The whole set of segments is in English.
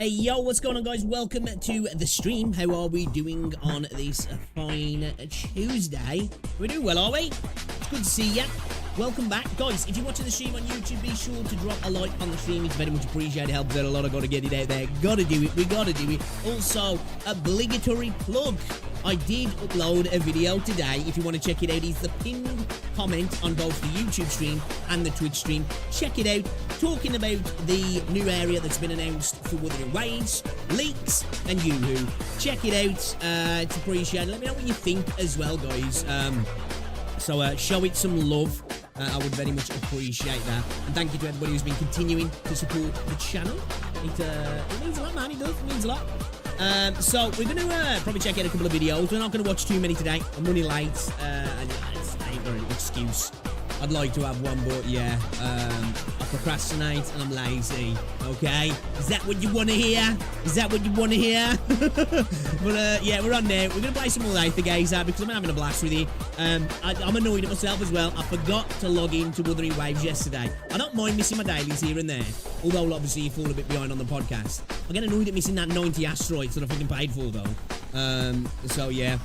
Hey yo, what's going on guys? Welcome to the stream. How are we doing on this fine Tuesday? We're doing well, are we? It's good to see ya. Welcome back. Guys, if you're watching the stream on YouTube, be sure to drop a like on the stream. It's very much appreciated. It helps out a lot. I gotta get it out there. Gotta do it. We gotta do it. Also, obligatory plug. I did upload a video today. If you want to check it out, it's the pinned comment on both the YouTube stream and the Twitch stream. Check it out. Talking about the new area that's been announced for Wuthering Waves, leaks, and Yoo-Hoo. Check it out. It's appreciated. Let me know what you think as well, guys. So show it some love. I would very much appreciate that. And thank you to everybody who's been continuing to support the channel. It means a lot, man. It does. It means a lot. So we're going to probably check out a couple of videos. We're not going to watch too many today. I'm running late. And I ain't got an excuse. I'd like to have one, but yeah, I procrastinate and I'm lazy, okay? Is that what you want to hear? Is that what you want to hear? But yeah, we're on there. We're going to play some more Aether because I'm having a blast with it. I'm annoyed at myself as well. I forgot to log into Wuthering Waves yesterday. I don't mind missing my dailies here and there, although obviously you fall a bit behind on the podcast. I get annoyed at missing that 90 asteroids that I've fucking paid for though. So yeah.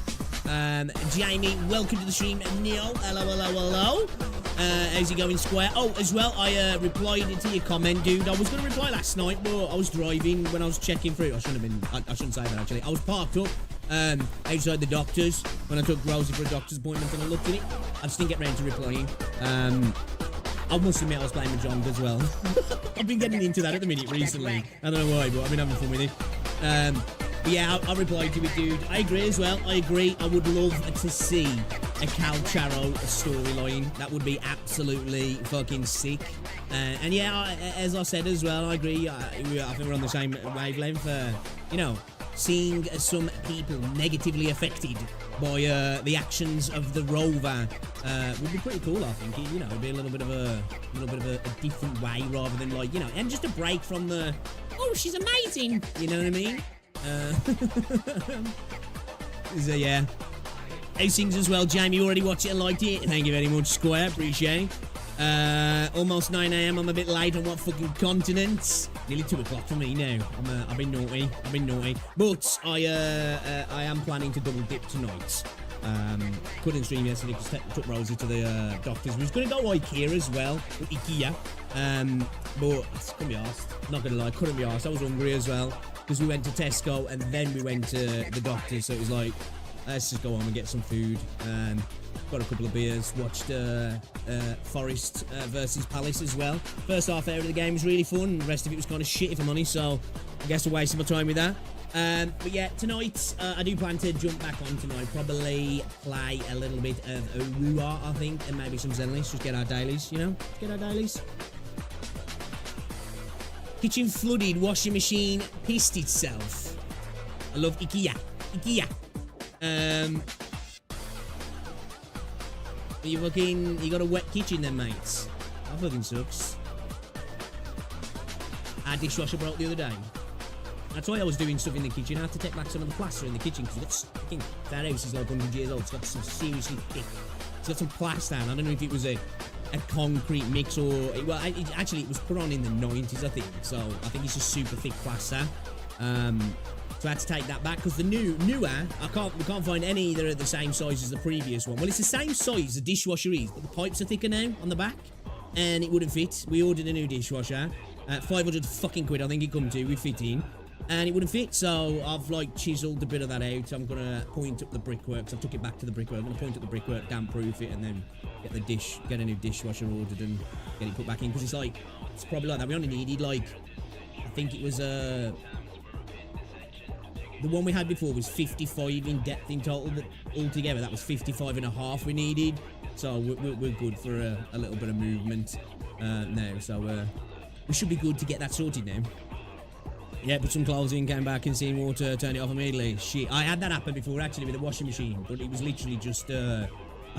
Jamie, welcome to the stream. Neil, hello. How's it going, Square? Oh, as well, I replied to your comment, dude. I was going to reply last night, but I was driving when I was checking through. I shouldn't say that, actually. I was parked up outside the doctor's when I took Rosie for a doctor's appointment, and I looked at it. I just didn't get round to replying. I must admit, I was playing Mahjong as well. I've been getting into that at the minute recently. I don't know why, but I've been having fun with it. But yeah, I replied to it, dude. I agree as well. I agree. I would love to see a Cal Charo storyline. That would be absolutely fucking sick. And yeah, as I said as well, I agree. I think we're on the same wavelength. You know, seeing some people negatively affected by the actions of the rover would be pretty cool. I think, you know, it'd be a little bit of a different way rather than like, you know, and just a break from the, oh, she's amazing. You know what I mean? So yeah, how's things as well, Jamie? You already watched it and liked it. Thank you very much, Square. Appreciate it. Almost 9 AM. I'm a bit late on what fucking continent. Nearly 2 o'clock for me now. I've been naughty. But I am planning to double dip tonight. Couldn't stream yesterday because took Rosie to the doctors. We was going to go IKEA as well, with IKEA. But I couldn't be arsed. Not gonna lie, couldn't be arsed. I was hungry as well, because we went to Tesco and then we went to the doctor's, so it was like, let's just go home and get some food. Got a couple of beers, watched Forest versus Palace as well. First half hour of the game was really fun, the rest of it was kind of shit if I'm honest, so I guess I wasted my time with that. But yeah, tonight, I do plan to jump back on tonight, probably play a little bit of Rua, I think, and maybe some Zenless, just get our dailies, you know, get our dailies. Kitchen flooded, washing machine pissed itself. I love IKEA. You got a wet kitchen then, mates. That fucking sucks. Our dishwasher broke the other day. That's why I was doing stuff in the kitchen. I had to take back some of the plaster in the kitchen because that house is like 100 years old. It's got some seriously thick. It's got some plaster, and I don't know if it was a concrete mix or actually it was put on in the 90s, I think. So I think it's just super thick plaster. So I had to take that back because the newer, we can't find any that are the same size as the previous one. Well, it's the same size the dishwasher is, but the pipes are thicker now on the back, and it wouldn't fit. We ordered a new dishwasher, 500 fucking quid I think it come to. We fit in, and it wouldn't fit. So I've like chiseled a bit of that out. I'm gonna point up the brickwork. So I took it back to the brickwork. I'm gonna point up the brickwork, damp proof it, and then get a new dishwasher ordered and get it put back in because it's probably like that. We only needed like, I think it was the one we had before was 55 in depth in total, but altogether that was 55 and a half we needed. So we're good for a little bit of movement now. So we should be good to get that sorted now. Yeah, put some clothes in, came back and seen water, turned it off immediately. Shit, I had that happen before actually with the washing machine, but it was literally just, I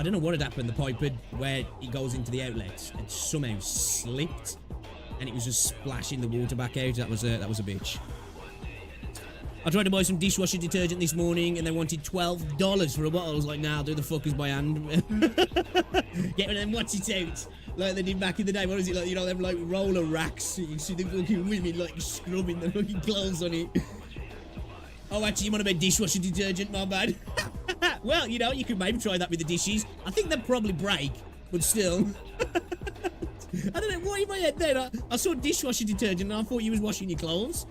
don't know what had happened. The pipe had, where it goes into the outlet, it somehow slipped, and it was just splashing the water back out. That was a bitch. I tried to buy some dishwasher detergent this morning and they wanted $12 for a bottle. I was like, nah, I'll do the fuckers by hand. Get rid of them, watch it out. Like they did back in the day. What is it like? You know, them like roller racks. You see the fucking women like scrubbing the fucking clothes on it. Oh, actually, you want to make dishwasher detergent? My bad. Well, you know, you could maybe try that with the dishes. I think they'd probably break, but still. I don't know, what in my head then? I saw dishwasher detergent and I thought you was washing your clothes.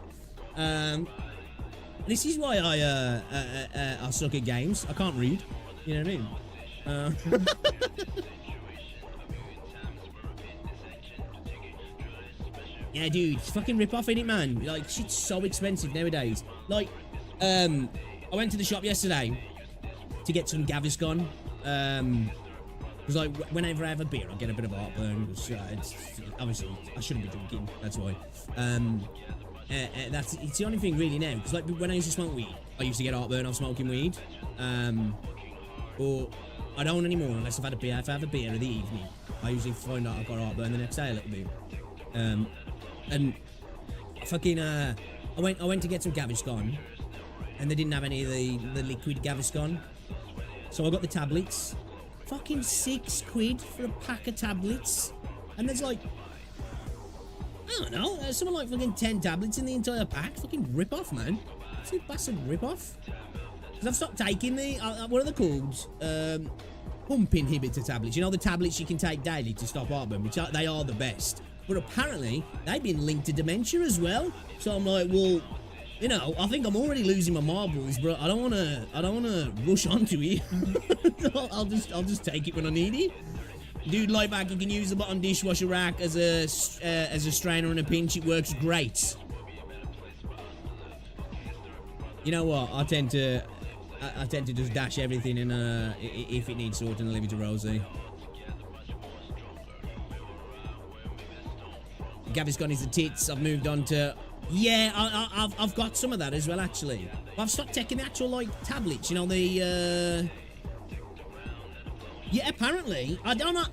This is why I suck at games. I can't read. You know what I mean? Yeah, dude, it's fucking rip off, innit, man? Like, shit's so expensive nowadays. Like, I went to the shop yesterday to get some Gaviscon. Because, like, whenever I have a beer, I get a bit of heartburn. Obviously, I shouldn't be drinking. That's why. It's the only thing really now, because like when I used to smoke weed, I used to get heartburn off smoking weed, or I don't anymore unless I've had a beer. If I have a beer in the evening, I usually find out I've got heartburn the next day a little bit. And fucking I went to get some Gaviscon, and they didn't have any of the liquid Gaviscon, so I got the tablets. Fucking £6 for a pack of tablets, and there's like, I don't know, something like fucking 10 tablets in the entire pack. Fucking rip-off, man. It's a bastard rip-off. Because I've stopped taking the, what are they called? Pump inhibitor tablets. You know, the tablets you can take daily to stop heartburn, which they are the best. But apparently, they've been linked to dementia as well. So I'm like, well, you know, I think I'm already losing my marbles, but I don't wanna rush onto it. I'll just take it when I need it. Dude, like back, you can use the bottom dishwasher rack as a strainer in a pinch. It works great. You know what? I tend to just dash everything in if it needs sorting, and leave it to Rosie. Gaviscon is the tits. I've moved on to, yeah, I've got some of that as well actually. But I've stopped taking the actual like tablets. You know the. Yeah, apparently. I don't know.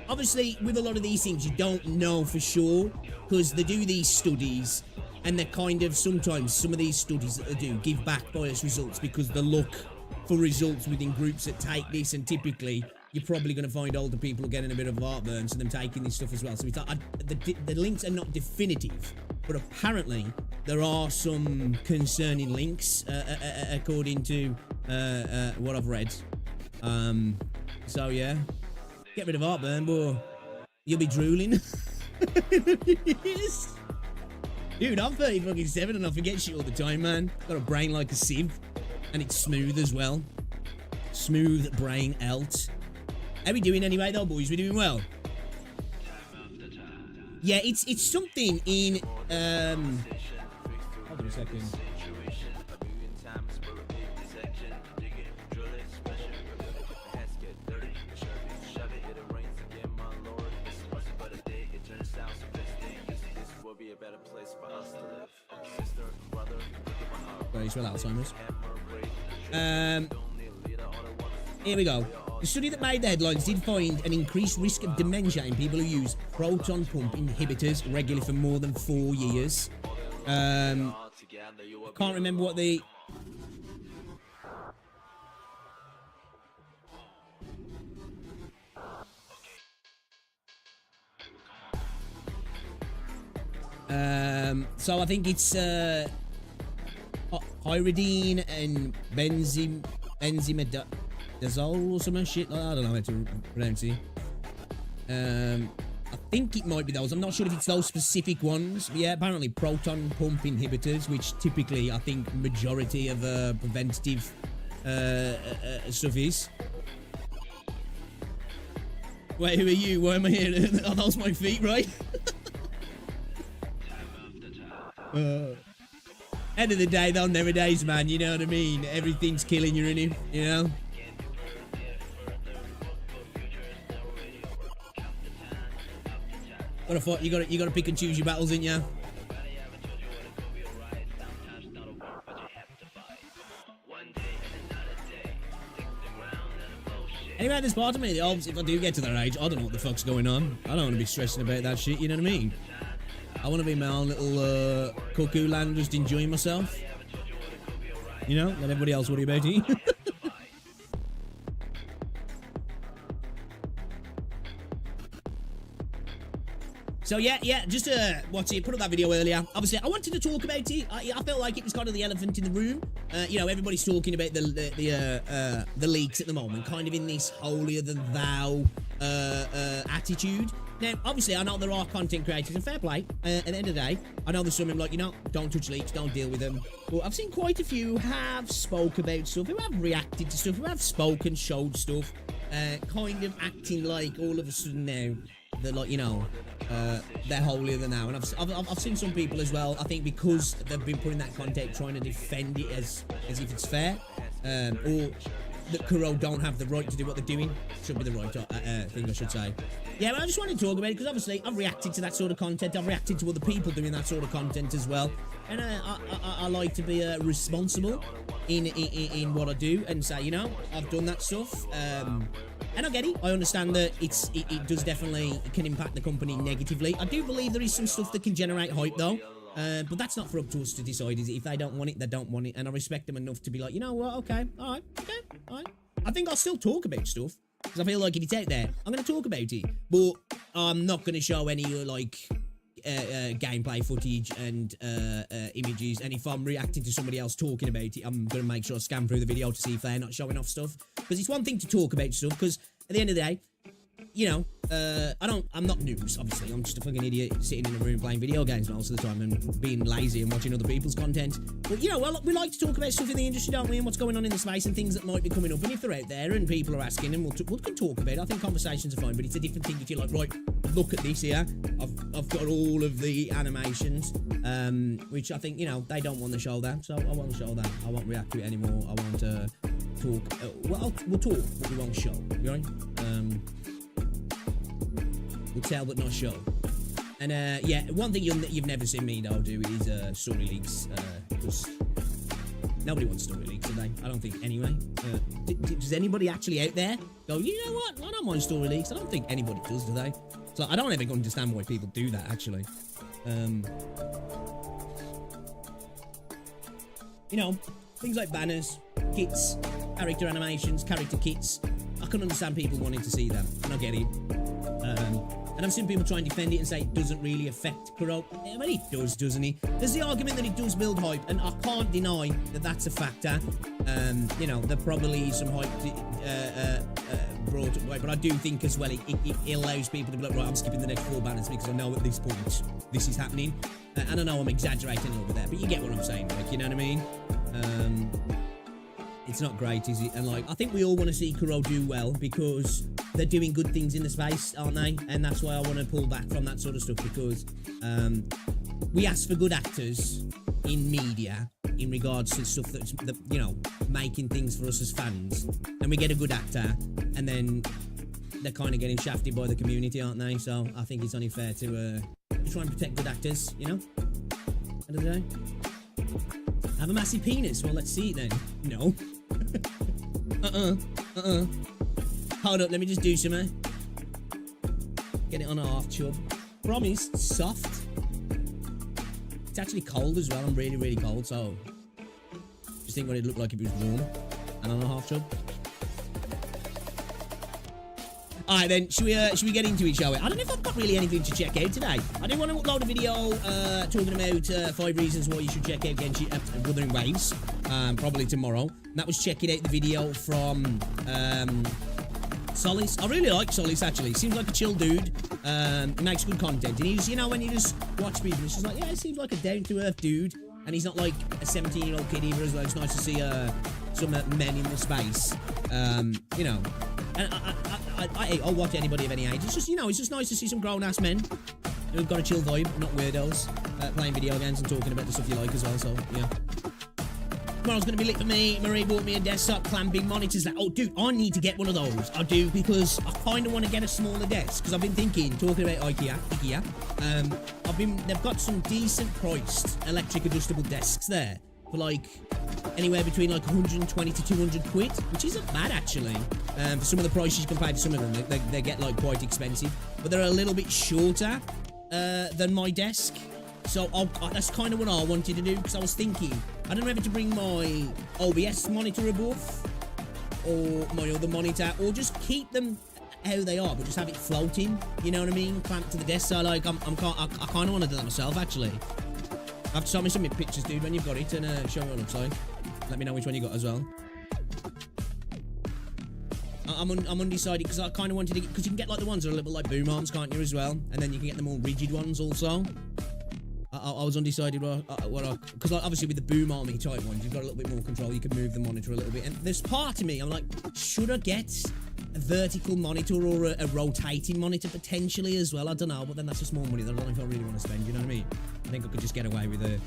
Obviously, with a lot of these things, you don't know for sure because they do these studies and they're kind of, sometimes some of these studies that they do give back biased results because they look for results within groups that take this, and typically you're probably going to find older people getting a bit of heartburn, so them taking this stuff as well. So it's like, the links are not definitive, but apparently there are some concerning links according to what I've read. So yeah, get rid of heartburn, boy. You'll be drooling. Yes. Dude, I'm 37 and I forget shit all the time, man. Got a brain like a sieve, and it's smooth as well. Smooth brain elt. How we doing anyway, though, boys? We doing well? Yeah, it's something in hold on a second. Well, Alzheimer's. Here we go. The study that made the headlines did find an increased risk of dementia in people who use proton pump inhibitors regularly for more than 4 years. I can't remember what the... So I think it's pyridine and benzimidazole or some shit. I don't know how to pronounce it. I think it might be those. I'm not sure if it's those specific ones. But yeah, apparently proton pump inhibitors, which typically I think majority of preventative stuff is. Wait, who are you? Why am I here? Are those my feet, right? End of the day, though, nowadays, man, you know what I mean? Everything's killing you, innit? You know? Gotta fight, you gotta pick and choose your battles, ain't ya? Anyway, there's part of me that obviously, if I do get to that age, I don't know what the fuck's going on. I don't want to be stressing about that shit, you know what I mean? I want to be in my own little cuckoo land, just enjoying myself. You know, let everybody else worry about it. So yeah, just what's it? Put up that video earlier. Obviously, I wanted to talk about it. I felt like it was kind of the elephant in the room. You know, everybody's talking about the leaks at the moment, kind of in this holier than thou attitude. Now, obviously, I know there are content creators, and fair play. At the end of the day, I know there's some of them like, you know, don't touch leaks, don't deal with them. But I've seen quite a few who have spoke about stuff, who have reacted to stuff, who have spoken, showed stuff, kind of acting like all of a sudden now they're like, you know, they're holier than thou. And I've seen some people as well, I think because they've been putting that content trying to defend it as if it's fair, or that Kuro don't have the right to do what they're doing. Should be the right thing, I should say. Yeah, but I just wanted to talk about it because obviously I've reacted to that sort of content. I've reacted to other people doing that sort of content as well. And I like to be responsible in what I do and say, you know, I've done that stuff. And I get it. I understand that it does definitely, it can impact the company negatively. I do believe there is some stuff that can generate hype though. But that's not for up to us to decide, is it? If they don't want it, they don't want it. And I respect them enough to be like, you know what, okay, alright, okay, alright. I think I'll still talk about stuff. Because I feel like if it's out there, I'm going to talk about it. But I'm not going to show any, like, gameplay footage and images. And if I'm reacting to somebody else talking about it, I'm going to make sure I scan through the video to see if they're not showing off stuff. Because it's one thing to talk about stuff, because at the end of the day, you know, I'm not news, obviously. I'm just a fucking idiot sitting in a room playing video games most of the time and being lazy and watching other people's content. But, you know, well, we like to talk about stuff in the industry, don't we? And what's going on in the space and things that might be coming up. And if they're out there and people are asking, and we can talk about it. I think conversations are fine, but it's a different thing if you're like, right, look at this here. I've got all of the animations, which I think, you know, they don't want to show that. So I won't show that. I won't react to it anymore. I won't talk. Well, we'll talk, but we won't show. You know? We'll tell but not show. And yeah, one thing you've never seen me though do is story leaks, because nobody wants story leaks today. I don't think anyway. Does anybody actually out there go, you know what, I don't mind story leaks? I don't think anybody does today. So I don't ever understand why people do that actually. You know, things like banners, kits, character animations, character kits. I can understand people wanting to see them, and I get it. And I've seen people try and defend it and say it doesn't really affect Kuro. Yeah, well, it does, doesn't it? There's the argument that it does build hype, and I can't deny that that's a factor. You know, there probably is some hype brought up, but I do think as well it allows people to be like, right, I'm skipping the next 4 banners because I know at this point this is happening. And I know I'm exaggerating a little bit there, but you get what I'm saying, like, you know what I mean? It's not great, is it? And like, I think we all want to see Kuro do well because they're doing good things in the space, aren't they? And that's why I want to pull back from that sort of stuff, because we ask for good actors in media in regards to stuff that's, you know, making things for us as fans. And we get a good actor, and then they're kind of getting shafted by the community, aren't they? So I think it's only fair to try and protect good actors, you know? End of the day. Have a massive penis? Well, let's see it then. No. Hold up, let me just do something. Get it on a half chub. Promise, soft. It's actually cold as well. I'm really, really cold, so just think what it'd look like if it was warm and on a half chub. Alright then, should we get into it, shall we? I don't know if I've got really anything to check out today. I do want to upload a video talking about 5 reasons why you should check out Genshin Wuthering Waves. Probably tomorrow. And that was checking out the video from Solis. I really like Solis, actually. Seems like a chill dude. He makes good content. And he's, you know, when you just watch people, it's just like, yeah, he seems like a down-to-earth dude. And he's not like a 17-year-old kid either as well. It's nice to see some men in the space. You know, and I'll watch anybody of any age. It's just, you know, it's just nice to see some grown-ass men who've got a chill vibe, not weirdos, playing video games and talking about the stuff you like as well, so, yeah. Tomorrow's going to be lit for me. Marie bought me a desktop clamping monitors. Oh, dude, I need to get one of those. I do, because I kind of want to get a smaller desk, because I've been thinking, talking about IKEA, they've got some decent priced electric adjustable desks there for like anywhere between like 120 to 200 quid, which isn't bad actually. For some of the prices you can pay for some of them, they get like quite expensive, but they're a little bit shorter than my desk. So that's kind of what I wanted to do, because I was thinking, I don't know whether to bring my OBS monitor above or my other monitor, or just keep them how they are, but just have it floating, you know what I mean, clamped to the desk. So like, I kind of want to do that myself actually. I have to show me some pictures, dude, when you've got it, and show me what it looks like. Let me know which one you got as well. I'm undecided, because I kind of wanted to get, because you can get like the ones that are a little bit like boom arms, can't you, as well? And then you can get the more rigid ones also. I was undecided because like, obviously with the boom army type ones, you've got a little bit more control. You can move the monitor a little bit. And there's part of me, I'm like, should I get a vertical monitor or a rotating monitor potentially as well? I don't know, but then that's just more money that I don't know if I really want to spend, you know what I mean? I think I could just get away with the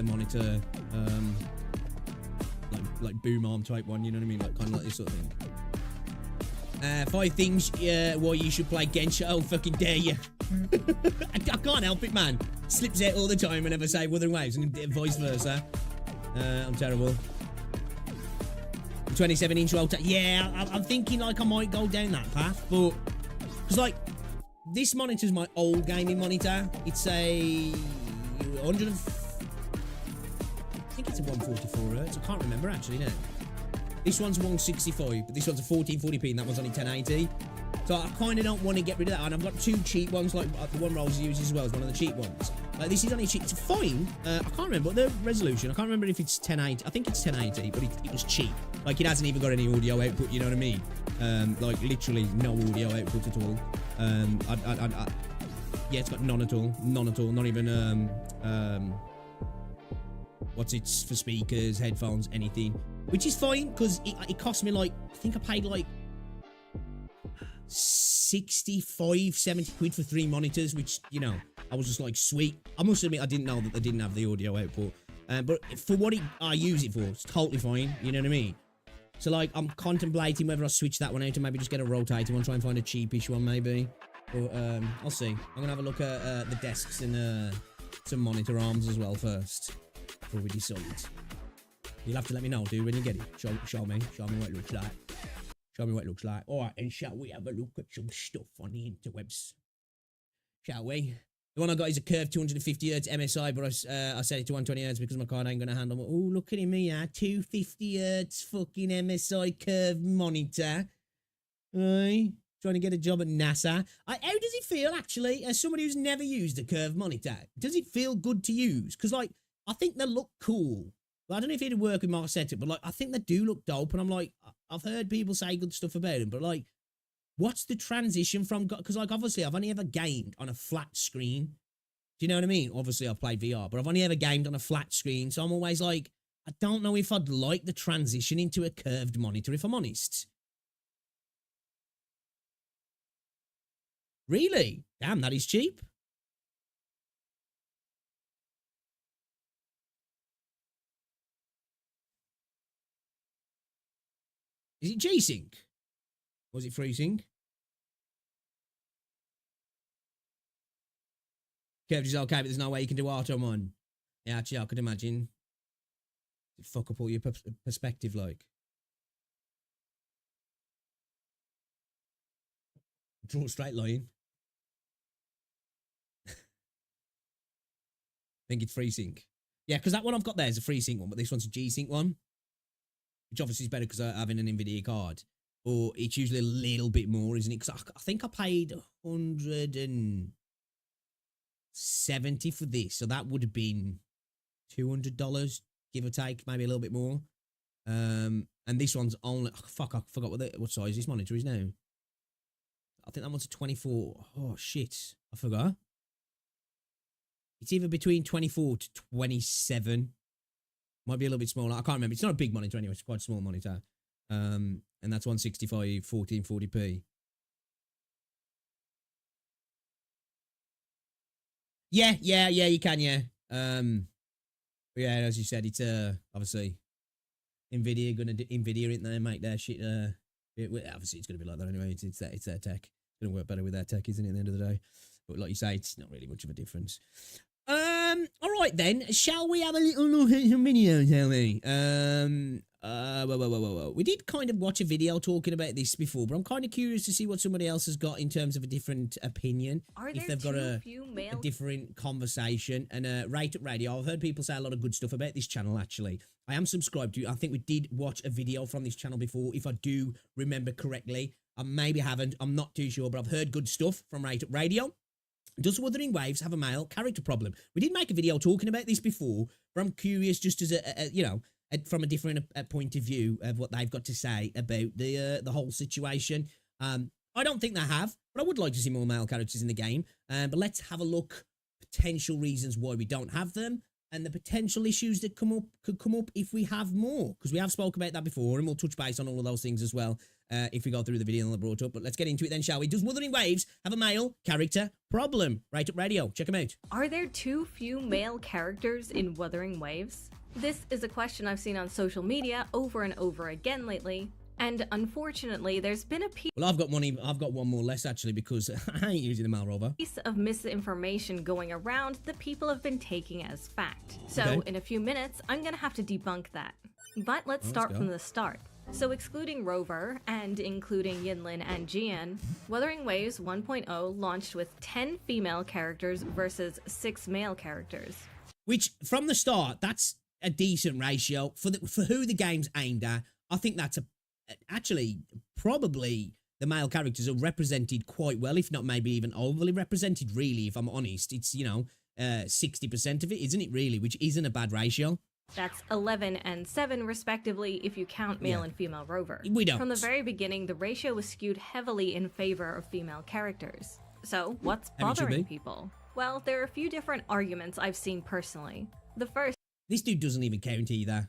monitor, like boom arm type one, you know what I mean? Like kind of like this sort of thing. 5 things why you should play Genshin. Oh, fucking dare you. I can't help it, man. Slips out all the time whenever I say Wuthering Waves, and vice versa. I'm terrible. 27-inch roll. Yeah, I'm thinking like I might go down that path, but because like this monitor's my old gaming monitor. It's a 100. I think it's a 144 hertz. I can't remember actually now. This one's 165, but this one's a 1440p, and that one's only 1080. So I kind of don't want to get rid of that. And I've got 2 cheap ones, like the one Rolls uses as well as one of the cheap ones. This is only cheap. It's fine. I can't remember the resolution. I can't remember if it's 1080. I think it's 1080, but it was cheap. Like, it hasn't even got any audio output, you know what I mean? Like, literally no audio output at all. Yeah, it's got none at all. None at all. Not even, what's it for speakers, headphones, anything. Which is fine, because it cost me like, I think I paid like 65, 70 quid for 3 monitors, which, you know, I was just like, sweet. I must admit, I didn't know that they didn't have the audio output. But for what I use it for, it's totally fine, you know what I mean? So like, I'm contemplating whether I switch that one out and maybe just get a rotating one, try and find a cheapish one maybe. But I'll see. I'm gonna have a look at the desks and some monitor arms as well first, before we decide. You'll have to let me know, dude, when you get it. Show me what it looks like. Show me what it looks like. Alright, and shall we have a look at some stuff on the interwebs? Shall we? The one I got is a curved 250Hz MSI, but I set it to 120Hz because my card ain't going to handle it. Oh, look at him here. 250Hz fucking MSI curved monitor. Right. Trying to get a job at NASA. How does it feel, actually, as somebody who's never used a curved monitor? Does it feel good to use? Because, like, I think they look cool. I don't know if it'd work with my setup, but like I think they do look dope, and I'm like, I've heard people say good stuff about them, but like, what's the transition from? Because like obviously I've only ever gamed on a flat screen. Do you know what I mean? Obviously I've played VR, but I've only ever gamed on a flat screen, so I'm always like, I don't know if I'd like the transition into a curved monitor, if I'm honest. Really? Damn, that is cheap. Is it G-Sync? Was it FreeSync? Curved is okay, but there's no way you can do auto on. Yeah, actually, I could imagine. Fuck up all your perspective, like. Draw a straight line. I think it's FreeSync. Yeah, because that one I've got there is a FreeSync one, but this one's a G-Sync one. Which obviously is better because I'm having an NVIDIA card. or it's usually a little bit more, isn't it? Because I think I paid 170 for this, so that would have been $200, give or take, maybe a little bit more. And this one's only, I forgot what size this monitor is now. I think that one's a 24. Oh shit, I forgot. It's either between 24 to 27. Might be a little bit smaller. I can't remember. It's not a big monitor anyway. It's quite a small monitor. And that's 165 1440p. Yeah, you can, yeah. Yeah, as you said, it's obviously Nvidia isn't there, make their shit obviously it's gonna be like that anyway. It's their tech. It's gonna work better with their tech, isn't it, at the end of the day? But like you say, it's not really much of a difference. All right then. Shall we have a little look at some videos, shall we? We did kind of watch a video talking about this before, but I'm kind of curious to see what somebody else has got in terms of a different opinion. If they've got a different conversation. And Rate Up Radio, I've heard people say a lot of good stuff about this channel, actually. I am subscribed to. I think we did watch a video from this channel before, if I do remember correctly. I maybe haven't. I'm not too sure, but I've heard good stuff from Rate Up Radio. Does Wuthering Waves have a male character problem? We did make a video talking about this before, but I'm curious just as from a different point of view of what they've got to say about the whole situation. I don't think they have, but I would like to see more male characters in the game. But let's have a look, potential reasons why we don't have them, and the potential issues that could come up if we have more, because we have spoke about that before, and we'll touch base on all of those things as well if we go through the video that I brought up. But let's get into it then, shall we? Does Wuthering Waves have a male character problem? Rate Up Radio, check them out. Are there too few male characters in Wuthering Waves? This is a question I've seen on social media over and over again lately, and unfortunately there's been a Well, I've got one more less actually, because I ain't using the male rover. Piece of misinformation going around that people have been taking as fact. So Okay. in a few minutes, I'm gonna have to debunk that. But let's start from the start. So excluding Rover, and including Yinlin and Jian, Wuthering Waves 1.0 launched with 10 female characters versus 6 male characters. Which, from the start, that's a decent ratio for who the game's aimed at. I think that's actually probably the male characters are represented quite well, if not maybe even overly represented, really, if I'm honest. It's, 60% of it, isn't it, really? Which isn't a bad ratio. That's 11 and 7 respectively if you count male and female Rover. We don't. From the very beginning, the ratio was skewed heavily in favor of female characters. So what's bothering people? Well, there are a few different arguments I've seen personally. The first This dude doesn't even count either,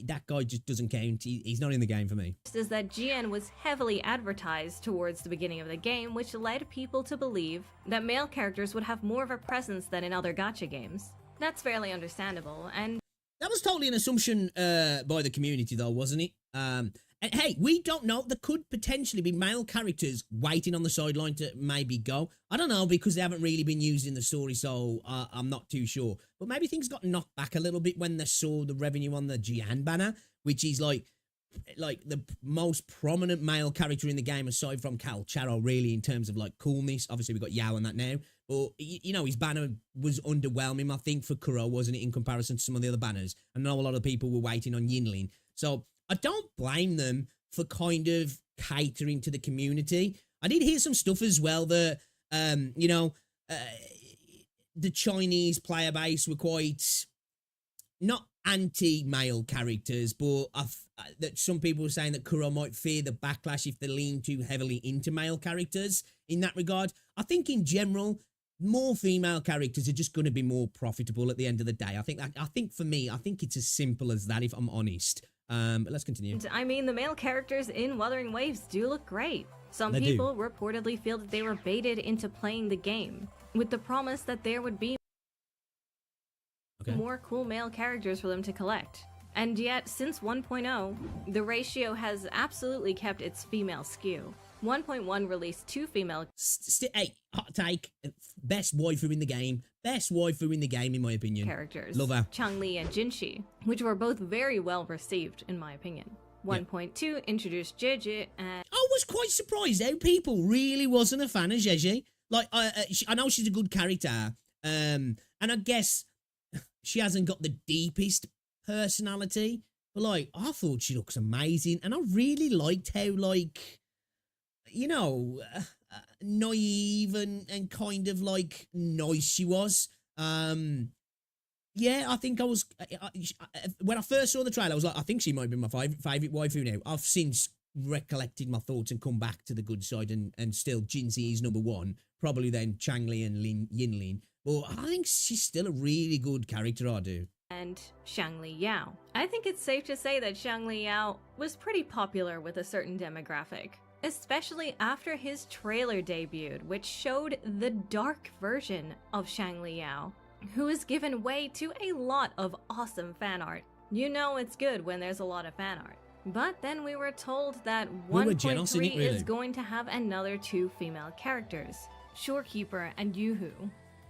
That guy just doesn't count. He's not in the game for me. is that GN was heavily advertised towards the beginning of the game, which led people to believe that male characters would have more of a presence than in other gacha games. That's fairly understandable, and That was totally an assumption by the community, though, wasn't it? And hey, we don't know. There could potentially be male characters waiting on the sideline to maybe go. I don't know, because they haven't really been used in the story, so I'm not too sure. But maybe things got knocked back a little bit when they saw the revenue on the Jian banner, which is like the most prominent male character in the game aside from Calcharo, really, in terms of like coolness. Obviously, we got Yao on that now. But, his banner was underwhelming, I think, for Kuro, wasn't it, in comparison to some of the other banners? I know a lot of people were waiting on Yinlin. So I don't blame them for kind of catering to the community. I did hear some stuff as well that, the Chinese player base were quite not anti-male characters, but that some people were saying that Kuro might fear the backlash if they lean too heavily into male characters in that regard. I think in general, more female characters are just going to be more profitable at the end of the day. I think for me, I think it's as simple as that, if I'm honest. But let's continue. I mean, the male characters in Wuthering Waves do look great. Some people reportedly feel that they were baited into playing the game, with the promise that there would be more cool male characters for them to collect. And yet, since 1.0, the ratio has absolutely kept its female skew. 1.1 released 2 female Hey, hot take. Best waifu in the game. Best waifu in the game, in my opinion. characters, Love her. Changli and Jinshi, which were both very well received, in my opinion. 1.2 introduced Jeje, and I was quite surprised how people really wasn't a fan of Jeje. Like, I know she's a good character, and I guess she hasn't got the deepest personality, But, like, I thought she looks amazing. And I really liked how, like, you know, naive and kind of, like, nice she was. Yeah, I think I was... when I first saw the trailer, I was like, I think she might be my favourite waifu now. I've since recollected my thoughts and come back to the good side, and still Jinzi is number one. Probably then Changli and Yinlin. But I think she's still a really good character, I do. And Shangli Yao. I think it's safe to say that Shangli Yao was pretty popular with a certain demographic, especially after his trailer debuted, which showed the dark version of Shangli Yao, who has given way to a lot of awesome fan art. You know it's good when there's a lot of fan art. But then we were told that 1.3 is going to have another 2 female characters, Shorekeeper and Yuhu.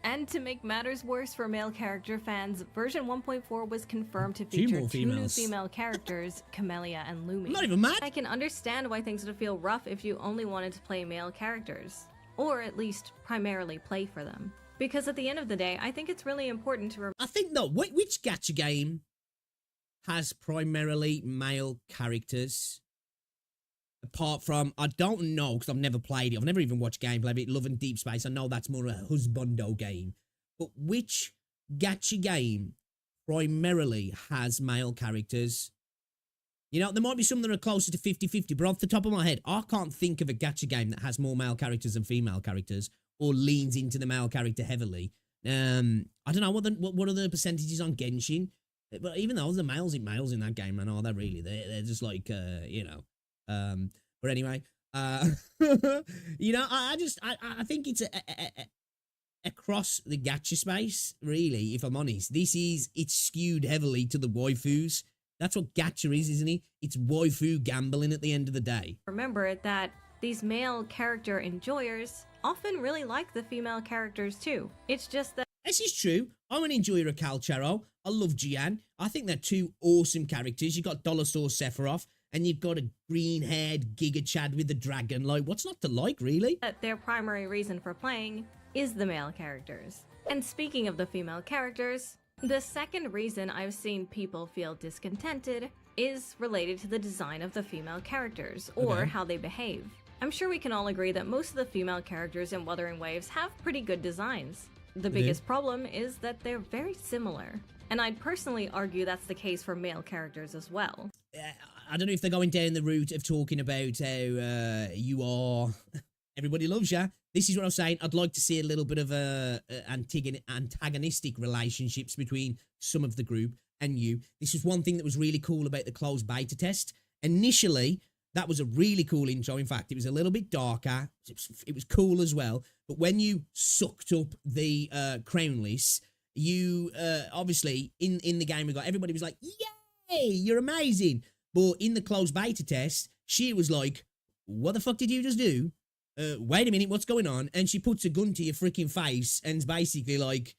And to make matters worse for male character fans, version 1.4 was confirmed to feature 2 new female characters, Camellia and Lumi. I'm not even mad. I can understand why things would feel rough if you only wanted to play male characters, or at least primarily play for them. Because at the end of the day, I think it's really important to I think, no, which gacha game has primarily male characters? Apart from, I don't know, because I've never played it. I've never even watched gameplay of it. Love and Deep Space, I know that's more a husbando game. But which gacha game primarily has male characters? You know, there might be some that are closer to 50-50, but off the top of my head, I can't think of a gacha game that has more male characters than female characters, or leans into the male character heavily. I don't know, what are the percentages on Genshin? But even though the males in that game, man, are they really? They're just like, you know... but anyway, you know, I think it's across the gacha space, really, if I'm honest. It's skewed heavily to the waifus. That's what gacha is, isn't it? It's waifu gambling at the end of the day. Remember that these male character enjoyers often really like the female characters too. It's just that... This is true. I'm an enjoyer of Calcharo. I love Jian. I think they're 2 awesome characters. You've got Dollar Store Sephiroth, and you've got a green-haired Giga Chad with the dragon. Like, what's not to like, really? Their primary reason for playing is the male characters. And speaking of the female characters, the second reason I've seen people feel discontented is related to the design of the female characters, or how they behave. I'm sure we can all agree that most of the female characters in Wuthering Waves have pretty good designs. The biggest problem is that they're very similar. And I'd personally argue that's the case for male characters as well. I don't know if they're going down the route of talking about how you are... Everybody loves you. This is what I was saying. I'd like to see a little bit of antagonistic relationships between some of the group and you. This was one thing that was really cool about the closed beta test. Initially, that was a really cool intro. In fact, it was a little bit darker. It was cool as well. But when you sucked up the crown list, you obviously in the game everybody was like, yay, you're amazing. But in the closed beta test, she was like, what the fuck did you just do? Wait a minute, what's going on? And she puts a gun to your freaking face and's basically like,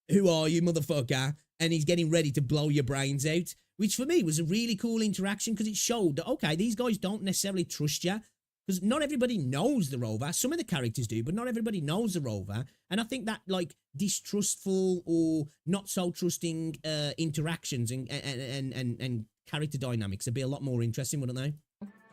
who are you, motherfucker? And he's getting ready to blow your brains out, which for me was a really cool interaction because it showed that, okay, these guys don't necessarily trust you. Because not everybody knows the rover. Some of the characters do, but not everybody knows the rover. And I think that, like, distrustful or not so trusting interactions and character dynamics would be a lot more interesting, wouldn't they?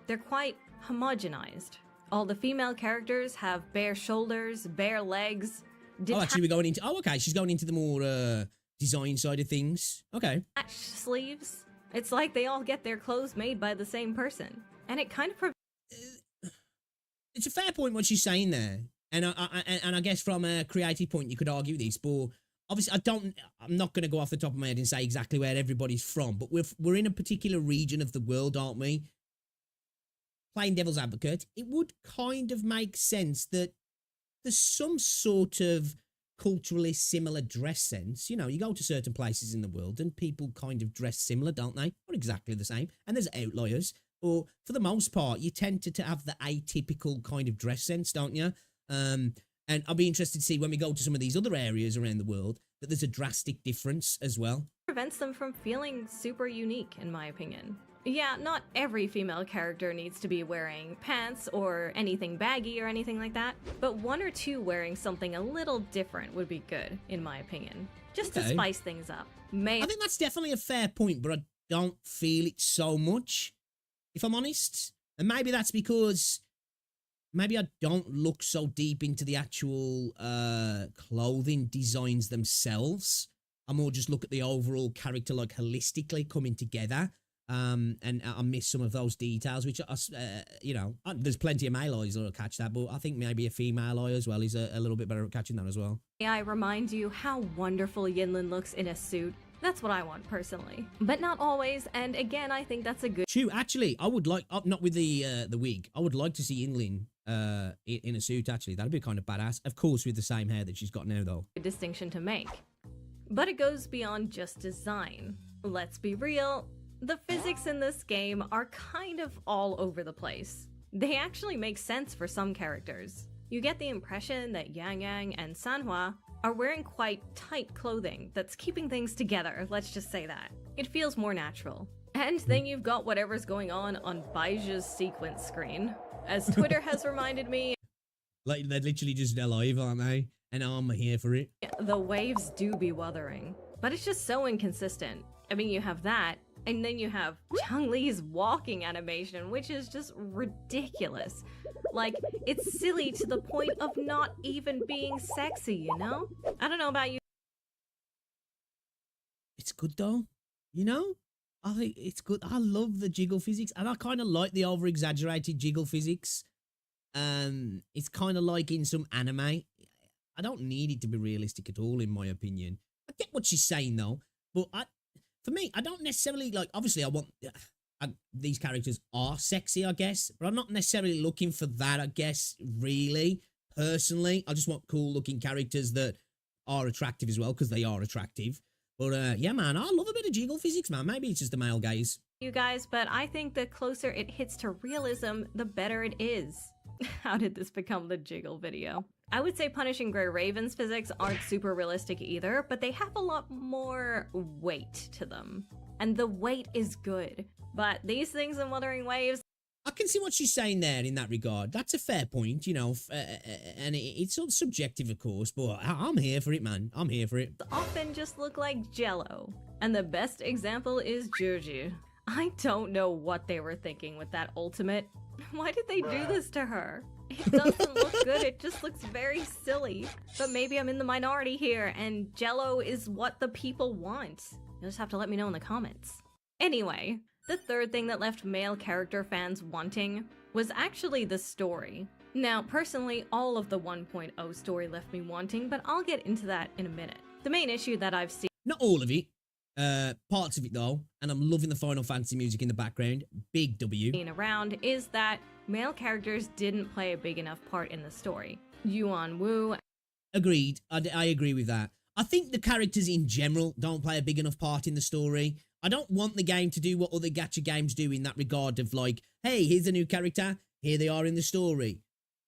They're quite homogenized. All the female characters have bare shoulders, bare legs. Oh, actually, we're going into... Oh, okay, she's going into the more design side of things. Okay. Sleeves. It's like they all get their clothes made by the same person. And it kind of... It's a fair point what she's saying there. And I guess from a creative point, you could argue this, but obviously I'm not going to go off the top of my head and say exactly where everybody's from, but we're in a particular region of the world, aren't we? Playing devil's advocate, it would kind of make sense that there's some sort of culturally similar dress sense. You know, you go to certain places in the world and people kind of dress similar, don't they? Not exactly the same. And there's outliers. But for the most part, you tend to have the atypical kind of dress sense, don't you? And I'll be interested to see when we go to some of these other areas around the world that there's a drastic difference as well. Prevents them from feeling super unique, in my opinion. Yeah, not every female character needs to be wearing pants or anything baggy or anything like that, but 1 or 2 wearing something a little different would be good, in my opinion. Just to spice things up. I think that's definitely a fair point, but don't feel it so much, if I'm honest. And maybe that's because maybe I don't look so deep into the actual clothing designs themselves. I more just look at the overall character like holistically coming together. And I miss some of those details, which are, you know, there's plenty of male eyes that'll catch that, but I think maybe a female eye as well is a little bit better at catching that as well. I remind you how wonderful Yinlin looks in a suit. That's what I want personally, but not always. And again, I think that's a good. True. Actually, I would like, not with the wig. I would like to see Yinlin in a suit. Actually, that'd be kind of badass. Of course, with the same hair that she's got now, though. Distinction to make, but it goes beyond just design. Let's be real. The physics in this game are kind of all over the place. They actually make sense for some characters. You get the impression that Yang Yang and Sanhua are wearing quite tight clothing that's keeping things together, let's just say that. It feels more natural. And then you've got whatever's going on Baiji's sequence screen. As Twitter has reminded me, like they're literally just alive, aren't they? And I'm here for it. The waves do be wuthering, but it's just so inconsistent. I mean, you have that, and then you have Chun-Li's walking animation, which is just ridiculous. Like, it's silly to the point of not even being sexy, you know? I don't know about you. It's good though, you know? I think it's good. I love the jiggle physics, and I kind of like the over-exaggerated jiggle physics. It's kind of like in some anime. I don't need it to be realistic at all, in my opinion. I get what she's saying though, but for me, I don't necessarily like. Obviously, I want these characters are sexy, I guess, but I'm not necessarily looking for that. I guess really, personally, I just want cool-looking characters that are attractive as well, because they are attractive. But yeah, man, I love a bit of jiggle physics, man. Maybe it's just the male gaze. You guys, but I think the closer it hits to realism, the better it is. How did this become the jiggle video? I would say Punishing Grey Raven's physics aren't super realistic either, but they have a lot more weight to them. And the weight is good. But these things in Wuthering Waves, I can see what she's saying there in that regard. That's a fair point, you know, and it's sort of subjective, of course, but I'm here for it, man. I'm here for it. often just look like jello. And the best example is Juji. I don't know what they were thinking with that ultimate. Why did they do this to her? It doesn't look good, it just looks very silly. But maybe I'm in the minority here, and jello is what the people want. You'll just have to let me know in the comments. Anyway, the third thing that left male character fans wanting was actually the story. Now, personally, all of the 1.0 story left me wanting, but I'll get into that in a minute. The main issue that I've seen— Not all of it. Parts of it though, and I'm loving the Final Fantasy music in the background. Big W. around is that male characters didn't play a big enough part in the story. Yuan Wu— Agreed. I agree with that. I think the characters in general don't play a big enough part in the story. I don't want the game to do what other gacha games do in that regard of like, hey, here's a new character, here they are in the story.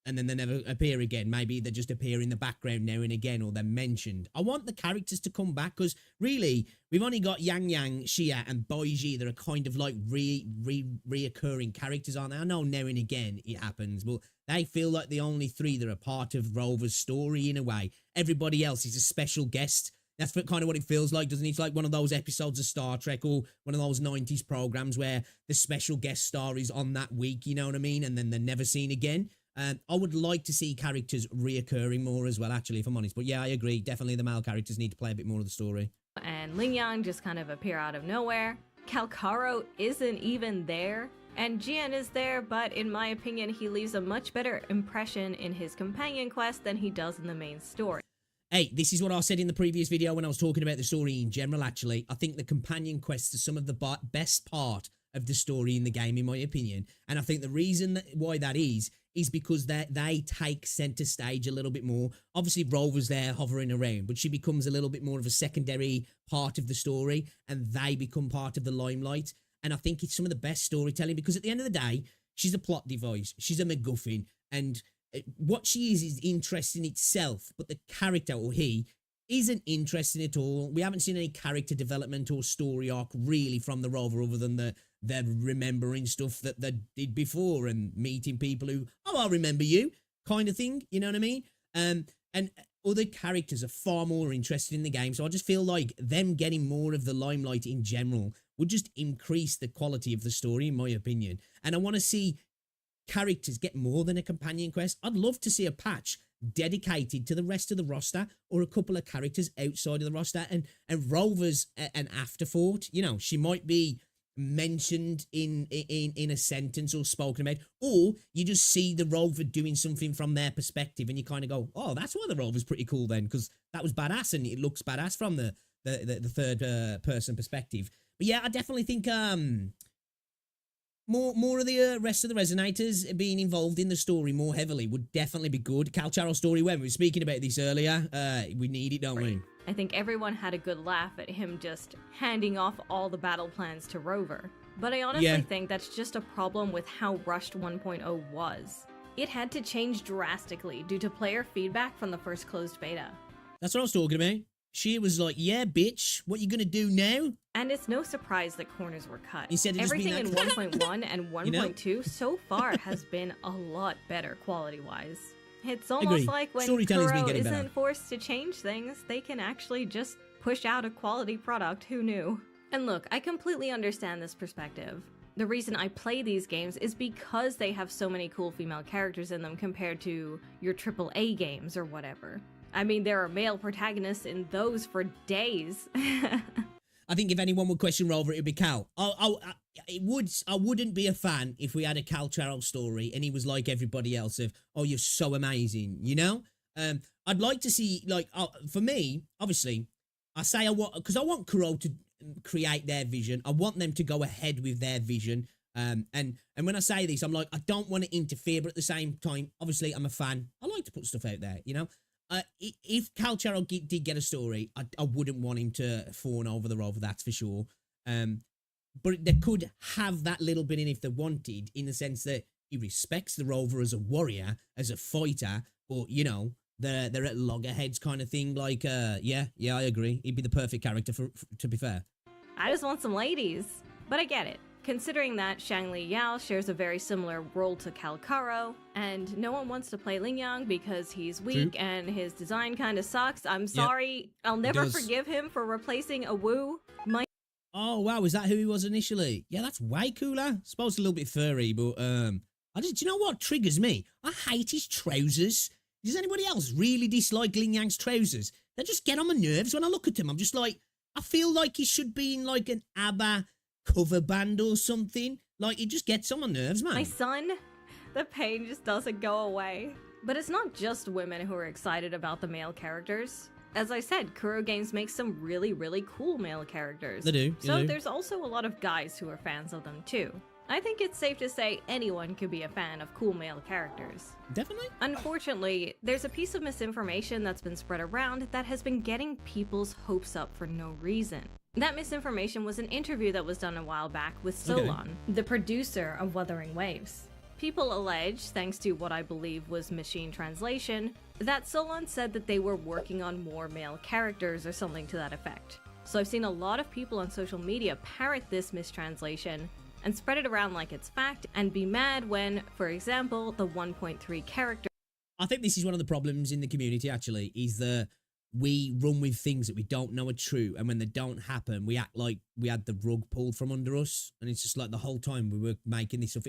And then they never appear again. Maybe they just appear in the background now and again, or they're mentioned. I want the characters to come back, because really, we've only got Yang Yang, Xia, and Baiji that are kind of like reoccurring characters, aren't they? I know now and again it happens, but they feel like the only three that are part of Rover's story in a way. Everybody else is a special guest. That's kind of what it feels like, doesn't it? It's like one of those episodes of Star Trek or one of those 90s programs where the special guest star is on that week, you know what I mean? And then they're never seen again. I would like to see characters reoccurring more as well, actually, if I'm honest. But yeah, I agree. Definitely the male characters need to play a bit more of the story. and Lingyang just kind of appear out of nowhere. Calcaro isn't even there. And Jian is there, but in my opinion, he leaves a much better impression in his companion quest than he does in the main story. Hey, this is what I said in the previous video when I was talking about the story in general, actually. I think the companion quests are some of the best part of the story in the game, in my opinion. And I think the reason why that is because they take center stage a little bit more. Obviously, Rover's there hovering around, but she becomes a little bit more of a secondary part of the story, and they become part of the limelight. And I think it's some of the best storytelling, because at the end of the day, she's a plot device. She's a MacGuffin. And what she is interesting itself, but the character, or he, isn't interesting at all. We haven't seen any character development or story arc really from the Rover, other than they're remembering stuff that they did before and meeting people who, oh, I'll remember you, kind of thing. You know what I mean? And other characters are far more interested in the game. So I just feel like them getting more of the limelight in general would just increase the quality of the story, in my opinion. And I want to see characters get more than a companion quest. I'd love to see a patch dedicated to the rest of the roster, or a couple of characters outside of the roster, and Rover's an afterthought. You know, she might be mentioned in a sentence or spoken about, or you just see the Rover doing something from their perspective and you kind of go, oh, that's why the Rover's pretty cool then, because that was badass and it looks badass from the third person perspective. But yeah, I definitely think more of the rest of the Resonators being involved in the story more heavily would definitely be good. Calcharo story, when we were speaking about this earlier, we need it, don't we? I think everyone had a good laugh at him just handing off all the battle plans to Rover. But I honestly think that's just a problem with how rushed 1.0 was. It had to change drastically due to player feedback from the first closed beta. That's what I was talking about. She was like, yeah, bitch, what you gonna do now? And it's no surprise that corners were cut. Instead of everything just in being 1.1 and 1.2 so far has been a lot better quality-wise. It's almost like when Kuro isn't forced to change things, they can actually just push out a quality product. Who knew? And look, I completely understand this perspective. The reason I play these games is because they have so many cool female characters in them compared to your AAA games or whatever. I mean, there are male protagonists in those for days. I think if anyone would question Rover, it would be Cal. I wouldn't be a fan if we had a Calcharo story and he was like everybody else of, oh, you're so amazing, you know? I'd like to see, like, for me, obviously, I want Kuro to create their vision. I want them to go ahead with their vision. And when I say this, I'm like, I don't want to interfere, but at the same time, obviously, I'm a fan. I like to put stuff out there, you know? If Calcharo did get a story, I wouldn't want him to fawn over the Rover, that's for sure. But they could have that little bit in if they wanted, in the sense that he respects the Rover as a warrior, as a fighter, but, you know, they're at loggerheads kind of thing. Like, yeah, I agree. He'd be the perfect character, to be fair. I just want some ladies. But I get it. Considering that Shangli Yao shares a very similar role to Calcharo, and no one wants to play Lingyang because he's weak and his design kind of sucks. I'm sorry. I'll never forgive him for replacing a Wu. Oh, wow. Is that who he was initially? Yeah, that's way cooler. Suppose a little bit furry, but do you know what triggers me? I hate his trousers. Does anybody else really dislike Lingyang's trousers? They just get on my nerves when I look at them. I'm just like, I feel like he should be in like an ABBA cover band or something. Like, it just gets on my nerves, man. My son, the pain just doesn't go away. But it's not just women who are excited about the male characters. As I said, Kuro Games makes some really, really cool male characters. They do. So there's also a lot of guys who are fans of them too. I think it's safe to say anyone could be a fan of cool male characters. Definitely. Unfortunately, there's a piece of misinformation that's been spread around that has been getting people's hopes up for no reason. That misinformation was an interview that was done a while back with Solon, the producer of Wuthering Waves. People allege, thanks to what I believe was machine translation, that Solon said that they were working on more male characters or something to that effect. So I've seen a lot of people on social media parrot this mistranslation and spread it around like it's fact and be mad when, for example, the 1.3 character... I think this is one of the problems in the community, actually, is that we run with things that we don't know are true, and when they don't happen, we act like we had the rug pulled from under us, and it's just like the whole time we were making this stuff.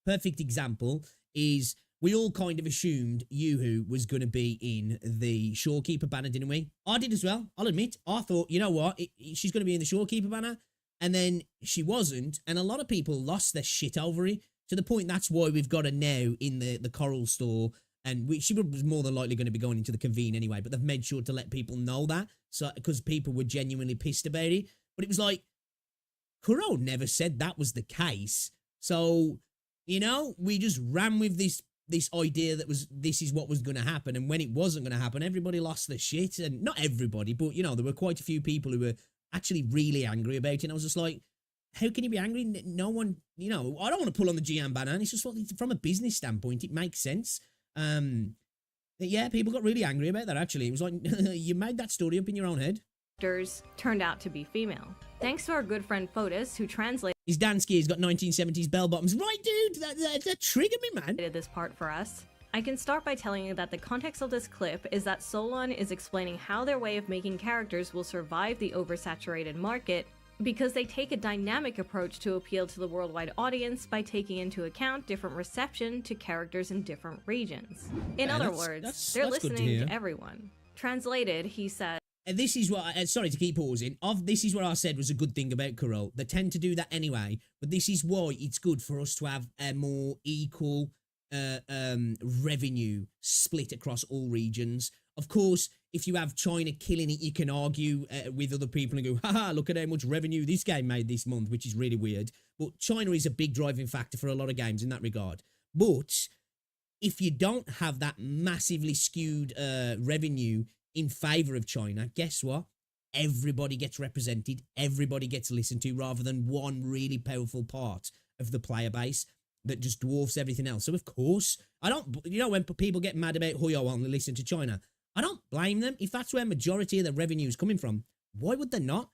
Perfect example is we all kind of assumed Yoo-Hoo was going to be in the Shorekeeper banner, didn't we? I did as well, I'll admit. I thought, you know what, she's going to be in the Shorekeeper banner, and then she wasn't, and a lot of people lost their shit over it, to the point that's why we've got her now in the Coral store. And she was more than likely going to be going into the convene anyway, but they've made sure to let people know that, so because people were genuinely pissed about it. But it was like, Kuro never said that was the case. So, you know, we just ran with this idea that this is what was going to happen. And when it wasn't going to happen, everybody lost their shit. And not everybody, but, you know, there were quite a few people who were actually really angry about it. And I was just like, how can you be angry? No one, you know, I don't want to pull on the GM banner. And it's just from a business standpoint, it makes sense. Yeah, people got really angry about that, actually. It was like, you made that story up in your own head. Turned out to be female. Thanks to our good friend Fotis, who translated... His Dansky, he's got 1970s bell bottoms. Right, dude, that triggered me, man. ...this part for us. I can start by telling you that the context of this clip is that Solon is explaining how their way of making characters will survive the oversaturated market because they take a dynamic approach to appeal to the worldwide audience by taking into account different reception to characters in different regions. In other words, they're listening to everyone. Translated, he said, and this is what sorry to keep pausing. This is what I said was a good thing about Kuro. They tend to do that anyway, but this is why it's good for us to have a more equal revenue split across all regions. Of course, if you have China killing it, you can argue with other people and go, haha, look at how much revenue this game made this month, which is really weird. But China is a big driving factor for a lot of games in that regard. But if you don't have that massively skewed revenue in favor of China, guess what? Everybody gets represented, everybody gets listened to, rather than one really powerful part of the player base that just dwarfs everything else. So of course, when people get mad about Huyo only listen to China, I don't blame them. If that's where majority of the revenue is coming from, why would they not?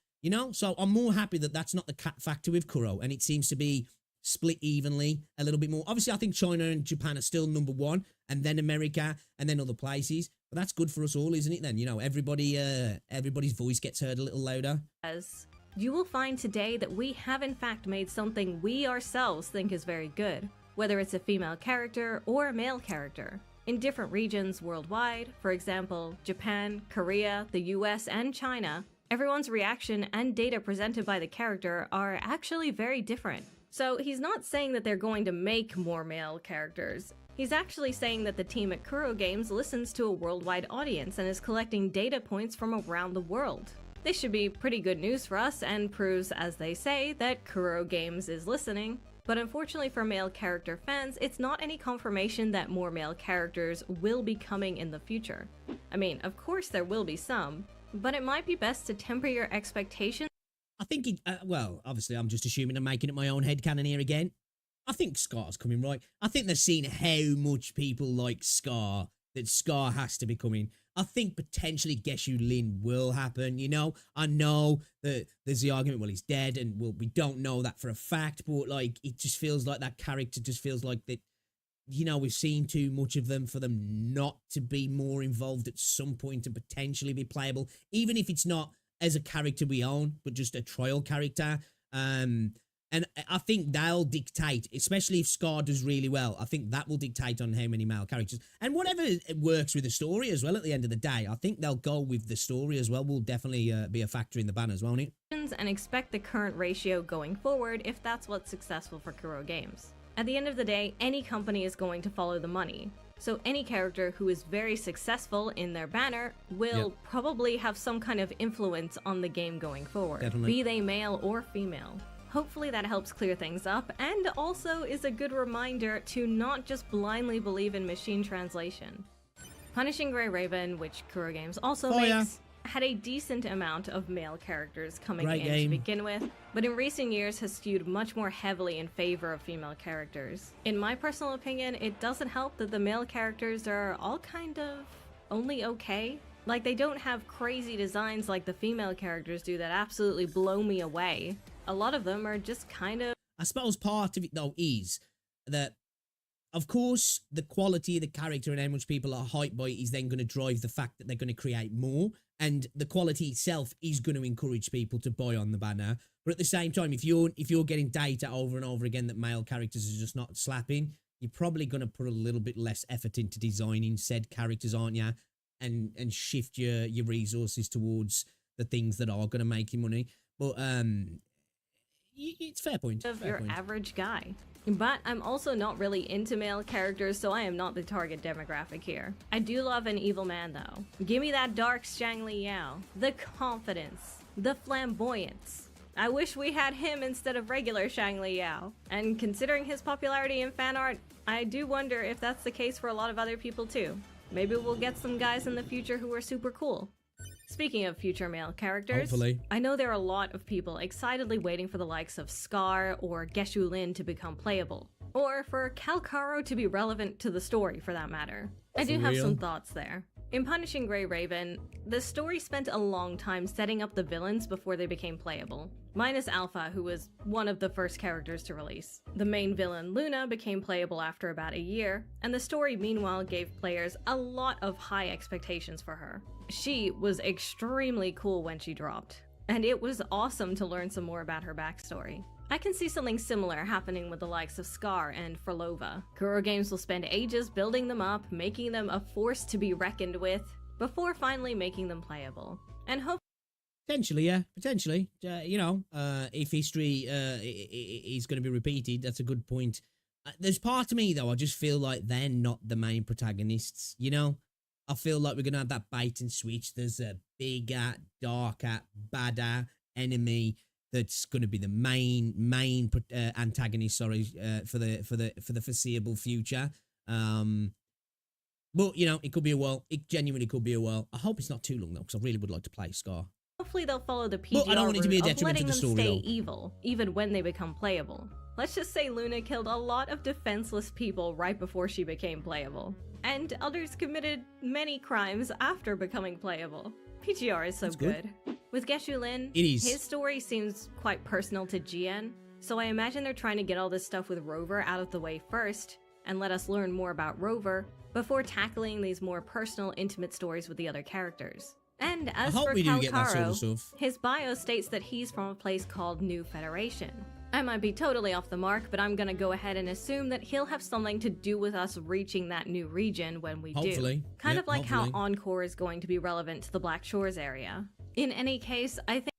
So I'm more happy that that's not the factor with Kuro, and it seems to be split evenly a little bit more. Obviously, I think China and Japan are still number one, and then America, and then other places. But that's good for us all, isn't it then? Everybody's voice gets heard a little louder. As you will find today that we have in fact made something we ourselves think is very good, whether it's a female character or a male character. In different regions worldwide, for example, Japan, Korea, the US, and China, everyone's reaction and data presented by the character are actually very different. So he's not saying that they're going to make more male characters. He's actually saying that the team at Kuro Games listens to a worldwide audience and is collecting data points from around the world. This should be pretty good news for us and proves, as they say, that Kuro Games is listening. But unfortunately for male character fans, it's not any confirmation that more male characters will be coming in the future. I mean, of course there will be some, but it might be best to temper your expectations. I think obviously I'm just assuming I'm making up my own headcanon here again. I think Scar's coming, right? I think they've seen how much people like Scar, that Scar has to be coming. I think potentially Geshu Lin will happen, I know that there's the argument, well, he's dead, and we don't know that for a fact, but like, it just feels like that character just feels like that, we've seen too much of them for them not to be more involved at some point and potentially be playable, even if it's not as a character we own, but just a trial character. And I think they'll dictate, especially if Scar does really well, I think that will dictate on how many male characters. And whatever works with the story as well at the end of the day, I think they'll go with the story as well. Will definitely be a factor in the banners, won't it? And expect the current ratio going forward if that's what's successful for Kuro Games. At the end of the day, any company is going to follow the money. So any character who is very successful in their banner will probably have some kind of influence on the game going forward, be they male or female. Hopefully that helps clear things up, and also is a good reminder to not just blindly believe in machine translation. Punishing Grey Raven, which Kuro Games also makes, had a decent amount of male characters coming in to begin with, but in recent years has skewed much more heavily in favor of female characters. In my personal opinion, it doesn't help that the male characters are all kind of only okay. Like, they don't have crazy designs like the female characters do that absolutely blow me away. A lot of them are just kind of... I suppose part of it, though, is that, of course, the quality of the character and how much people are hyped by it is then going to drive the fact that they're going to create more, and the quality itself is going to encourage people to buy on the banner. But at the same time, if you're getting data over and over again that male characters are just not slapping, you're probably going to put a little bit less effort into designing said characters, aren't you? And shift your resources towards the things that are going to make you money. But it's fair point. Of your average guy. But I'm also not really into male characters, so I am not the target demographic here. I do love an evil man though. Give me that dark Shang Li Yao, the confidence, the flamboyance. I wish we had him instead of regular Shang Li Yao. And considering his popularity in fan art, I do wonder if that's the case for a lot of other people too. Maybe we'll get some guys in the future who are super cool. Speaking of future male characters, hopefully. I know there are a lot of people excitedly waiting for the likes of Scar or Geshu Lin to become playable, or for Kalkaro to be relevant to the story for that matter. I do have some thoughts there. In Punishing Grey Raven, the story spent a long time setting up the villains before they became playable, minus Alpha, who was one of the first characters to release. The main villain, Luna, became playable after about a year, and the story meanwhile gave players a lot of high expectations for her. She was extremely cool when she dropped. and it was awesome to learn some more about her backstory. I can see something similar happening with the likes of Scar and Frolova. Kuro Games will spend ages building them up, making them a force to be reckoned with, before finally making them playable. And potentially, yeah, potentially. If history is going to be repeated, that's a good point. There's part of me, though, I just feel like they're not the main protagonists, you know? I feel like we're going to have that bait and switch. There's a bigger, darker, badder enemy that's going to be the main antagonist, for the foreseeable future. But, it could be a while. It genuinely could be a while. I hope it's not too long, though, because I really would like to play Scar. Hopefully they'll follow the PGR I don't want it to be a route of detriment to letting the them story, stay though. evil, even when they become playable. Let's just say Luna killed a lot of defenseless people right before she became playable, and others committed many crimes after becoming playable. PGR is so That's good. With Geshu Lin, It is. his story seems quite personal to Jian, so I imagine they're trying to get all this stuff with Rover out of the way first, and let us learn more about Rover, before tackling these more personal, intimate stories with the other characters. And as for Kalkaro, his bio states that he's from a place called New Federation. I might be totally off the mark, but I'm gonna go ahead and assume that he'll have something to do with us reaching that new region when we do. Kind of like how Encore is going to be relevant to the Black Shores area. In any case, I think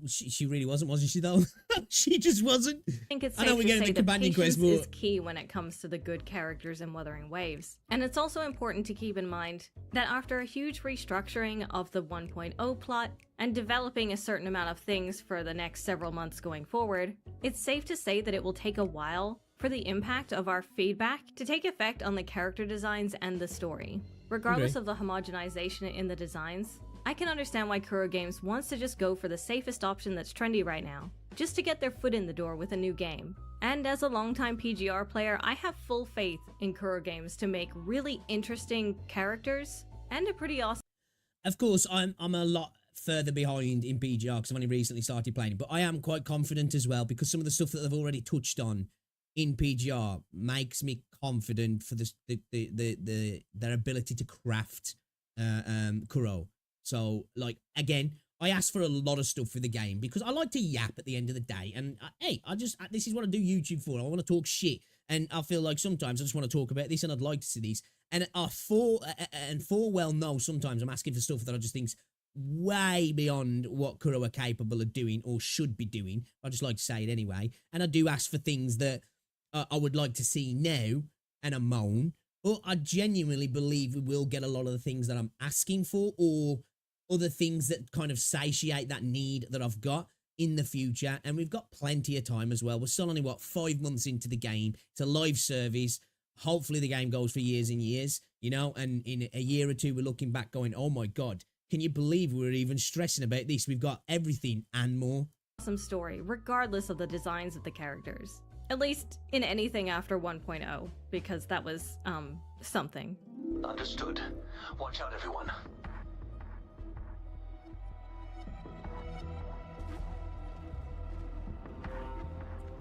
she really wasn't she, though? She just wasn't. I think it's I safe know we're to getting say the that companion patience quest, but is key when it comes to the good characters in Wuthering Waves. And it's also important to keep in mind that after a huge restructuring of the 1.0 plot and developing a certain amount of things for the next several months going forward, it's safe to say that it will take a while for the impact of our feedback to take effect on the character designs and the story. Regardless of the homogenization in the designs, I can understand why Kuro Games wants to just go for the safest option that's trendy right now, just to get their foot in the door with a new game. And as a longtime PGR player, I have full faith in Kuro Games to make really interesting characters and a pretty awesome. Of course, I'm a lot further behind in PGR because I've only recently started playing, but I am quite confident as well because some of the stuff that they've already touched on in PGR makes me confident for their ability to craft Kuro. So, like, again, I ask for a lot of stuff for the game because I like to yap at the end of the day. And, hey, this is what I do YouTube for. I want to talk shit. And I feel like sometimes I just want to talk about this and I'd like to see these. And full well know sometimes I'm asking for stuff that I just think's way beyond what Kuro are capable of doing or should be doing. I just like to say it anyway. And I do ask for things that I would like to see now and I moan. But I genuinely believe we will get a lot of the things that I'm asking for or other things that kind of satiate that need that I've got in the future. And we've got plenty of time as well. We're still only, 5 months into the game. It's a live service. Hopefully the game goes for years and years, and in a year or two, we're looking back going, oh my God, can you believe we were even stressing about this? We've got everything and more. Awesome story, regardless of the designs of the characters. At least in anything after 1.0, because that was, something. Understood. Watch out, everyone.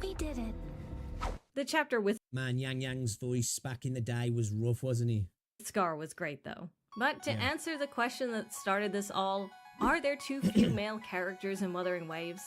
We did it. The chapter with Man, Yang Yang's voice back in the day was rough, wasn't he? Scar was great, though. But to answer the question that started this all, are there too few male characters in Wuthering Waves?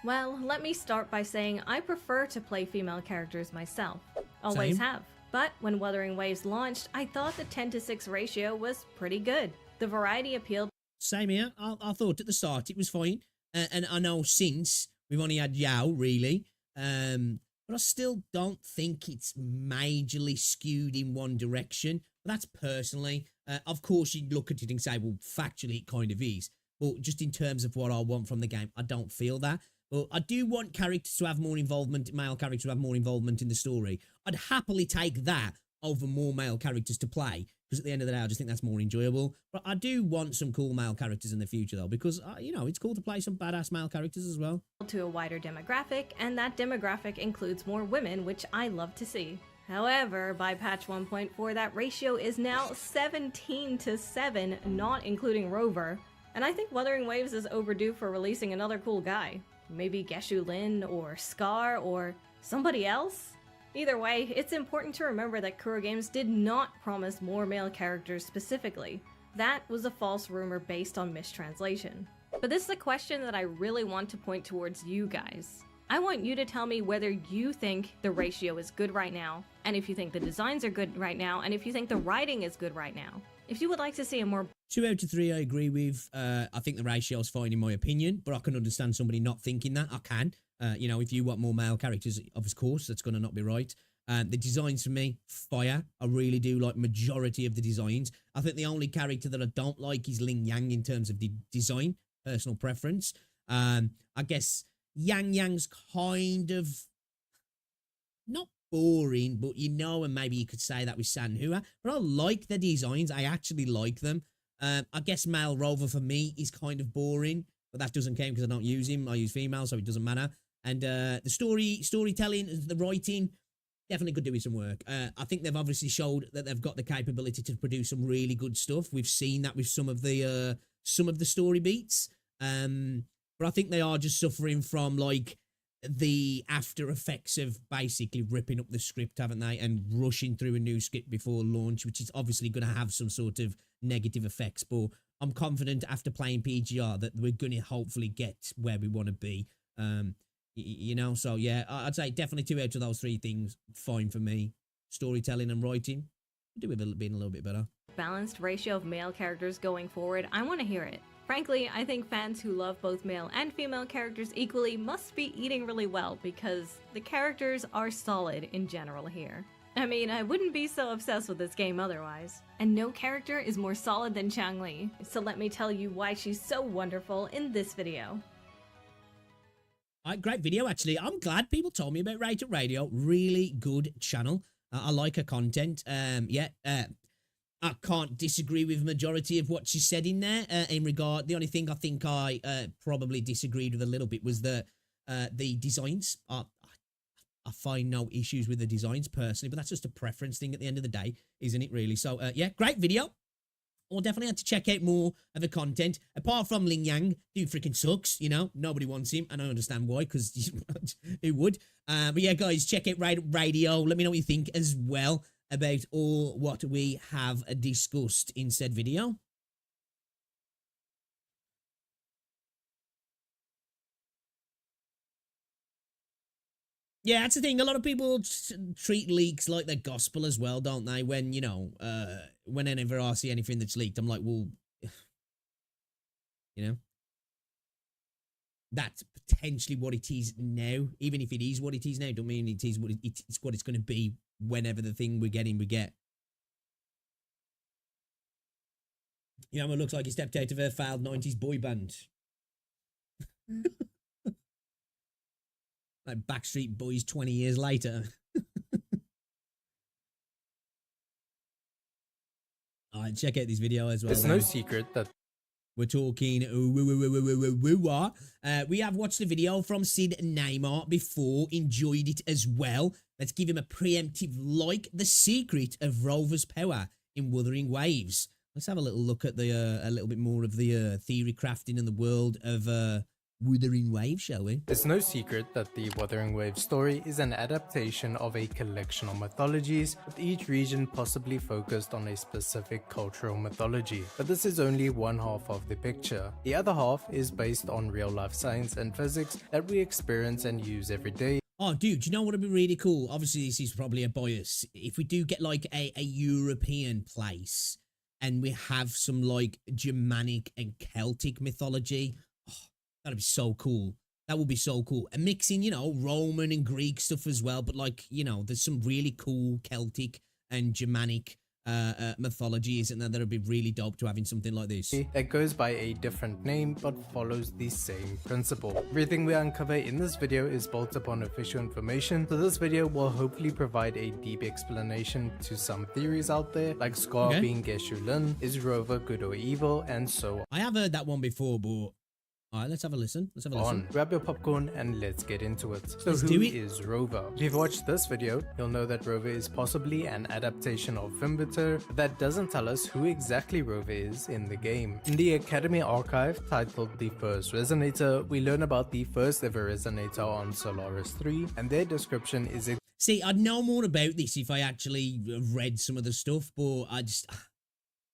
Well, let me start by saying I prefer to play female characters myself. Always Same. have. But when Wuthering Waves launched, I thought the 10:6 ratio was pretty good. The variety appealed. Same here. I thought at the start it was fine. And I know since we've only had Yao, really. But I still don't think it's majorly skewed in one direction. But that's personally. Of course, you'd look at it and say, well, factually, it kind of is. But just in terms of what I want from the game, I don't feel that. But I do want characters to have more involvement, male characters to have more involvement in the story. I'd happily take that over more male characters to play. Because at the end of the day, I just think that's more enjoyable. But I do want some cool male characters in the future, though. Because, it's cool to play some badass male characters as well. To a wider demographic, and that demographic includes more women, which I love to see. However, by patch 1.4, that ratio is now 17-7, not including Rover. And I think Wuthering Waves is overdue for releasing another cool guy. Maybe Geshu Lin, or Scar, or somebody else? Either way, it's important to remember that Kuro Games did not promise more male characters specifically. That was a false rumor based on mistranslation. But this is a question that I really want to point towards you guys. I want you to tell me whether you think the ratio is good right now, and if you think the designs are good right now, and if you think the writing is good right now. If you would like to see a more 2 out of 3 I agree with. I think the ratio's fine in my opinion, but I can understand somebody not thinking that. I can. You know, if you want more male characters, of course, that's going to not be right. The designs for me, fire. I really do like majority of the designs. I think the only character that I don't like is Ling Yang in terms of the design, personal preference. I guess Yang Yang's kind of not boring, but you know, and maybe you could say that with Sanhua. But I like the designs. I actually like them. I guess male Rover for me is kind of boring, but that doesn't count because I don't use him. I use female, so it doesn't matter. And the storytelling, the writing, definitely could do with some work. I think they've obviously showed that they've got the capability to produce some really good stuff. We've seen that with some of the story beats. But I think they are just suffering from like the after effects of basically ripping up the script, haven't they, and rushing through a new script before launch, which is obviously going to have some sort of negative effects. But I'm confident after playing PGR that we're going to hopefully get where we want to be. You know, so yeah, I'd say definitely 2 out of those 3 things fine for me. Storytelling and writing, do with being a little bit better. balanced ratio of male characters going forward, I want to hear it. Frankly, I think fans who love both male and female characters equally must be eating really well because the characters are solid in general here. I mean, I wouldn't be so obsessed with this game otherwise. And no character is more solid than Changli, so let me tell you why she's so wonderful in this video. Great video, actually. I'm glad people told me about Rated Radio. Really good channel. I like her content. I can't disagree with majority of what she said in there. In regard, the only thing I think I probably disagreed with a little bit was the designs. I find no issues with the designs personally, but that's just a preference thing at the end of the day, isn't it? Really. So yeah, great video. I'll definitely have to check out more of the content. Apart from Ling Yang, dude freaking sucks, you know? Nobody wants him, and I understand why, because who would? But yeah, guys, check out Radio. Let me know what you think as well about all what we have discussed in said video. Yeah, that's the thing. A lot of people treat leaks like the gospel as well, don't they? When, you know, whenever I see anything that's leaked, I'm like, well, you know, that's potentially what it is now. Even if it is what it is now, don't mean it is what it's what it's going to be whenever the thing we get. You know, it looks like he stepped out of a failed 90s boy band. Like Backstreet Boys 20 years later. Alright, check out this video as well. It's no secret that we're talking we have watched the video from Sid Neymar before, enjoyed it as well. Let's give him a preemptive like. The secret of Rover's power in Wuthering Waves. Let's have a little look at the a little bit more of the theory crafting in the world of Wuthering Waves, shall we? it's no secret that the Wuthering Waves story is an adaptation of a collection of mythologies, with each region possibly focused on a specific cultural mythology. But this is only one half of the picture. The other half is based on real-life science and physics that we experience and use every day. Oh, dude, you know what would be really cool? Obviously, this is probably a bias. If we do get like a European place and we have some like Germanic and Celtic mythology, that'd be so cool. That would be so cool. And mixing, you know, Roman and Greek stuff as well. But like, you know, there's some really cool Celtic and Germanic mythology, isn't there? That would be really dope to having something like this. That goes by a different name but follows the same principle. Everything we uncover in this video is built upon official information, so this video will hopefully provide a deep explanation to some theories out there, like Scar being Geshu Lin, is Rover good or evil, and so on. I have heard that one before, but alright, let's have a listen. Grab your popcorn and let's get into it. So who is Rover? If you've watched this video, you'll know that Rover is possibly an adaptation of Vimbitor, but that doesn't tell us who exactly Rover is in the game. In the Academy archive titled The First Resonator, we learn about the first ever resonator on Solaris 3, and their description is See, I'd know more about this if I actually read some of the stuff, but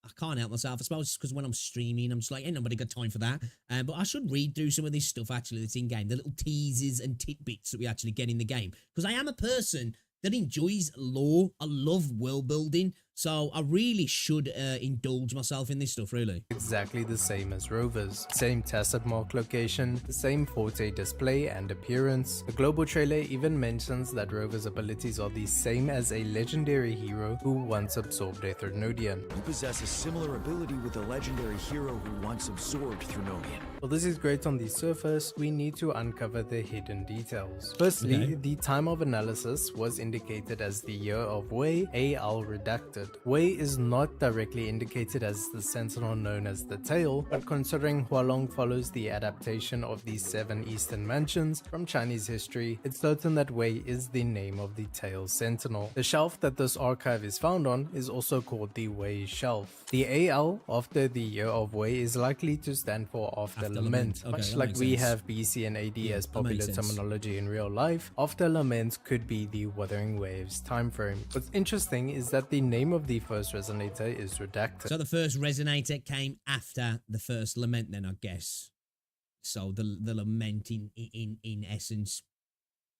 I can't help myself. I suppose it's because when I'm streaming, I'm just like, ain't nobody got time for that. But I should read through some of this stuff actually that's in game, the little teases and tidbits that we actually get in the game. Because I am a person that enjoys lore. I love world building. So I really should indulge myself in this stuff, really. Exactly the same as Rovers. Same tacit mark location, the same Forte display and appearance. The global trailer even mentions that Rover's abilities are the same as a legendary hero who once absorbed Aether. You possess a similar ability with a legendary hero who once absorbed Thrunodian. Well, this is great on the surface. We need to uncover the hidden details. Firstly, the time of analysis was indicated as the year of Wei, AL redacted. Wei is not directly indicated as the sentinel known as the Tail, but considering Hualong follows the adaptation of the 7 Eastern Mansions from Chinese history, it's certain that Wei is the name of the Tail Sentinel. The shelf that this archive is found on is also called the Wei Shelf. The AL after the year of Wei is likely to stand for After Lament. Okay, Much like we sense. have BC and AD as popular makes sense. terminology in real life, After Lament could be the Wuthering Waves timeframe. What's interesting is that the name of the first resonator is redacted. So the first resonator came after the first lament then, I guess. So the lament in essence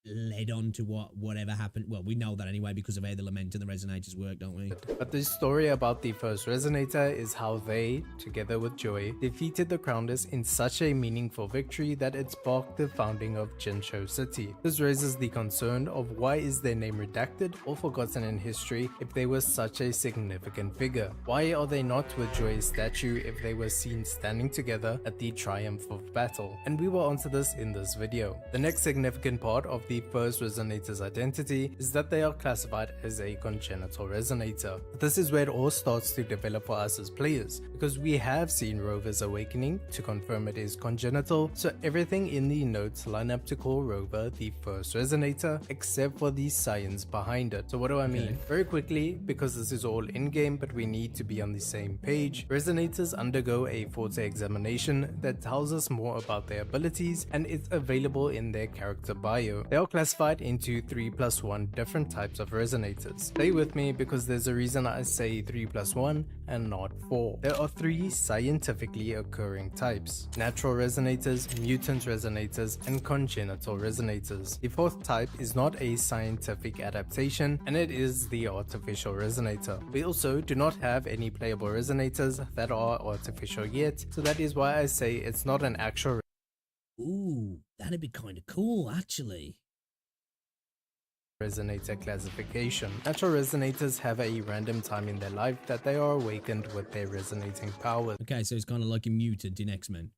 led on to whatever happened. Well, we know that anyway because of how the lament and the resonators work, don't we? But the story about the first resonator is how they, together with Joy, defeated the Crowners in such a meaningful victory that it sparked the founding of Jinzhou City. This raises the concern of why is their name redacted or forgotten in history if they were such a significant figure? Why are they not with Joy's statue if they were seen standing together at the triumph of battle? And we will answer this in this video. The next significant part of the first resonator's identity is that they are classified as a congenital resonator. But this is where it all starts to develop for us as players, because we have seen Rover's awakening to confirm it is congenital, so everything in the notes line up to call Rover the first resonator, except for the science behind it. So what do I mean? Very quickly, because this is all in-game but we need to be on the same page, resonators undergo a Forte examination that tells us more about their abilities, and it's available in their character bio. They are classified into 3+1 different types of resonators. Stay with me because there's a reason I say 3+1 and not 4. There are 3 scientifically occurring types: natural resonators, mutant resonators, and congenital resonators. The 4th type is not a scientific adaptation, and it is the artificial resonator. We also do not have any playable resonators that are artificial yet, so that is why I say it's not an actual Ooh, that'd be kind of cool, actually. resonator classification. Natural resonators have a random time in their life that they are awakened with their resonating powers. Okay, so it's kind of like a mutant in X-Men.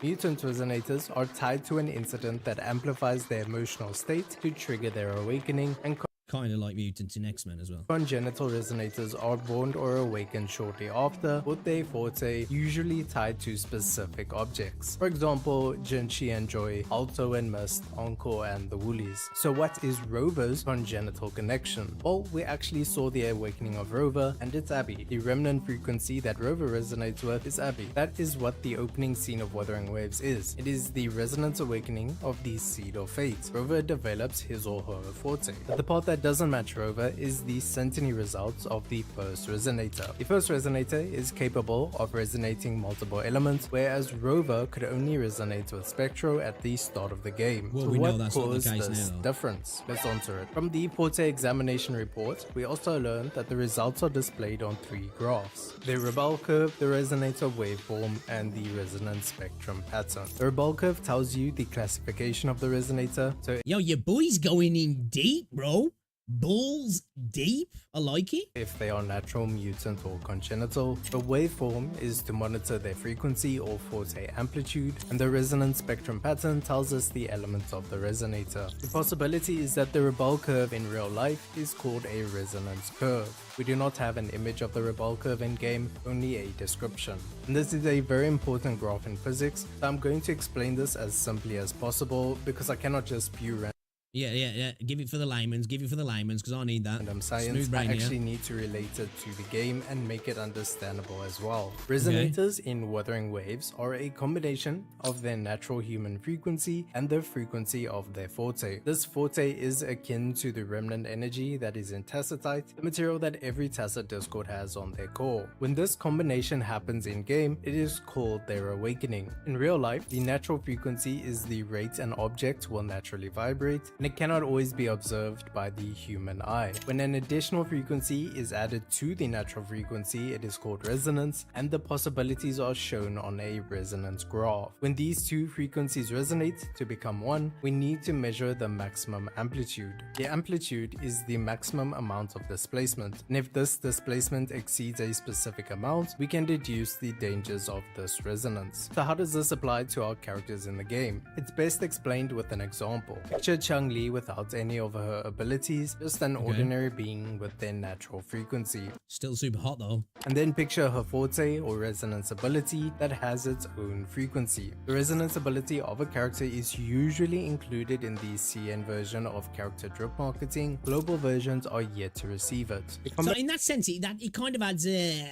Mutant resonators are tied to an incident that amplifies their emotional state to trigger their awakening, and Kind of like mutants in X-Men as well. congenital resonators are born or awakened shortly after, with their forte usually tied to specific objects. For example, Jinchi and Joy, Alto and Mist, Encore and the Woolies. So what is Rover's congenital connection? Well, we actually saw the awakening of Rover, and it's Abby. The remnant frequency that Rover resonates with is Abby. That is what the opening scene of Wuthering Waves is. It is the resonance awakening of the Seed of Fate. Rover develops his or her forte. But the part that doesn't match Rover is the synteny results of the first resonator. The first resonator is capable of resonating multiple elements, whereas Rover could only resonate with Spectro at the start of the game. Well, so we know what that's not the caused case this now, though. difference? Let's answer it. From the Forte examination report, we also learned that the results are displayed on 3 graphs: the Rebel curve, the resonator waveform, and the resonance spectrum pattern. The Rebel curve tells you the classification of the resonator, so Yo, your boy's going in deep, bro. Balls deep. I like it. if they are natural, mutant, or congenital. The waveform is to monitor their frequency or forte amplitude, and the resonance spectrum pattern tells us the elements of the resonator. The possibility is that the Rebel curve in real life is called a resonance curve. We do not have an image of the Rebel curve in game, only a description. And this is a very important graph in physics, so I'm going to explain this as simply as possible because I cannot just spew random Yeah. Give it for the layman's. Give it for the layman's, because I need that. Random science, Smooth I brain here. actually need to relate it to the game and make it understandable as well. Resonators in Wuthering Waves are a combination of their natural human frequency and the frequency of their forte. This forte is akin to the remnant energy that is in Tacitite, the material that every Tacit Discord has on their core. When this combination happens in game, it is called their awakening. In real life, the natural frequency is the rate an object will naturally vibrate, and it cannot always be observed by the human eye. When an additional frequency is added to the natural frequency, it is called resonance, and the possibilities are shown on a resonance graph. When these two frequencies resonate to become one, we need to measure the maximum amplitude. The amplitude is the maximum amount of displacement, and if this displacement exceeds a specific amount, we can deduce the dangers of this resonance. So how does this apply to our characters in the game? It's best explained with an example. Picture Chun-Li without any of her abilities, just an ordinary being with their natural frequency. Still super hot though. And then picture her forte or resonance ability that has its own frequency. The resonance ability of a character is usually included in the CN version of character drip marketing. Global versions are yet to receive it. So in that sense, it kind of adds an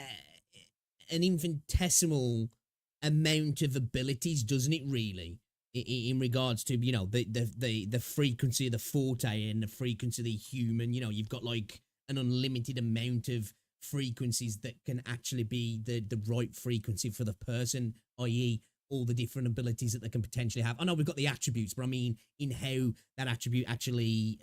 infinitesimal amount of abilities, doesn't it, really? In regards to, you know, the frequency of the forte and the frequency of the human, you know, you've got like an unlimited amount of frequencies that can actually be the right frequency for the person, i.e. all the different abilities that they can potentially have. I know we've got the attributes, but I mean in how that attribute actually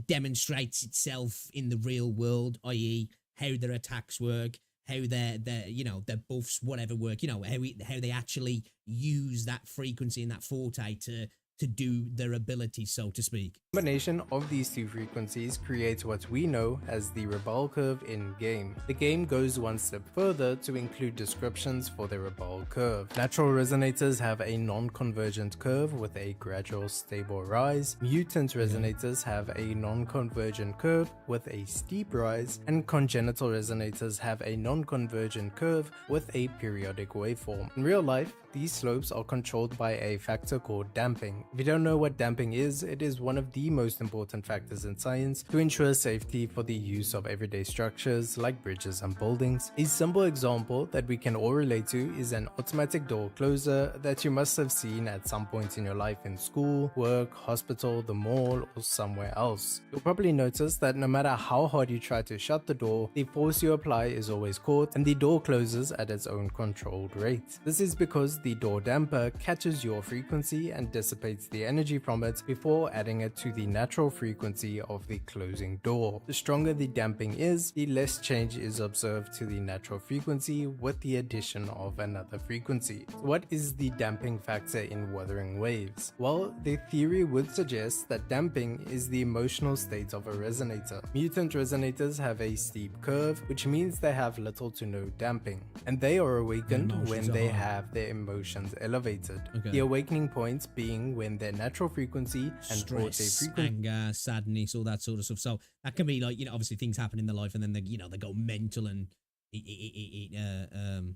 demonstrates itself in the real world, i.e. how their attacks work, how their you know, their buffs, whatever work, you know, how they actually use that frequency and that forte to do their ability, so to speak. The combination of these two frequencies creates what we know as the Rebel curve in game. The game goes one step further to include descriptions for the Rebel curve. Natural resonators have a non-convergent curve with a gradual stable rise. Mutant resonators have a non-convergent curve with a steep rise, and congenital resonators have a non-convergent curve with a periodic waveform. In real life, these slopes are controlled by a factor called damping. If you don't know what damping is, it is one of the most important factors in science to ensure safety for the use of everyday structures like bridges and buildings. A simple example that we can all relate to is an automatic door closer that you must have seen at some point in your life in school, work, hospital, the mall, or somewhere else. You'll probably notice that no matter how hard you try to shut the door, the force you apply is always caught and the door closes at its own controlled rate. This is because the door damper catches your frequency and dissipates the energy from it before adding it to the natural frequency of the closing door. The stronger the damping is, the less change is observed to the natural frequency with the addition of another frequency. So what is the damping factor in Wuthering Waves? Well, the theory would suggest that damping is the emotional state of a resonator. Mutant resonators have a steep curve, which means they have little to no damping, and they are awakened when they have their emotions elevated. The awakening point being when their natural frequency and stress, anger, sadness, all that sort of stuff. So that can be like, you know, obviously things happen in their life and then they, you know, they go mental and it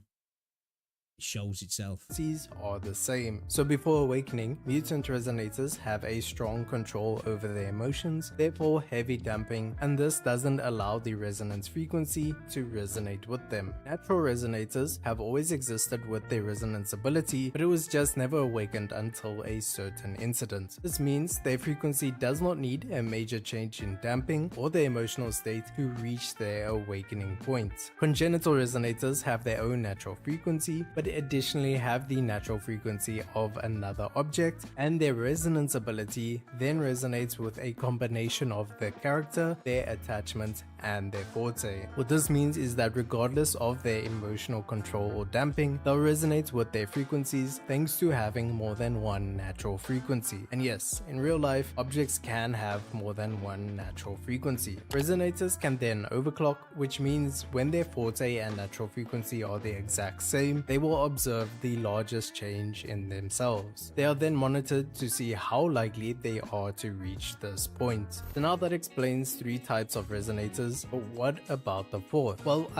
shows itself. These are the same. So before awakening, mutant resonators have a strong control over their emotions, therefore heavy damping, and this doesn't allow the resonance frequency to resonate with them. Natural resonators have always existed with their resonance ability, but it was just never awakened until a certain incident. This means their frequency does not need a major change in damping or their emotional state to reach their awakening point. Congenital resonators have their own natural frequency, but additionally have the natural frequency of another object, and their resonance ability then resonates with a combination of their character, their attachment, and their forte. What this means is that regardless of their emotional control or damping, they'll resonate with their frequencies thanks to having more than one natural frequency. And yes, in real life, objects can have more than one natural frequency. Resonators can then overclock, which means when their forte and natural frequency are the exact same, they will observe the largest change in themselves. They are then monitored to see how likely they are to reach this point. So now that explains 3 types of resonators, but what about the 4th? Well,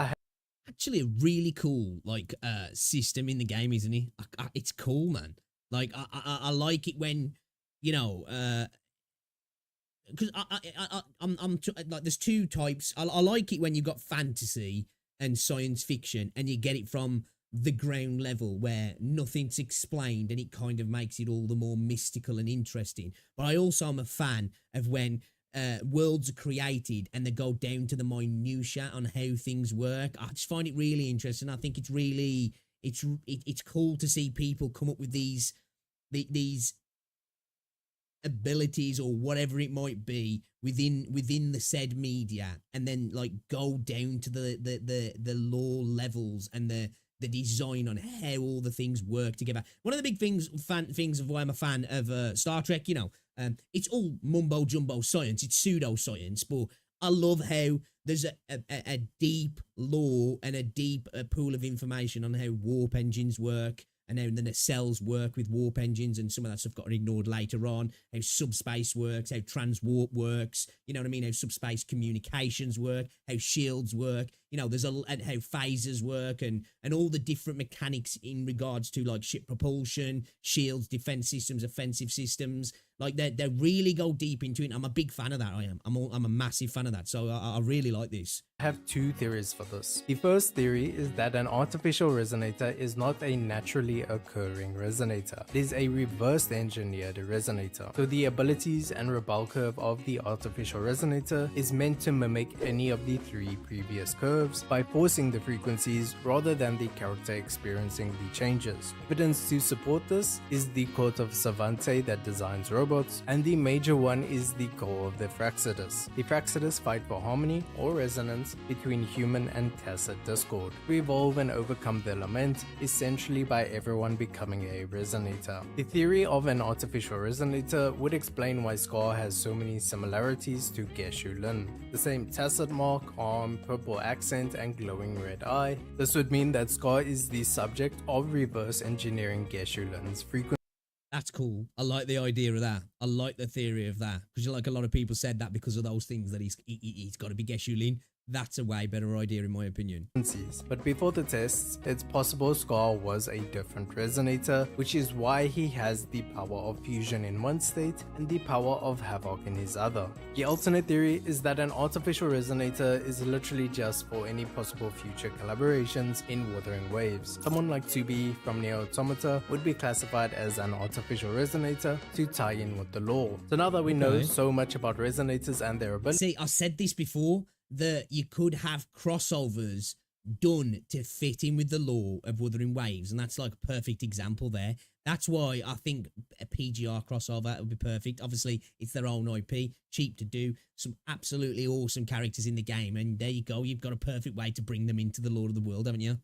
actually a really cool system in the game, isn't it? It's cool, man. Like I like it when, you know, because I'm like, there's two types. I like it when you've got fantasy and science fiction, and you get it from the ground level where nothing's explained, and it kind of makes it all the more mystical and interesting. But I also am a fan of when worlds are created and they go down to the minutia on how things work. I just find it really interesting. I think it's really it's cool to see people come up with these abilities or whatever it might be within the said media, and then like go down to the lore levels and the design on how all the things work together. One of the big things of why I'm a fan of Star Trek, it's all mumbo jumbo science, it's pseudoscience, but I love how there's a deep lore and a deep pool of information on how warp engines work, and how the nacelles work with warp engines, and some of that stuff got ignored later on. How subspace works, how transwarp works, you know what I mean? How subspace communications work, how shields work. There's and how phasers work, and all the different mechanics in regards to like ship propulsion, shields, defense systems, offensive systems. Like they really go deep into it. I'm a big fan of that. I'm a massive fan of that. So I really like this. I have two theories for this. The first theory is that an artificial resonator is not a naturally occurring resonator. It is a reverse engineered resonator. So the abilities and rebel curve of the artificial resonator is meant to mimic any of the three previous curves by forcing the frequencies rather than the character experiencing the changes. Evidence to support this is the court of Savante that designs robots, and the major one is the core of the Fraxidus. The Fraxidus fight for harmony or resonance between human and tacit discord, to evolve and overcome their lament, essentially by everyone becoming a resonator. The theory of an artificial resonator would explain why Scar has so many similarities to Geshu Lin. The same tacit mark, arm, purple accent, and glowing red eye. This would mean that Scar is the subject of reverse engineering Geshu Lin's frequency. That's cool. I like the idea of that. I like the theory of that, because like a lot of people said that because of those things that he's got to be Geshu Lin. That's a way better idea in my opinion. But before the tests, it's possible Scar was a different resonator, which is why he has the power of fusion in one state and the power of havoc in his other. The alternate theory is that an artificial resonator is literally just for any possible future collaborations in Wuthering Waves. Someone like 2B from Neo Automata would be classified as an artificial resonator to tie in with the lore. So now that we know so much about resonators and their abilities... See, I said this before, that you could have crossovers done to fit in with the lore of Wuthering Waves, and that's like a perfect example there. That's why I think a PGR crossover would be perfect. Obviously, it's their own IP, cheap to do, some absolutely awesome characters in the game, and there you go, you've got a perfect way to bring them into the lore of the world, haven't you?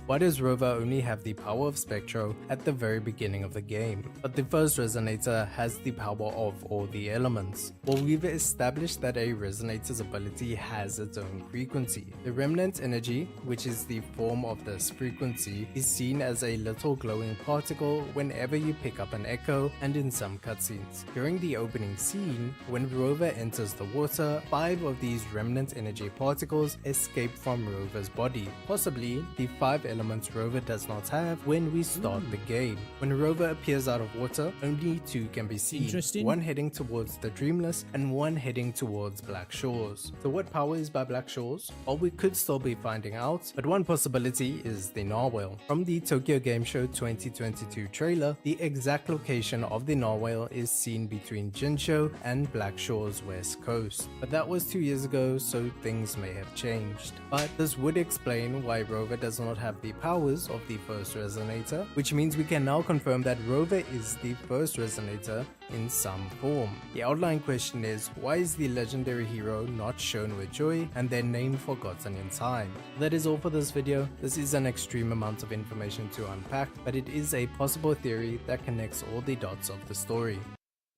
Why does Rover only have the power of Spectro at the very beginning of the game, but the first resonator has the power of all the elements? Well, we've established that a resonator's ability has its own frequency. The remnant energy, which is the form of this frequency, is seen as a little glowing particle whenever you pick up an echo and in some cutscenes. During the opening scene, when Rover enters the water, 5 of these remnant energy particles escape from Rover's body, possibly the 5 elements Rover does not have when we start the game. When Rover appears out of water, only 2 can be seen, one heading towards the Dreamless and one heading towards Black Shores. So what power is by Black Shores? Well, we could still be finding out, but one possibility is the Narwhal. From the Tokyo Game Show 2022 trailer, the exact location of the Narwhal is seen between Jinsho and Black Shore's west coast. But that was 2 years ago, so things may have changed. But this would explain why Rover does not have the powers of the first resonator, which means we can now confirm that Rover is the first resonator in some form. The outlying question is, why is the legendary hero not shown with joy and their name forgotten in time? That is all for this video. This is an extreme amount of information to unpack, but it is a possible theory that connects all the dots of the story.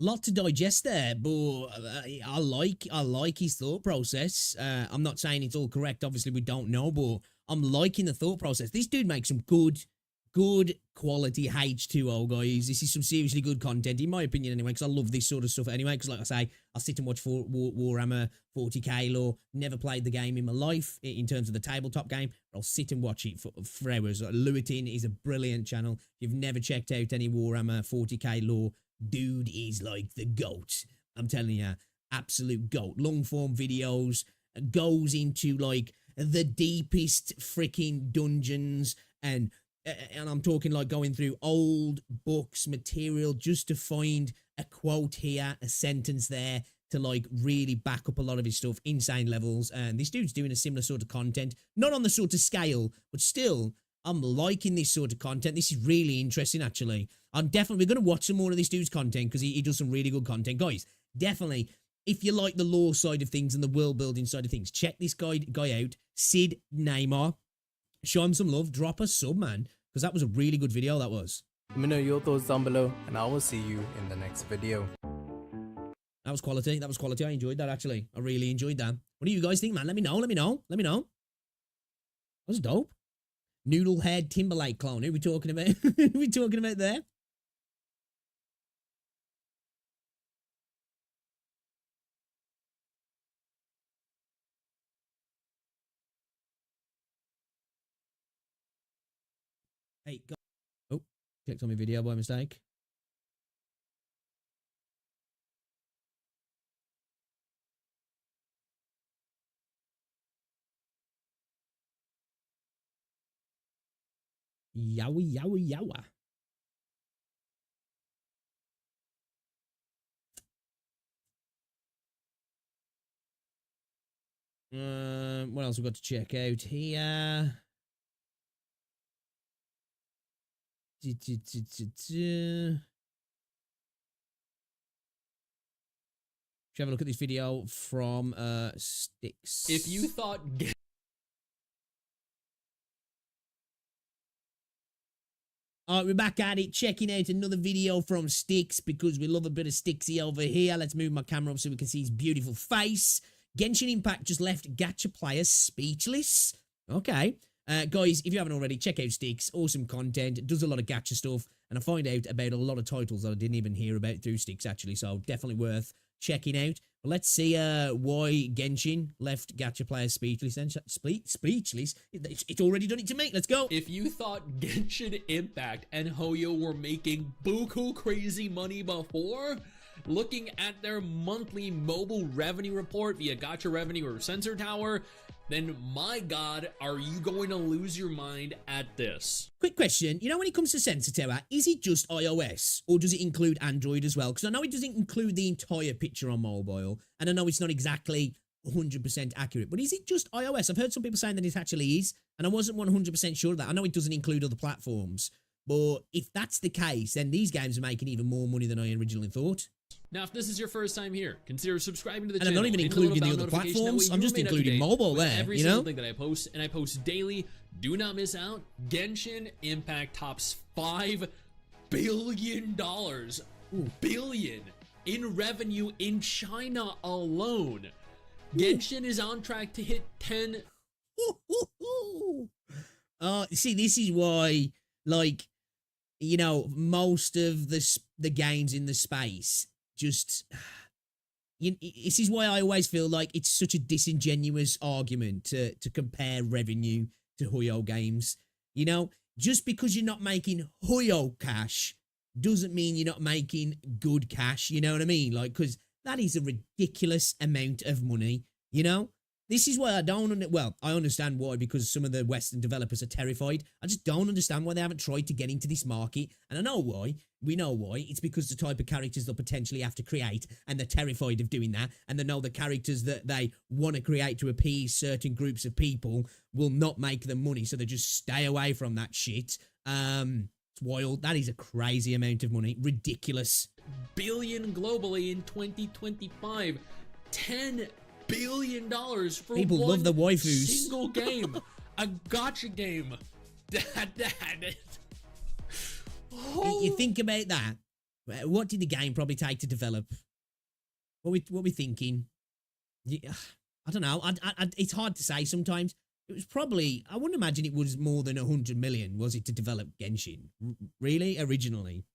Lot to digest there, but I like his thought process. I'm not saying it's all correct, obviously we don't know, but I'm liking the thought process. This dude makes some good quality H2O, guys. This is some seriously good content, in my opinion, anyway, because I love this sort of stuff anyway, because like I say, I sit and watch Warhammer 40k lore. Never played the game in my life, in terms of the tabletop game, but I'll sit and watch it for hours. Luitin is a brilliant channel. If you've never checked out any Warhammer 40k lore, dude is like the GOAT. I'm telling you. absolute goat. Long form videos, goes into like the deepest freaking dungeons, and I'm talking like going through old books, material, just to find a quote here, a sentence there, to like really back up a lot of his stuff. Insane levels. And this dude's doing a similar sort of content, not on the sort of scale, but still, I'm liking this sort of content. This is really interesting, actually. I'm definitely going to watch some more of this dude's content, because he does some really good content. Guys, definitely, if you like the lore side of things and the world building side of things, check this guy out, Sid Neymar. Show him some love, drop a sub, man, because that was a really good video, that was. Let me know your thoughts down below, and I will see you in the next video. That was quality. That was quality. I enjoyed that, actually. I really enjoyed that. What do you guys think, man? Let me know. Let me know. Let me know. That was dope. Noodlehead Timberlake clone. Who are we talking about? Who are we talking about there? Hey, go. Oh, clicked on my video by mistake. Yowie, yowie, yowa. What else we got to check out here? Should have a look at this video from Sticks. If you thought Alright, we're back at it, checking out another video from Sticks, because we love a bit of Sticksy over here. Let's move my camera up so we can see his beautiful face. Genshin Impact just left gacha players speechless. Okay. Guys, if you haven't already, check out Sticks. Awesome content. Does a lot of gacha stuff. And I find out about a lot of titles that I didn't even hear about through Sticks, actually. So definitely worth checking out. But let's see why Genshin left gacha players speechless. Speechless? It's already done it to me. Let's go. if you thought Genshin Impact and Hoyo were making buku crazy money before, looking at their monthly mobile revenue report via Gacha Revenue or Sensor Tower, then my god, are you going to lose your mind at this? Quick question. You know, when it comes to Sensor Tower, is it just iOS, or does it include Android as well? Because I know it doesn't include the entire picture on mobile, and I know it's not exactly 100% accurate, but is it just iOS? I've heard some people saying that it actually is, and I wasn't 100% sure of that. I know it doesn't include other platforms, but if that's the case, then these games are making even more money than I originally thought. Now, if this is your first time here, consider subscribing to the And I'm channel. not even hit including the bell other notification, that platforms. way I'm you just remain up to including date mobile with there, every you single know? thing that I post, and I post daily. Do not miss out. Genshin Impact tops $5 billion. Billion in revenue in China alone. Genshin is on track to hit 10. See, this is why, like, you know, most of the games in the space just... this is why I always feel like it's such a disingenuous argument to compare revenue to Hoyo games. You know, just because you're not making Hoyo cash doesn't mean you're not making good cash. You know what I mean? Like, because that is a ridiculous amount of money, you know? This is why I don't, well, I understand why, because some of the Western developers are terrified. I just don't understand why they haven't tried to get into this market. And I know why. We know why. It's because the type of characters they'll potentially have to create, and they're terrified of doing that. And they know the characters that they want to create to appease certain groups of people will not make them money. So they just stay away from that shit. It's wild. That is a crazy amount of money. Ridiculous. Billion globally in 2025. $10 billion for People one love the waifus. single game. A gotcha game. You think about that. What did the game probably take to develop? What we thinking? Yeah, I don't know. It's hard to say sometimes. It was probably, I wouldn't imagine it was more than 100 million, was it, to develop Genshin? Really? Originally?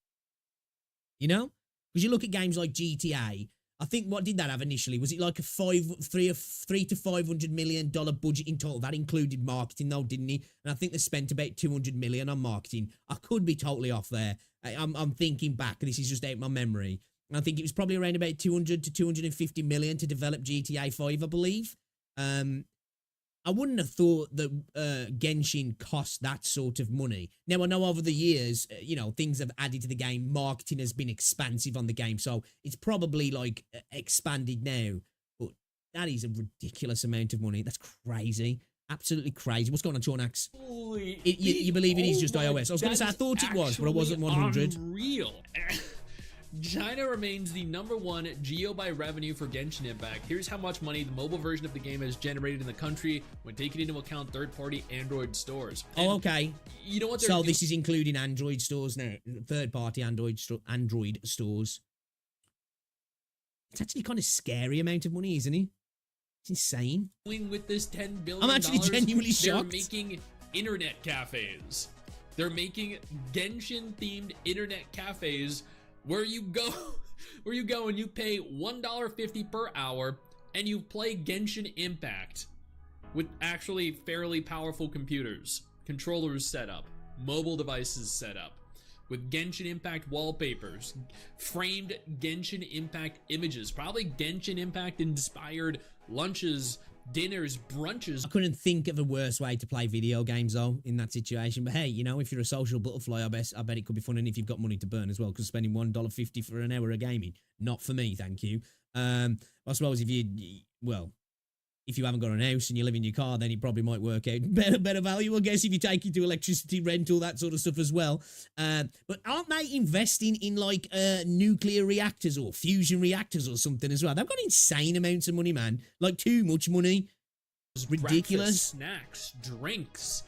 You know? Because you look at games like GTA, I think, what did that have initially? Was it like a $3 to $500 million budget in total? That included marketing though, didn't he? And I think they spent about 200 million on marketing. I could be totally off there. I'm thinking back. This is just out my memory. I think it was probably around about 200 to 250 million to develop GTA 5, I believe. I wouldn't have thought that Genshin cost that sort of money. Now, I know over the years, things have added to the game. Marketing has been expansive on the game, so it's probably like expanded now. But that is a ridiculous amount of money. That's crazy. Absolutely crazy. What's going on, Chornax? You believe it is just iOS? I was going to say I thought it was, but I wasn't 100. Unreal. China remains the #1 geo by revenue for Genshin Impact. Here's how much money the mobile version of the game has generated in the country when taking into account third-party Android stores. And okay. You know what? So this is including Android stores now, third-party Android stores. It's actually kind of scary amount of money, isn't it? It's insane. With this $10 billion, I'm actually genuinely shocked. They're making internet cafes. They're making Genshin-themed internet cafes where you go and you pay $1.50 per hour and you play Genshin Impact with actually fairly powerful computers, controllers set up, mobile devices set up, with Genshin Impact wallpapers, framed Genshin Impact images, probably Genshin Impact inspired lunches, dinners, brunches. I couldn't think of a worse way to play video games though in that situation. But hey, if you're a social butterfly, I bet it could be fun, and if you've got money to burn as well, because spending $1.50 for an hour of gaming, not for me, thank you. I suppose if you haven't got an house and you live in your car, then it probably might work out better value, I guess, if you take it to electricity, rent, all that sort of stuff as well. But aren't they investing in like nuclear reactors or fusion reactors or something as well? They've got insane amounts of money, man. Like too much money. It's ridiculous. Breakfast, snacks, drinks.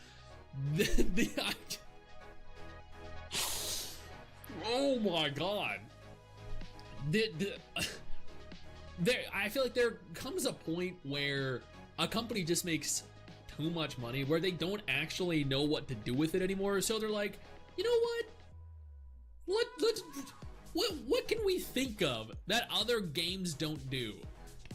Oh my god. I feel like there comes a point where a company just makes too much money where they don't actually know what to do with it anymore. So they're like, you know what? What can we think of that other games don't do?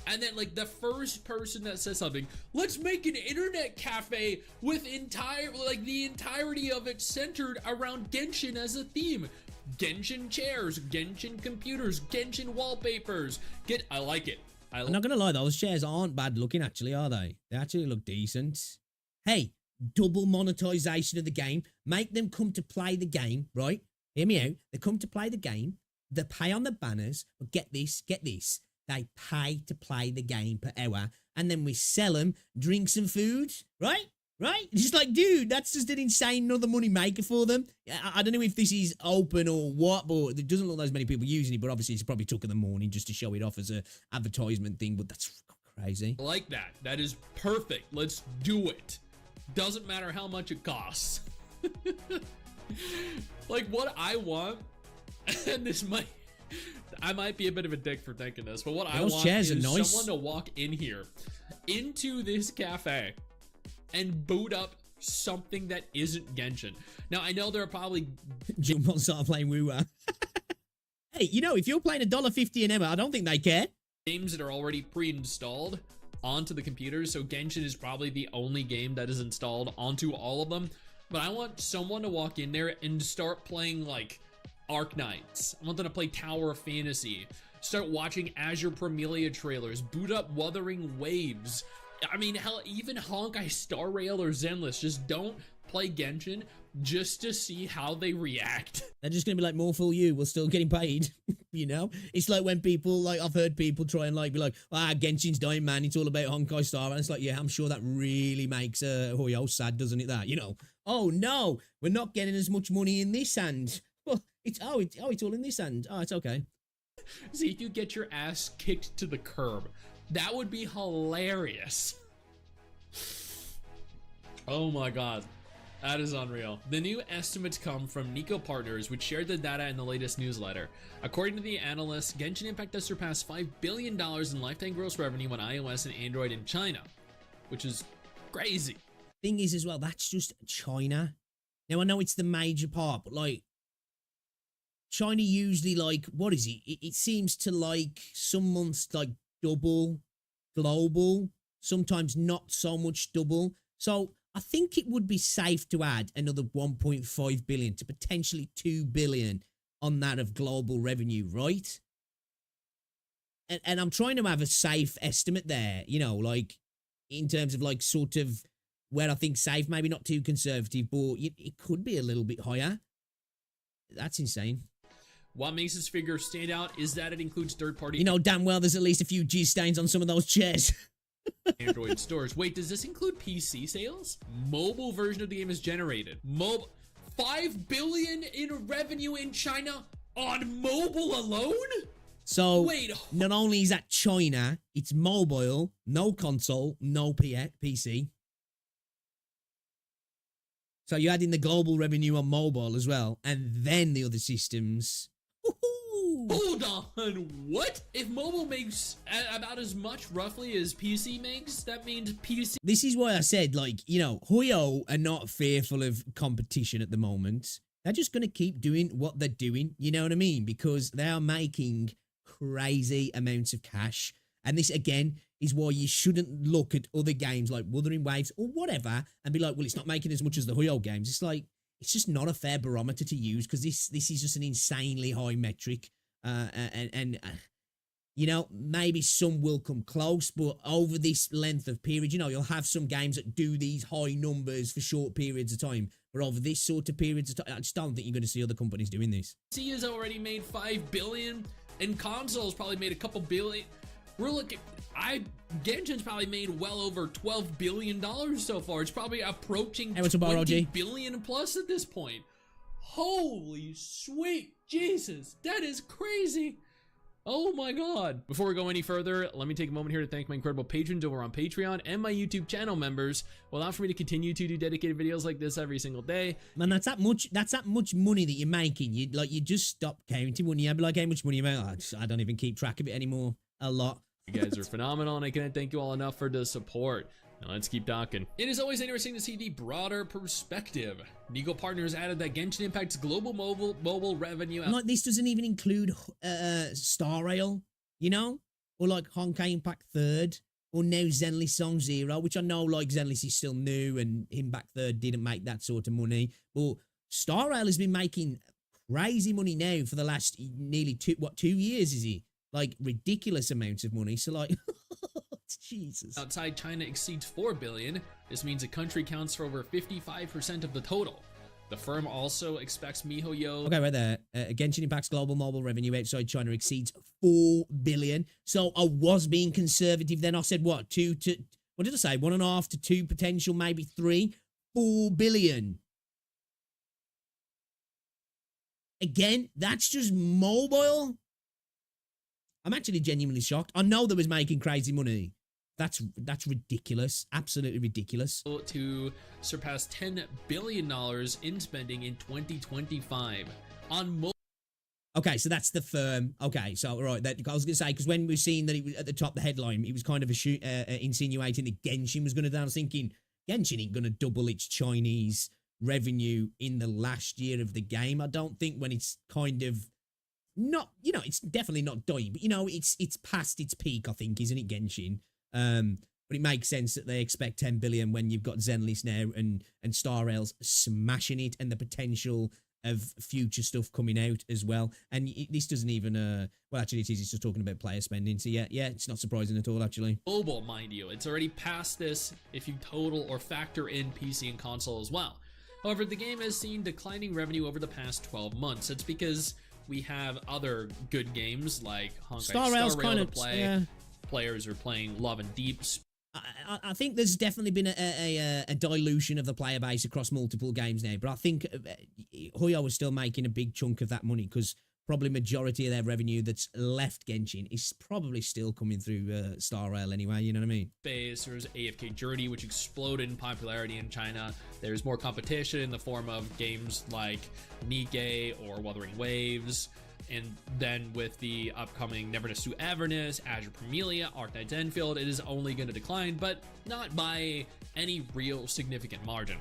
And then like the first person that says something, let's make an internet cafe with the entirety of it centered around Genshin as a theme. Genshin chairs, Genshin computers, Genshin wallpapers. I like it. I'm not gonna lie, those chairs aren't bad looking actually, are they? They actually look decent. Hey, double monetization of the game. Make them come to play the game, right? Hear me out. They come to play the game. They pay on the banners, but get this. They pay to play the game per hour, and then we sell them drinks and food, right? Right? Just like, dude, that's just an insane another money maker for them. I don't know if this is open or what, but it doesn't look like there's many people using it, but obviously it's probably took in the morning just to show it off as a advertisement thing, but that's crazy. I like that. That is perfect. Let's do it. Doesn't matter how much it costs. Like what I want, and I might be a bit of a dick for thinking this, but what I want chairs is are nice. someone to walk in here, into this cafe, and boot up something that isn't Genshin. Now, I know there are probably... Jim won't start playing Woo-Wah. Hey, if you're playing $1.50 an hour, I don't think they care. Games that are already pre-installed onto the computers, so Genshin is probably the only game that is installed onto all of them. But I want someone to walk in there and start playing, like, Arc Knights. I want them to play Tower of Fantasy. Start watching Azure Promelia trailers. Boot up Wuthering Waves. I mean, hell, even Honkai Star Rail or Zenless, just don't play Genshin just to see how they react. They're just gonna be like, more fool you, we're still getting paid. It's like when people, like, I've heard people try and like be like, Genshin's dying, man, it's all about Honkai Star, and it's like, yeah, I'm sure that really makes Hoyo sad, doesn't it, that, oh no, we're not getting as much money in this hand. Well, it's all in this hand. Oh, it's okay. See if you get your ass kicked to the curb. That would be hilarious. Oh my god. That is unreal. The new estimates come from Nico Partners, which shared the data in the latest newsletter. According to the analysts, Genshin Impact has surpassed $5 billion in lifetime gross revenue on iOS and Android in China, which is crazy. Thing is as well, that's just China. Now, I know it's the major part, but like, China usually, like, what is it? It seems to, like, some months, like, double global, sometimes not so much double. So I think it would be safe to add another 1.5 billion to potentially 2 billion on that of global revenue, right? and I'm trying to have a safe estimate there, you know, like in terms of like sort of where I think safe, maybe not too conservative, but it could be a little bit higher. That's insane. What makes this figure stand out is that it includes third-party. You know damn well there's at least a few jizz stains on some of those chairs. Android stores. Wait, does this include PC sales? Mobile version of the game is generated. 5 billion in revenue in China on mobile alone? So, wait, not only is that China, it's mobile, no console, no PC. So you add in the global revenue on mobile as well, and then the other systems. Hold on, what? If mobile makes about as much roughly as PC makes, that means PC. This is why I said, like, you know, Huyo are not fearful of competition at the moment. They're just going to keep doing what they're doing, you know what I mean? Because they are making crazy amounts of cash. And this, again, is why you shouldn't look at other games like Wuthering Waves or whatever and be like, well, it's not making as much as the Huyo games. It's like, it's just not a fair barometer to use because this is just an insanely high metric. You know, maybe some will come close, but over this length of period, you know, you'll have some games that do these high numbers for short periods of time. But over this sort of periods of time, I just don't think you're going to see other companies doing this. PC has already made 5 billion, and consoles probably made a couple billion. We're looking. Genshin's probably made well over $12 billion so far. It's probably approaching 20 billion plus at this point. Holy sweet Jesus, that is crazy. Oh my god. Before we go any further, let me take a moment here to thank my incredible patrons over on Patreon and my YouTube channel members who allow for me to continue to do dedicated videos like this every single day. Man, that's that much money that you're making. You just stop counting when you be like, how much money you make? I don't even keep track of it anymore. A lot. You guys are phenomenal, and I can't thank you all enough for the support. Now let's keep talking. It is always interesting to see the broader perspective. Nigo Partners added that Genshin Impact's global mobile revenue. Like, this doesn't even include Star Rail, you know? Or like Honkai Impact 3rd, or now Zenless Song Zero, which I know like Zenless is still new and Impact 3rd didn't make that sort of money. But Star Rail has been making crazy money now for the last nearly 2 years, is he? Like ridiculous amounts of money. So like, Jesus. Outside China exceeds 4 billion. This means the country counts for over 55% of the total. The firm also expects MiHoYo. Okay, right there. Genshin Impact's global mobile revenue outside China exceeds 4 billion. So I was being conservative then. I said what? What did I say? 1.5 to 2 potential, maybe 3. 4 billion. Again, that's just mobile. I'm actually genuinely shocked. I know they was making crazy money. That's ridiculous. Absolutely ridiculous. To surpass $10 billion in spending in 2025 on mobile. Okay, so that's the firm. Okay, so right, I was going to say, because when we were seeing that it was at the top of the headline, it was kind of insinuating that Genshin was going to down. I was thinking, Genshin ain't going to double its Chinese revenue in the last year of the game. I don't think when it's kind of not, you know, it's definitely not dying, but you know, it's past its peak, I think, isn't it, Genshin? But it makes sense that they expect 10 billion when you've got Zenless now and Star Rail's smashing it and the potential of future stuff coming out as well. And this doesn't even, well, actually it is, it's just talking about player spending. So yeah, it's not surprising at all, actually. Mobile, mind you, it's already past this if you total or factor in PC and console as well. However, the game has seen declining revenue over the past 12 months. It's because we have other good games like Honkai Star Rail to play. Yeah. Players are playing Love and Deep. I think there's definitely been a dilution of the player base across multiple games now, but I think Huyo was still making a big chunk of that money because probably majority of their revenue that's left Genshin is probably still coming through Star Rail anyway, you know what I mean? There's AFK Journey, which exploded in popularity in China. There's more competition in the form of games like Nikke or Wuthering Waves. And then with the upcoming Neverness to Everness, Azure Primelia, Arknights Enfield, it is only going to decline, but not by any real significant margin,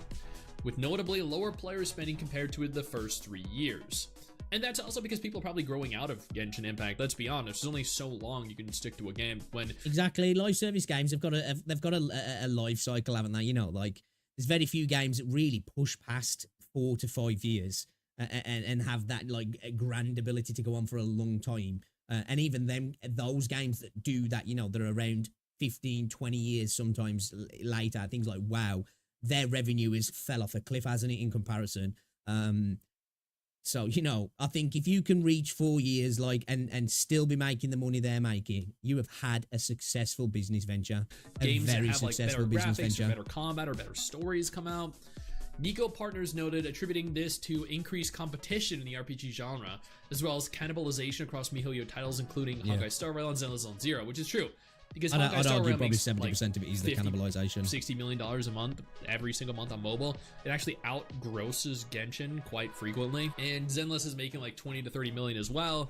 with notably lower player spending compared to the first 3 years. And that's also because people are probably growing out of Genshin Impact. Let's be honest, there's only so long you can stick to a game when... Exactly, live service games have got a life cycle, haven't they? You know, like, there's very few games that really push past 4 to 5 years. And have that like a grand ability to go on for a long time. And even them, those games that do that, you know, that are around 15, 20 years sometimes later, things like WoW, their revenue is fell off a cliff, hasn't it, in comparison? So, you know, I think if you can reach 4 years, like, and still be making the money they're making, you have had a successful business venture. Games a very that have successful like better business graphics, venture. or better combat, or better stories come out. Nico Partners noted attributing this to increased competition in the RPG genre, as well as cannibalization across MiHoYo titles, including Honkai Star Rail and Zenless Zone Zero, which is true. Because Honkai I'd Star argue Rail probably makes 70% of it is the cannibalization. $60 million a month, every single month on mobile. It actually outgrosses Genshin quite frequently, and Zenless is making like 20 to 30 million as well.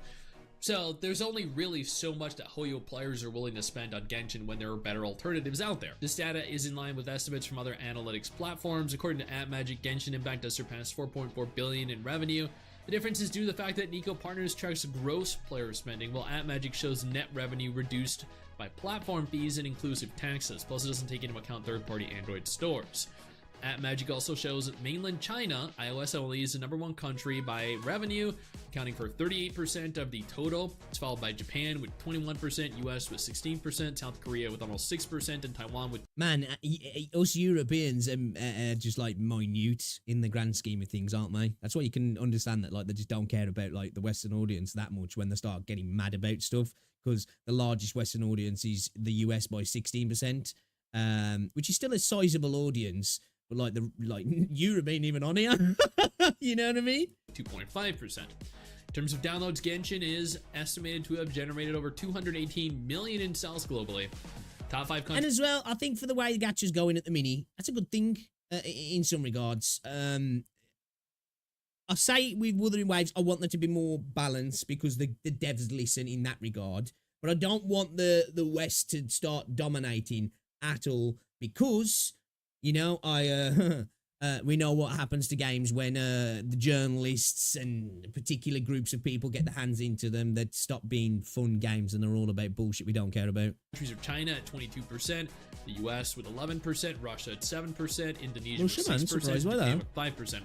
So there's only really so much that Hoyo players are willing to spend on Genshin when there are better alternatives out there. This data is in line with estimates from other analytics platforms. According to AppMagic, Genshin Impact has surpassed 4.4 billion in revenue. The difference is due to the fact that Nico Partners tracks gross player spending, while AppMagic shows net revenue reduced by platform fees and inclusive taxes, plus it doesn't take into account third-party Android stores. AppMagic also shows that mainland China, iOS only, is the #1 country by revenue, accounting for 38% of the total. It's followed by Japan with 21%, US with 16%, South Korea with almost 6%, and Taiwan with... Man, us Europeans are just like minute in the grand scheme of things, aren't they? That's why you can understand that like they just don't care about like the Western audience that much when they start getting mad about stuff, because the largest Western audience is the US by 16%, which is still a sizable audience. But like Europe ain't even on here. You know what I mean? 2.5%. In terms of downloads, Genshin is estimated to have generated over 218 million in sales globally. Top 5 countries. And as well, I think for the way the gacha's going at the mini, that's a good thing in some regards. I say with Wuthering Waves, I want there to be more balance because the devs listen in that regard. But I don't want the West to start dominating at all because... You know, we know what happens to games when the journalists and particular groups of people get their hands into them that stop being fun games and they're all about bullshit we don't care about. Countries are China at 22%, the US with 11%, Russia at 7%, Indonesia with 6%, Japan with 5%.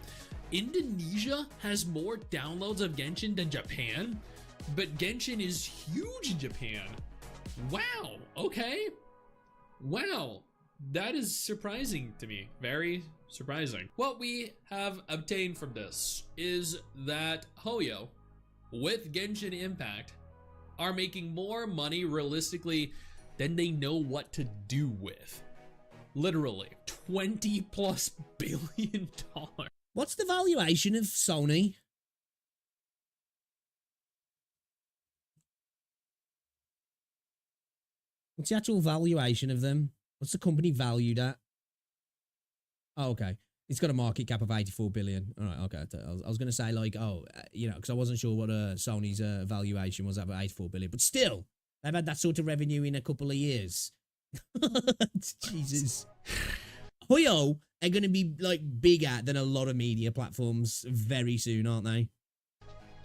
Indonesia has more downloads of Genshin than Japan, but Genshin is huge in Japan. Wow, okay. Wow. That is surprising to me. Very surprising. What we have obtained from this is that Hoyo, with Genshin Impact, are making more money realistically than they know what to do with. Literally, $20+ billion. What's the valuation of Sony? What's the actual valuation of them? What's the company valued at? Oh, okay. It's got a market cap of 84 billion. All right, okay. I was going to say, like, oh, you know, because I wasn't sure what Sony's valuation was at 84 billion. But still, they've had that sort of revenue in a couple of years. Jesus. Hoyo are going to be, like, bigger than a lot of media platforms very soon, aren't they?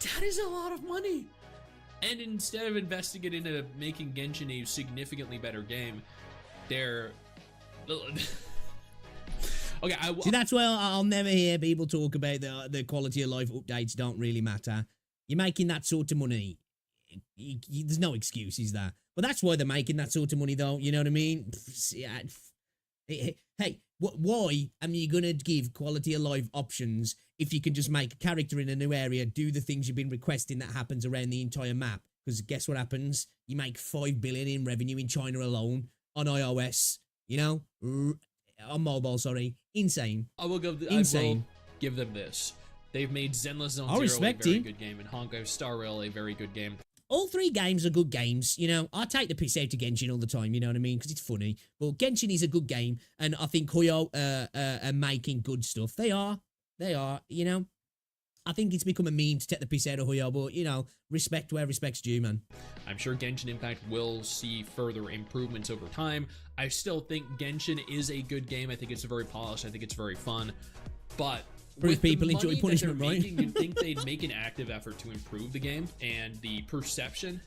That is a lot of money. And instead of investing it into making Genshin a significantly better game, they're okay. See, that's why I'll never hear people talk about the quality of life updates don't really matter. You're making that sort of money. There's no excuses there. But that's why they're making that sort of money, though. You know what I mean? Hey, why am you gonna give quality of life options if you can just make a character in a new area do the things you've been requesting that happens around the entire map? Because guess what happens? You make 5 billion in revenue in China alone. On iOS, you know, on mobile, sorry, insane. I will give them this. They've made Zenless Zone Zero a very good game, and Honkai Star Rail a very good game. All 3 games are good games, you know. I take the piss out of Genshin all the time, you know what I mean, because it's funny. But Genshin is a good game, and I think Hoyo are making good stuff. They are, you know. I think it's become a meme to take the piss out of Hoyo, but, you know, respect where respect's due, man. I'm sure Genshin Impact will see further improvements over time. I still think Genshin is a good game. I think it's very polished. I think it's very fun. But with people enjoy punishment, right? You'd think they'd make an active effort to improve the game and the perception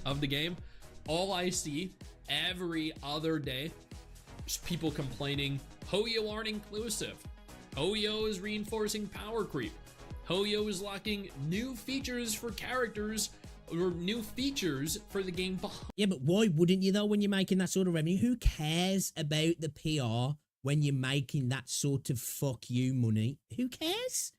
of the game. All I see every other day is people complaining, Hoyo aren't inclusive. Hoyo is reinforcing power creep. Hoyo is locking new features for characters or new features for the game behind. Yeah, but why wouldn't you though when you're making that sort of revenue? Who cares about the PR when you're making that sort of fuck you money? Who cares?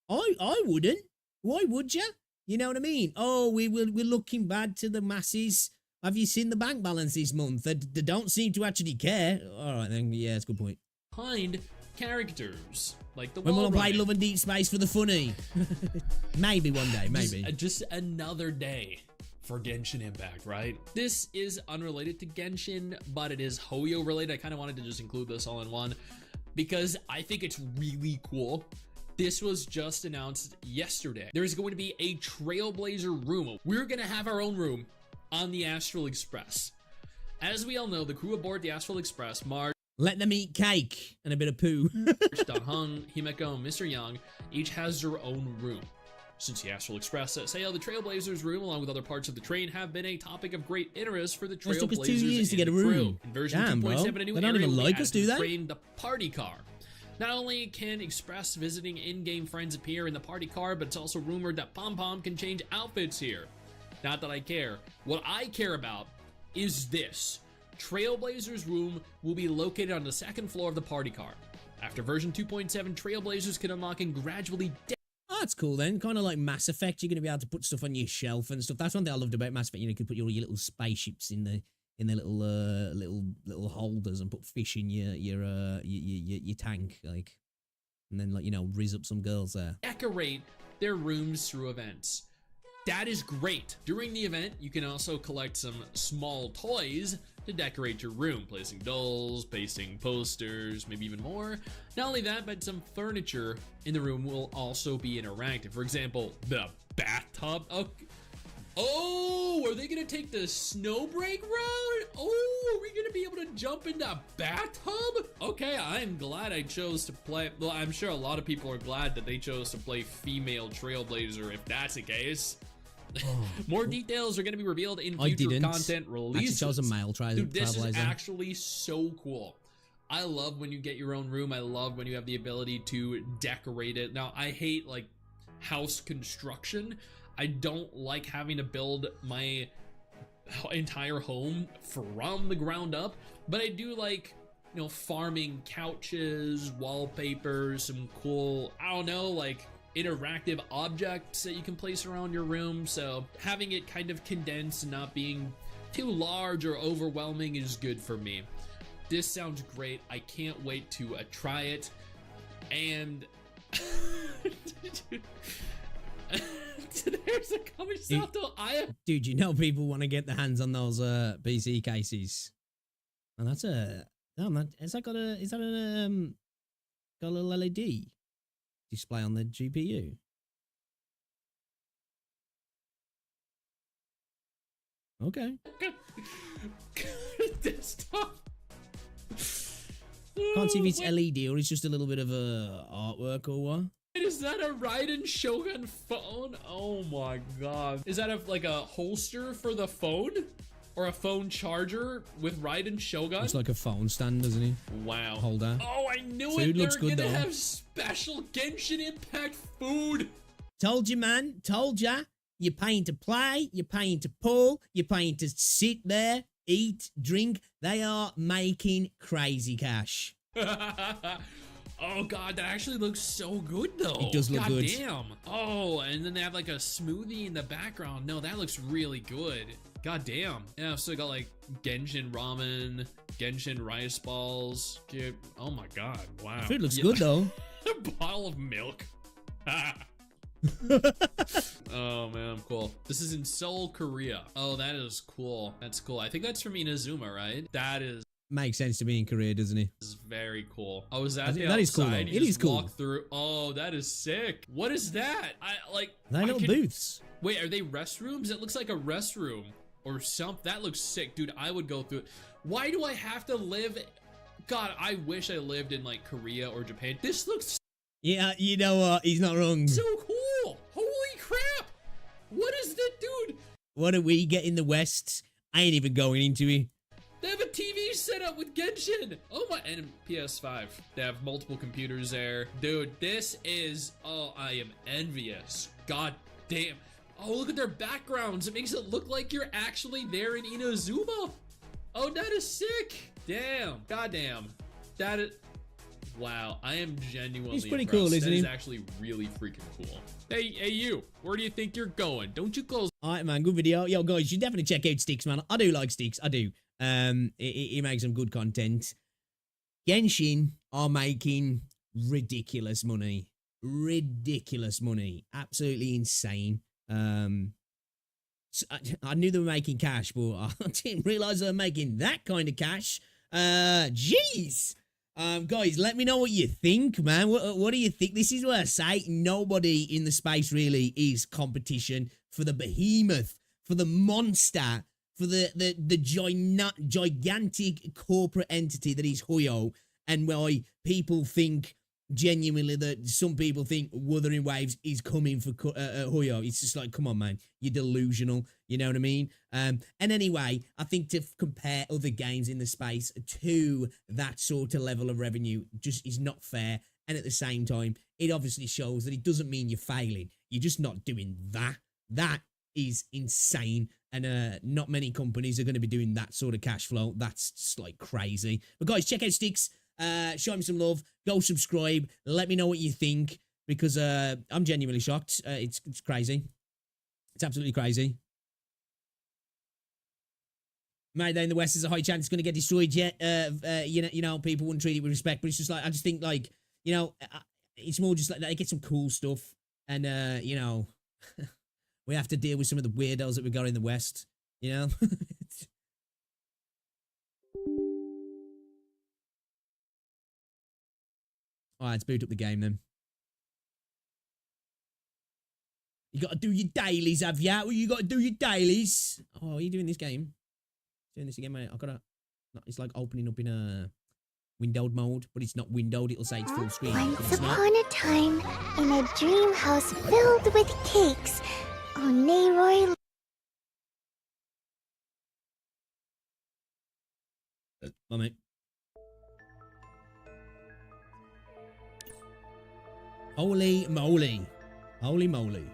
I wouldn't. Why would you? You know what I mean? Oh, we're looking bad to the masses. Have you seen the bank balance this month? They don't seem to actually care. All right, then. Yeah, that's a good point. Behind characters like the when we'll wall play running. Love and Deep Space for the funny. Maybe one day, maybe. Just another day for Genshin Impact, right? This is unrelated to Genshin, but it is Hoyo related. I kind of wanted to just include this all in one because I think it's really cool. This was just announced yesterday. There's going to be a Trailblazer room. We're going to have our own room on the Astral Express. As we all know, the crew aboard the Astral Express, Marge, let them eat cake and a bit of poo. Hung, Himeko, and Mr. Young each has their own room. Since the Astral Express set sail, the Trailblazers room, along with other parts of the train, have been a topic of great interest for the Trailblazers. It took us 2 years to get a room. In version Damn, 2.7, bro. a new They don't even area like added us, to do the they? train, the party car. Not only can Express visiting in-game friends appear in the party car, but it's also rumored that Pom Pom can change outfits here. Not that I care. What I care about is this. Trailblazers room will be located on the second floor of the party car. After version 2.7, Trailblazers can unlock and gradually Oh, that's cool then. Kind of like Mass Effect. You're going to be able to put stuff on your shelf and stuff. That's one thing I loved about Mass Effect. You could put all your little spaceships in the little holders and put fish in your tank, like, and then rizz up some girls there. decorate their rooms through events. That is great. During the event, you can also collect some small toys to decorate your room, placing dolls, pasting posters, maybe even more. Not only that, but some furniture in the room will also be interactive. For example, the bathtub. Oh, are they gonna take the snow break route? Oh, are we gonna be able to jump in the bathtub? Okay, I'm glad I chose to play. Well, I'm sure a lot of people are glad that they chose to play female Trailblazer if that's the case. More details are going to be revealed in future content releases. I chose a male Trailblazer. Dude, this is actually so cool. I love when you get your own room. I love when you have the ability to decorate it. Now, I hate like house construction. I don't like having to build my entire home from the ground up, but I do like, farming couches, wallpaper, some cool, I don't know, like interactive objects that you can place around your room. So having it kind of condensed and not being too large or overwhelming is good for me. This sounds great. I can't wait to try it. And there's a Kamisato. Dude, people want to get their hands on those PC cases, and that's a damn. Is that got a little LED display on the GPU? Okay. Desktop. Can't see if it's LED or it's just a little bit of artwork or what. Is that a Raiden Shogun phone? Oh my god. Is that like a holster for the phone? Or a phone charger with Raiden Shogun? It's like a phone stand, doesn't he? Wow. Holder. Oh, I knew Food it. looks They're good, gonna though. have special Genshin Impact food. Told you, man. Told ya. You're paying to play. You're paying to pull. You're paying to sit there, eat, drink. They are making crazy cash. Oh god, that actually looks so good though. It does look good. Damn. Oh, and then they have like a smoothie in the background. No, that looks really good. God damn. Yeah, so I got like Genshin ramen, Genshin rice balls. Dude, oh my god, wow. Food looks good though. A bottle of milk. Oh man, cool. This is in Seoul, Korea. Oh, that is cool. That's cool. I think that's from Inazuma, right? That is Makes sense to me in Korea, doesn't he? very cool. I was at the that is cool, outside. though. You It just is cool. walk through. Oh, that is sick. What is that? They little booths. Wait, are they restrooms? It looks like a restroom or something. That looks sick, dude. I would go through it. Why do I have to live? God, I wish I lived in like Korea or Japan. This looks Yeah, you know what? He's not wrong. so cool. Holy crap. What is that, dude? What do we get in the West? I ain't even going into it. They have a TV set up with Genshin. Oh my, and PS5. They have multiple computers there. Dude, this is, oh, I am envious. God damn. Oh, look at their backgrounds. It makes it look like you're actually there in Inazuma. Oh, that is sick. Damn. Goddamn. That is... Wow, I am genuinely He's pretty impressed. cool, isn't he? That is actually really freaking cool. Hey, you. Where do you think you're going? Don't you close... Alright, man. Good video. Yo, guys, you definitely check out Sticks, man. I do like Sticks. I do. He makes some good content. Genshin are making ridiculous money. Ridiculous money. Absolutely insane. So I knew they were making cash, but I didn't realize they were making that kind of cash. Jeez. Guys, let me know what you think, man. What do you think? This is what I say. Nobody in the space really is competition for the behemoth, for the monster, for the gigantic corporate entity that is Hoyo, and why people think genuinely that some people think Wuthering Waves is coming for Hoyo. It's just like, come on, man, you're delusional. You know what I mean? And anyway, I think to compare other games in the space to that sort of level of revenue just is not fair. And at the same time, it obviously shows that it doesn't mean you're failing. You're just not doing that. That is insane. And not many companies are going to be doing that sort of cash flow. That's just like crazy. But guys, check out Sticks. Show him some love. Go subscribe. Let me know what you think, because I'm genuinely shocked. It's crazy. It's absolutely crazy. Mate, there in the West, there's a high chance it's going to get destroyed. Yet, you know, people wouldn't treat it with respect. But it's just like, I just think, like, you know, it's more just like they get some cool stuff, and you know, we have to deal with some of the weirdos that we got in the West. You know. Alright, let's boot up the game then. You gotta do your dailies, have ya? Well, you gotta do your dailies. Oh, are you doing this game? Doing this again, mate. I've gotta... It's like opening up in a windowed mode, but it's not windowed. It'll say it's full screen. Once upon a time, in a dream house filled with cakes, on Neyroy... Oh, mate. Holy moly. Holy moly.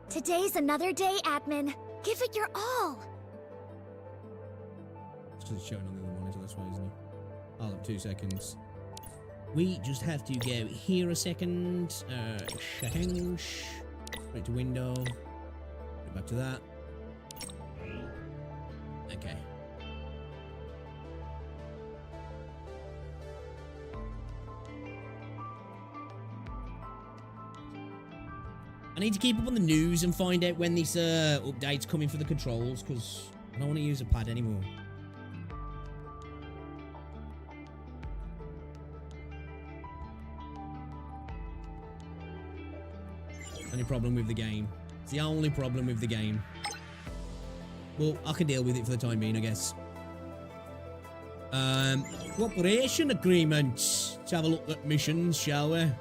Today's another day, admin. Give it your all. It's showing on the other monitor, that's why, isn't it? Hold up 2 seconds. We just have to go here a second. Change. Right to window. Go back to that. Okay. I need to keep up on the news and find out when this update's coming for the controls, because I don't want to use a pad anymore. Only problem with the game. It's the only problem with the game. Well, I can deal with it for the time being, I guess. Cooperation agreement. Let's have a look at missions, shall we?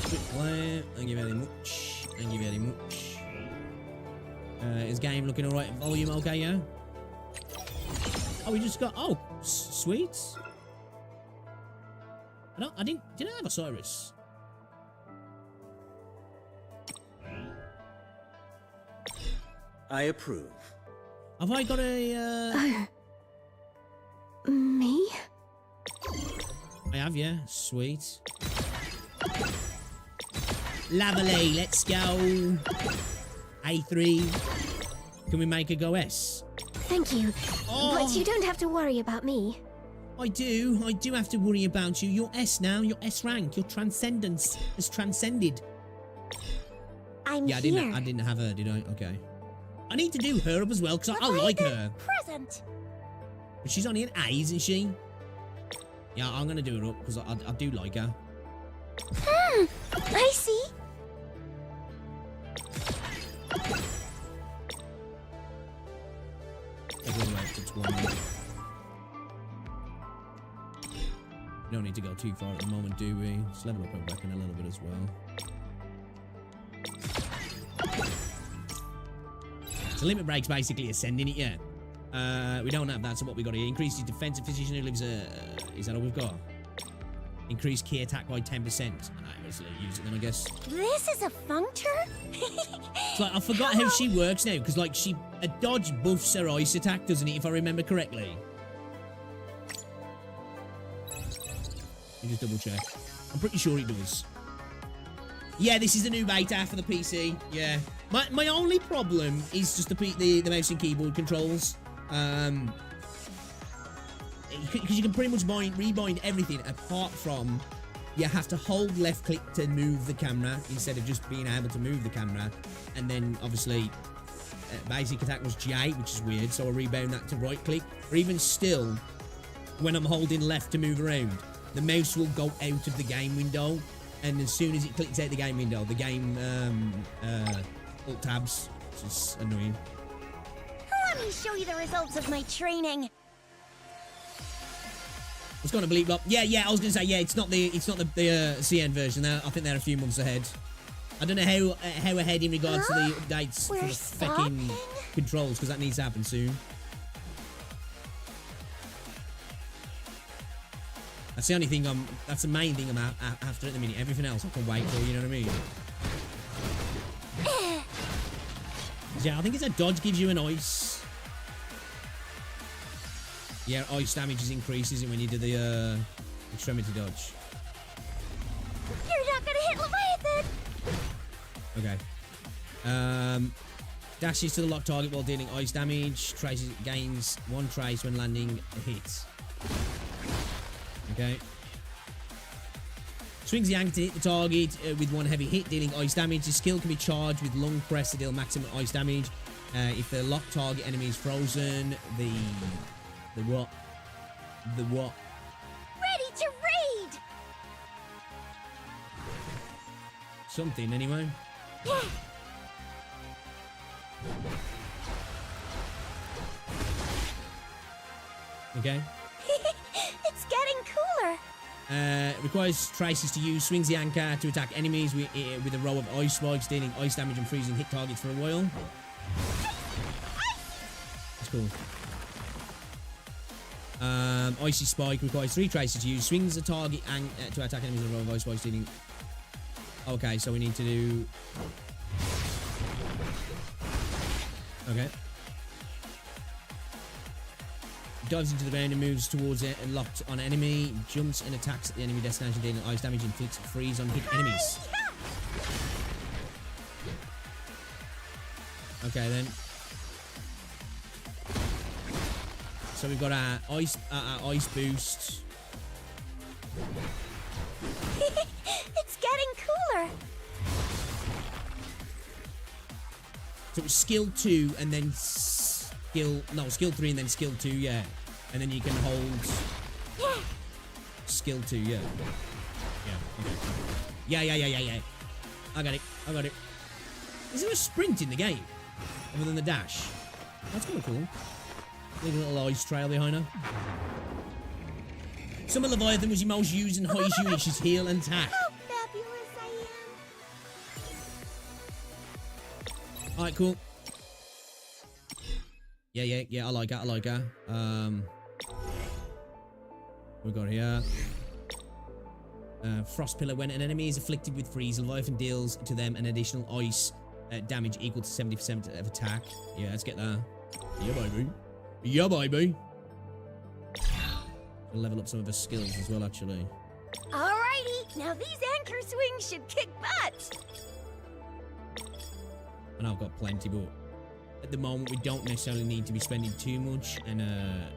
Quick play. Thank you very much. Thank you very much. Is game looking alright? Volume okay, yeah? Oh, we just got... Oh, sweet. Did I have a Cyrus? I approve. Have I got a, Me? I have, yeah. Sweet. Lovely, let's go. A3. Can we make a go S? Thank you. Oh. But you don't have to worry about me. I do have to worry about you. You're S now, you're S rank. Your transcendence has transcended. I'm yeah, here. I didn't have her, did I? Okay. I need to do her up as well, because I like her. Present. But she's only an A, isn't she? Yeah, I'm going to do her up, because I do like her. I see. Everyone up to 20. We don't need to go too far at the moment, do we? Let's level up our weapon a little bit as well. So limit break's basically ascending it, yeah. We don't have that, so what we got here? Increase his defensive physician who lives is that all we've got? Increase key attack by 10%. Alright, let's use it then, I guess. This is a functor? It's like, I forgot how she works now, because like a dodge buffs her ice attack, doesn't it, if I remember correctly? Let me just double check. I'm pretty sure it does. Yeah, this is the new beta for the PC. Yeah. My only problem is just the mouse and keyboard controls. Because you can pretty much rebind everything apart from you have to hold left click to move the camera instead of just being able to move the camera. And then obviously basic attack was J, which is weird, so I rebound that to right click. Or even still, when I'm holding left to move around, the mouse will go out of the game window, and as soon as it clicks out the game window, the game alt tabs, which is annoying. Let me show you the results of my training. What's going to bleep block? Yeah, I was going to say, yeah, it's not the CN version. I think they're a few months ahead. I don't know how ahead in regards to the updates for the fucking controls, because that needs to happen soon. That's the only thing that's the main thing I'm after at the minute. Everything else I can wait for, you know what I mean? Yeah, I think it's a dodge gives you an ice. Yeah, ice damage is increases when you do the extremity dodge. You're not gonna hit Leviathan! Okay. Dashes to the locked target while dealing ice damage. Traces gains 1 trace when landing a hit. Okay. Swings the anchor to hit the target with 1 heavy hit, dealing ice damage. The skill can be charged with long press to deal maximum ice damage. If the locked target enemy is frozen, the what? Ready to raid! Something, anyway. Yeah. Okay. It's getting cooler. Requires traces to use. Swings the anchor to attack enemies with a row of ice spikes, dealing ice damage and freezing hit targets for a while. That's cool. Icy spike requires 3 traces to use. Swings the target to attack enemies with a row of ice spikes, dealing... Okay, so we need to do... Okay. Dives into the ground and moves towards it and locked on enemy. Jumps and attacks at the enemy destination, dealing ice damage, inflicts freeze on hit enemies. Okay then. So we've got our ice boost. It's getting cooler. So it's skill 2 and then skill 3 and then skill 2, yeah. And then you can hold skill 2, yeah. Yeah, okay. Yeah. I got it. Is there a sprint in the game? Other than the dash? That's kind of cool. Leave a little ice trail behind her. Summon Leviathan was your most used and highest unit. She's heal and attack. How fabulous I am. Alright, cool. Yeah, I like her. We got here. Frost Pillar. When an enemy is afflicted with freeze, Leviathan deals to them an additional ice damage equal to 70% of attack. Yeah, let's get that. Yeah, baby. We'll level up some of her skills as well, actually. Alrighty, now these anchor swings should kick butt. And I've got plenty, but at the moment we don't necessarily need to be spending too much, and I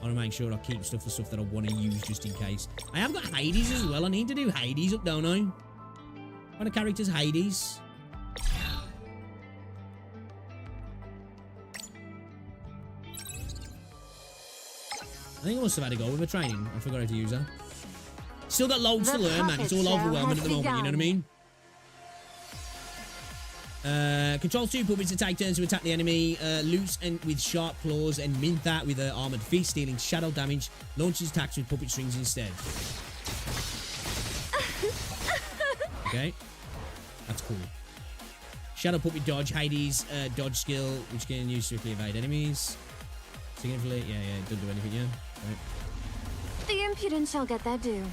want to make sure I keep stuff for stuff that I want to use just in case. I have got Hades as well. I need to do Hades up, don't I? What kind of character's Hades? I think I must have had to go with her training. I forgot how to use her. Still got loads to learn, man. It's all overwhelming at the moment, you know what I mean? Controls 2 puppets to take turns to attack the enemy. Loose and with sharp claws, and Mintha with her armored fist, dealing shadow damage. Launches attacks with puppet strings instead. Okay, that's cool. Shadow puppet dodge, Hades dodge skill, which can use strictly evade enemies. Significantly, yeah, it doesn't do anything, yeah. Right. The impudent shall get their due.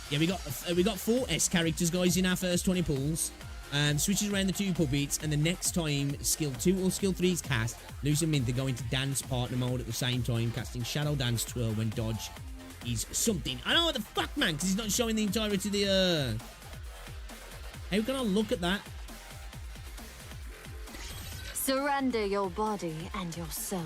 Yeah, we got 4 S characters, guys, in our first 20 pulls. Switches around the 2 puppets, and the next time skill 2 or skill 3 is cast, Luce and Mintha go into dance partner mode at the same time, casting Shadow Dance Twirl when dodge is something. I know what the fuck, man, because he's not showing the entirety of the How can I look at that? Surrender your body and your soul.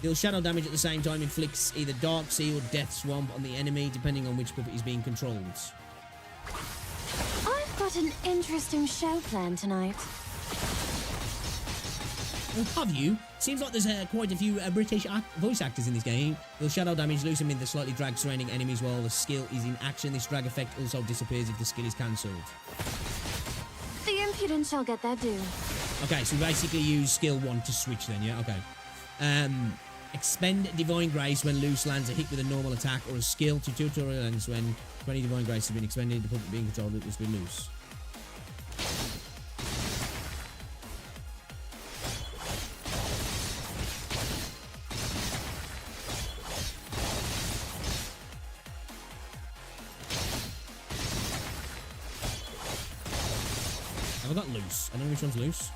Deals shadow damage at the same time, inflicts either Dark Sea or Death Swamp on the enemy, depending on which puppet is being controlled. I've got an interesting show planned tonight. Oh, have you? Seems like there's quite a few British voice actors in this game. Deals shadow damage, Luce and Mintha slightly drag surrounding enemies while the skill is in action. This drag effect also disappears if the skill is cancelled. The impudent shall get their due. Okay, so we basically use skill 1 to switch then, yeah? Okay. Expend Divine Grace when Luce lands a hit with a normal attack, or a skill to tutorial ends when 20 Divine Grace has been expended, the puppet being controlled it must be loose. Have I got loose? I don't know which one's loose.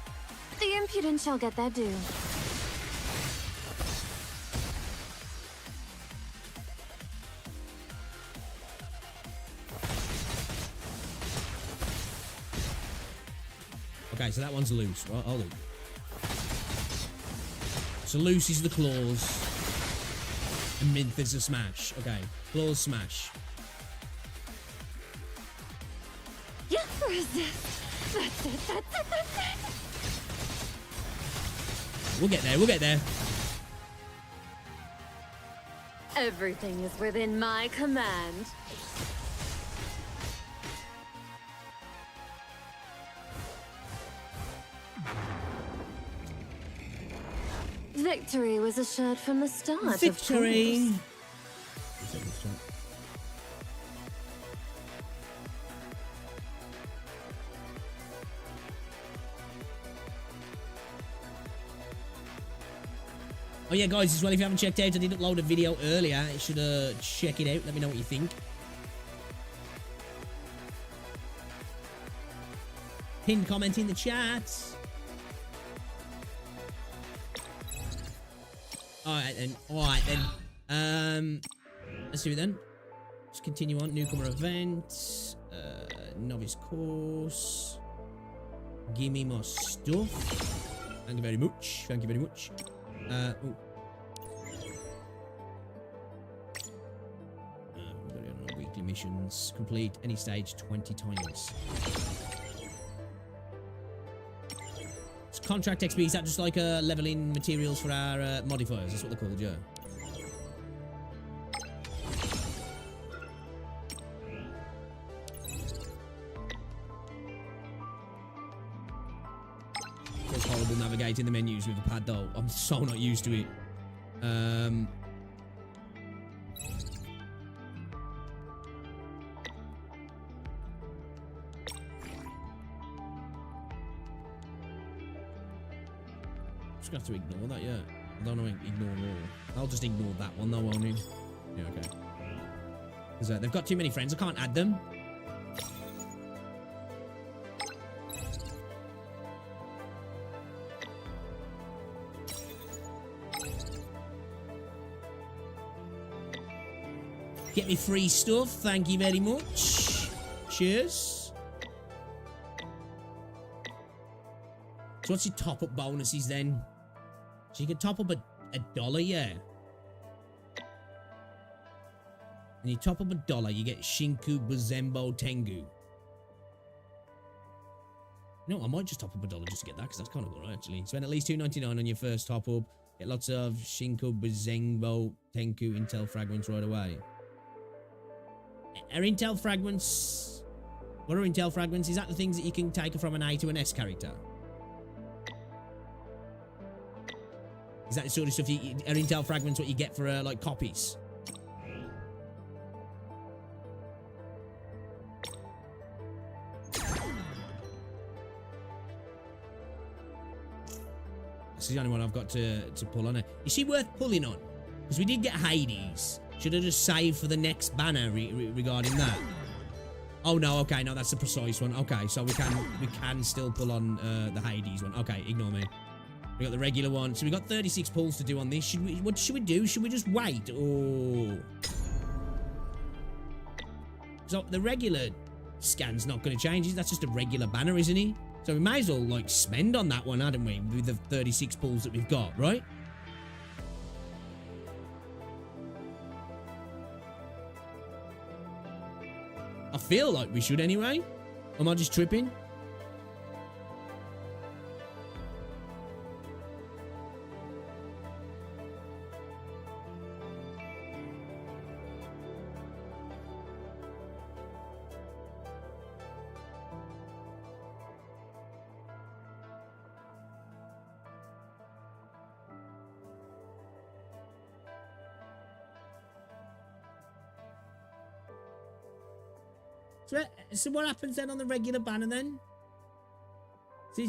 The impudent shall get their due. Okay, so that one's loose. Well, I'll look. So loose is the claws. And Mintha's the smash. Okay, claws smash. Yes, resist. That's it, that's it, that's it. We'll get there, we'll get there. Everything is within my command. Victory was assured from the start. Victory! Oh yeah, guys, as well, if you haven't checked out, I did upload a video earlier. You should check it out. Let me know what you think. Pin comment in the chat. Alright then. Let's do it then. Let's continue on. Newcomer event. Novice course. Give me more stuff. Thank you very much. Thank you very much. Weekly missions. Complete any stage 20 times. It's contract XP. Is that just like leveling materials for our modifiers? That's what they're called, yeah. It's horrible navigating the menus with the pad though. I'm so not used to it. Just gonna have to ignore that, yeah. I don't know, ignore all. I'll just ignore that one though, won't I? Yeah, okay. Because they've got too many friends, I can't add them. Get me free stuff, thank you very much. Cheers. So what's your top-up bonuses then? So you can top up a dollar, yeah. And you top up a dollar, you get Shinku Buzembo Tengu. No, I might just top up a dollar just to get that, because that's kind of good, actually. Spend at least $2.99 on your first top up. Get lots of Shinku Buzembo Tengu intel fragments right away. Are intel fragments What are intel fragments? Is that the things that you can take from an A to an S character? Is that the sort of stuff are intel fragments what you get for like copies? This is the only one I've got to pull on it. Is she worth pulling on? Because we did get Hades. Should I just save for the next banner regarding that? Oh no, okay, no, that's the precise one. Okay, so we can still pull on the Hades one. Okay, ignore me. We got the regular one. So we got 36 pulls to do on this. What should we do? Should we just wait or? So the regular scan's not going to change. That's just a regular banner, isn't it? So we may as well like spend on that one, hadn't we? With the 36 pulls that we've got, right? I feel like we should anyway. Am I just tripping? So what happens then on the regular banner then? So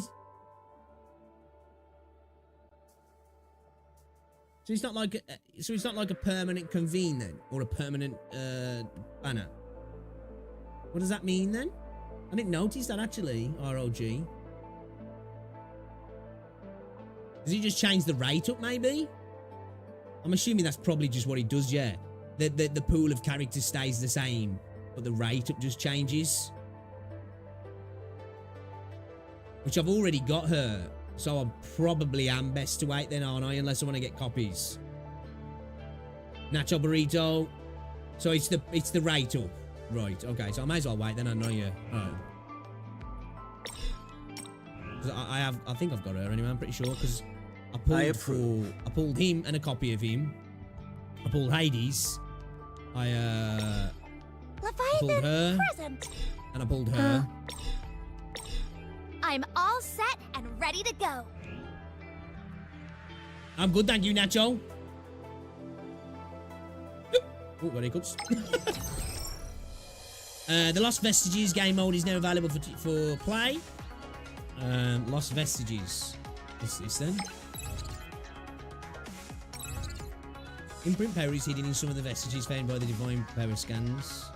it's not like a permanent convene then, or a permanent banner. What does that mean then? I didn't notice that actually. ROG. Does he just change the rate up maybe? I'm assuming that's probably just what he does. Yeah, the pool of characters stays the same, but the rate up just changes. Which I've already got her, so I probably am best to wait then, aren't I? Unless I want to get copies. Nacho burrito. So it's the rate up. Right, okay, so I may as well wait then, I know you. Right. I think I've got her anyway, I'm pretty sure, because I pulled him and a copy of him. I pulled Hades. I pulled her. Present. And I pulled her. I'm all set and ready to go. I'm good, thank you, Nacho. Oh, very good. The Lost Vestiges game mode is now available for play. Lost Vestiges. What's this then? Imprint power is hidden in some of the vestiges found by the divine power scans.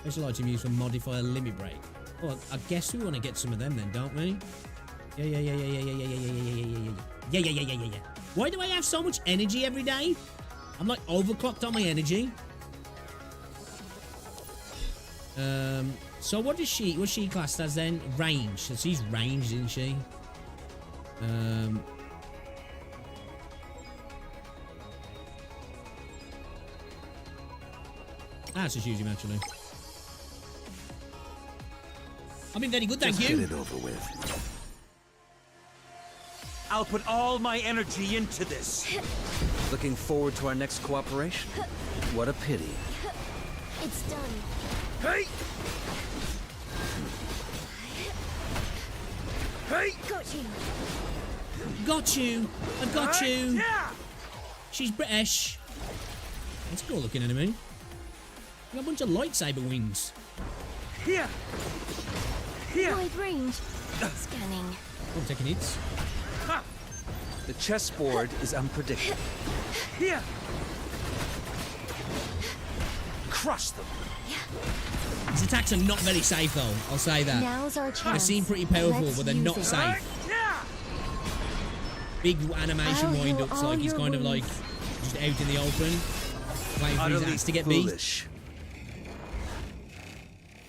Special item used for modify a limit break. Well, I guess we want to get some of them then, don't we? Yeah. Why do I have so much energy every day? I'm like overclocked on my energy. So what's she classed as then? Range. So she's ranged, isn't she? That's just use him actually. I've been very good, thank you. Get it over with. I'll put all my energy into this. Looking forward to our next cooperation. What a pity. It's done. Hey! Hey! Got you. Got you. I got you. Yeah! She's British. That's cool looking enemy. Got a bunch of lightsaber wings. Here! Here! Wide range. Scanning. Oh, I'm taking hits. Ha! The chessboard is unpredictable. Here! Crush them! These attacks are not very safe though, I'll say that. Now's our chance. They seem pretty powerful, Let's but they're use not it. safe. Yeah! Big animation I'll heal wind-ups, all like he's your kind of like wounds. just out in the open, waiting for his Utterly ass to get beat. foolish.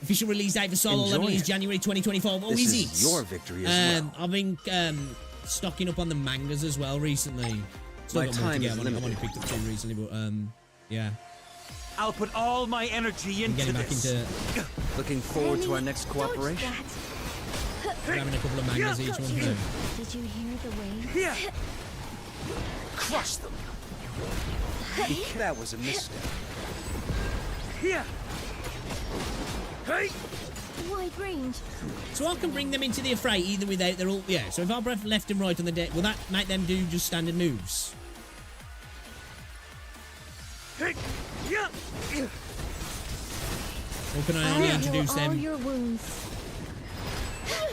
Official release date for Solo Enjoy Leveling is it. January 2025. Oh, This is is it? your victory as well. I've been stocking up on the mangas as well recently. Still My got more to time get. is I've only limited. picked up 2 recently, but yeah, I'll put all my energy I'm into getting back this. into Looking forward to our next Dodge cooperation. that. grabbing a couple of mangas each one. Did you hear the wave? Here! Crush them! That was a misstep. Here! Hey! Wide range. So I can bring them into the affray either without their all. Yeah. So if I press left and right on the deck, will that make them do just standard moves? Hey! Yeah! Or can I only introduce Heal all them your wounds.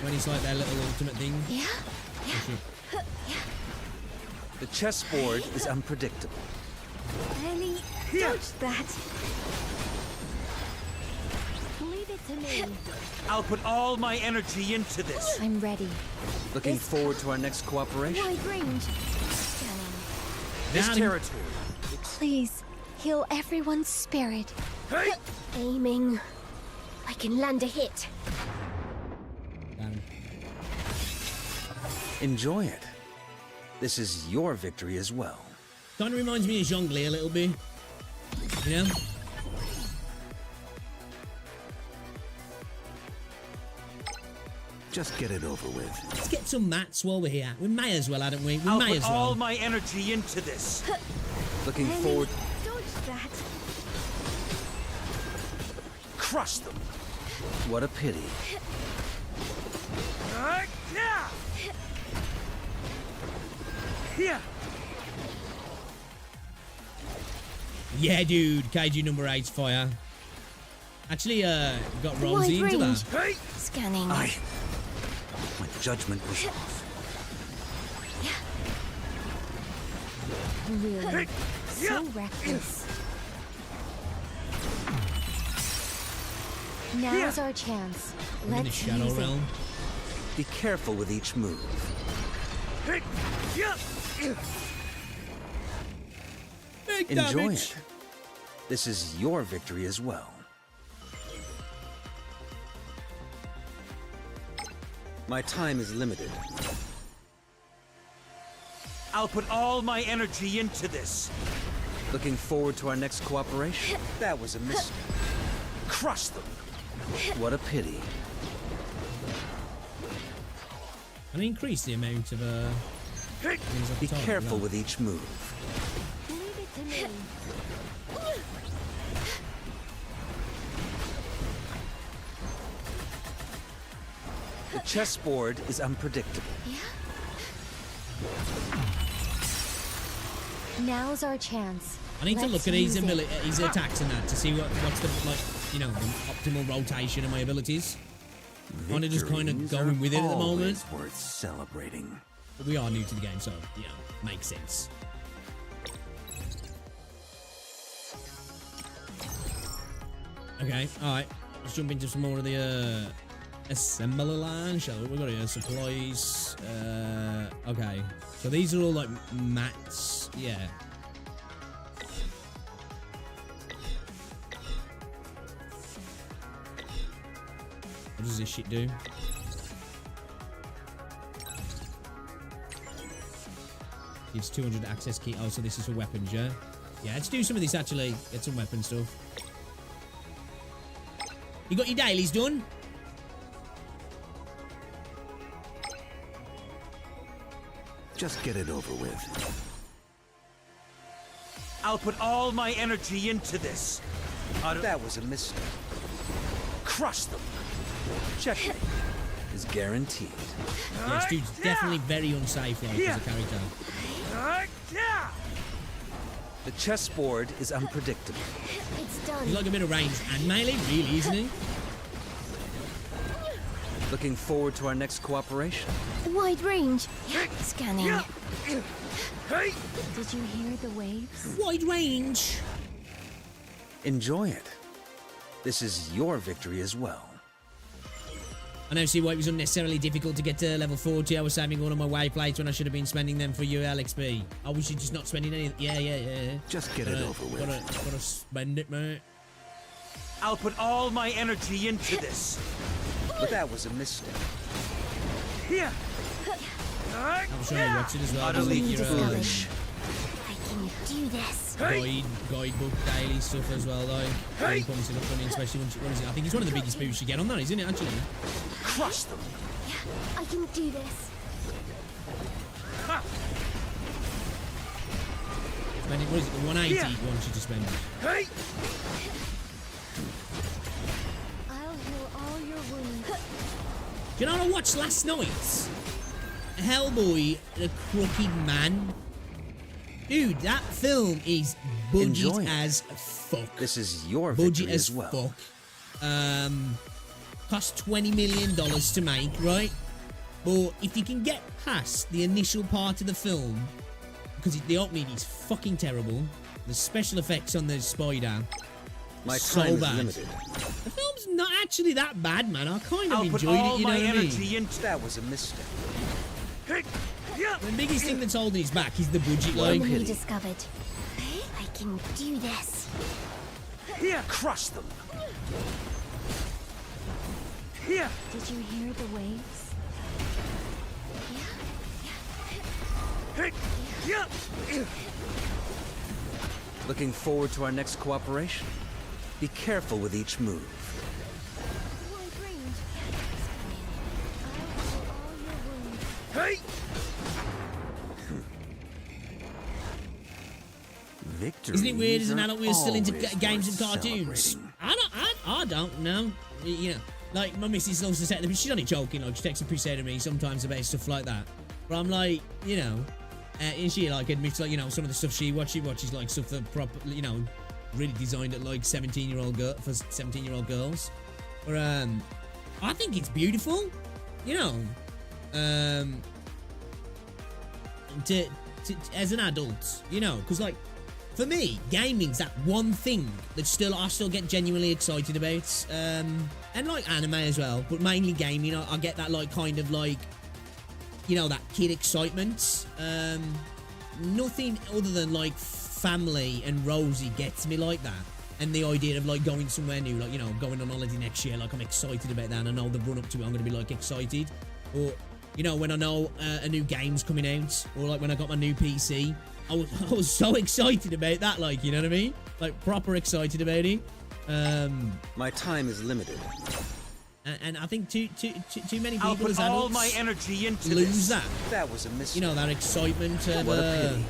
when it's like their little ultimate thing? Yeah. The chessboard is unpredictable. Ellie, dodge that. Leave it to me. I'll put all my energy into this. I'm ready. Looking forward to our next cooperation. Wide range. Scanning. This Down. territory. Please, heal everyone's spirit. Hey! Aiming. I can land a hit. Down. Enjoy it. This is your victory as well. Kind of reminds me of Zhongli a little bit. You know? Just get it over with. Let's get some mats while we're here. We may as well, hadn't we? We I'll may put as well. all my energy into this. Looking Ellie, forward. dodge that. Crush them. What a pity. Yeah! Yeah! Yeah, dude. KG number 8's fire. Actually, got Wide Rosie into range. that. Hey! Scanning. My judgment was off. Really? So reckless. Now's our chance. I'm in the Let's Shadow use Realm. Be careful with each move. Hey! Yeah! Big Enjoy damage. it. This is your victory as well. My time is limited. I'll put all my energy into this. Looking forward to our next cooperation. That was a mistake. Crush them. What a pity. And increase the amount of Hey! things I Be can target careful that. with each move. Leave it to me. The chessboard is unpredictable. Now's our chance. I need to Let's look at his use it. his attacks and that to see what's the the optimal rotation of my abilities. Kind of just kind of Victories going are with it at the moment. always worth celebrating. But we are new to the game, so makes sense. Okay, all right. Let's jump into some more of the assembler line, shall we? We got here supplies. Okay, so these are all like mats. Yeah. What does this shit do? Gives 200 access key. Oh, so this is for weapons, yeah? Yeah, let's do some of this actually. Get some weapon stuff. You got your dailies done? Just get it over with. I'll put all my energy into this. That was a mistake. Crush them. Checkmate is guaranteed. Yeah, this dude's definitely very unsafe, like, as a character. Yeah! The chessboard is unpredictable. It's done. He's like a bit of range and melee, really, isn't he? Looking forward to our next cooperation. Wide range. Scanning. Hey! Did you hear the waves? Wide range. Enjoy it. This is your victory as well. I now see why it was unnecessarily difficult to get to level 40. I was saving all of my wayplates when I should have been spending them for your LXP. I wish you're just not spending any. Yeah. Just get it over with. Gotta spend it, mate. I'll put all my energy into this. But that was a mistake. Here! I'm sure I watched it as well. Utterly Just like your, foolish. I can do this. guidebook daily stuff as well, though. Really promising up running, especially once what is it? I think it's one of the biggest boosts you get on that, isn't it? Actually. Crush them. I can do this. Spending, what is it? The 180 wants you to spend. Hey! you know what I watched last night? Hellboy, the Crooked Man. Dude, that film is budget as fuck. This is your budget victory as as well. Fuck. Cost $20 million to make, right? But if you can get past the initial part of the film, because the opening is fucking terrible, the special effects on the spider, my so time bad. is limited. The film's not actually that bad, man. I kind of I'll enjoyed put all it, you know my what I mean? energy into That was a mistake. The biggest thing that's holding his back is the budget, like. Enemy discovered. I can do this. here. Crush them. Here. Did you hear the waves? Yeah. Looking forward to our next cooperation. Be careful with each move. Hey. Victory. Isn't it weird as an adult we're still into games and cartoons? Celebrating. I don't know. You know, like my missus loves to say, she's only joking, like she takes a piss out of me sometimes about stuff like that. But I'm like, you know, and she like admits like, you know, some of the stuff she watches like stuff that proper, you know, really designed at like 17-year-old girls. But I think it's beautiful, you know. To as an adult, you know, because like for me, gaming's that one thing that I still get genuinely excited about. And like anime as well, but mainly gaming. I get that like kind of like, you know, that kid excitement. Nothing other than like family and Rosie gets me like that. And the idea of like going somewhere new, like, you know, going on holiday next year, like I'm excited about that, and I know the run up to it, I'm gonna be like excited. Or, you know, when I know a new game's coming out, or like when I got my new PC, I was so excited about that, like, you know what I mean? Like proper excited about it. My time is limited. And I think too many people I'll put as all adults my energy into lose this. that. That was a mistake. You know, that excitement of What a pity.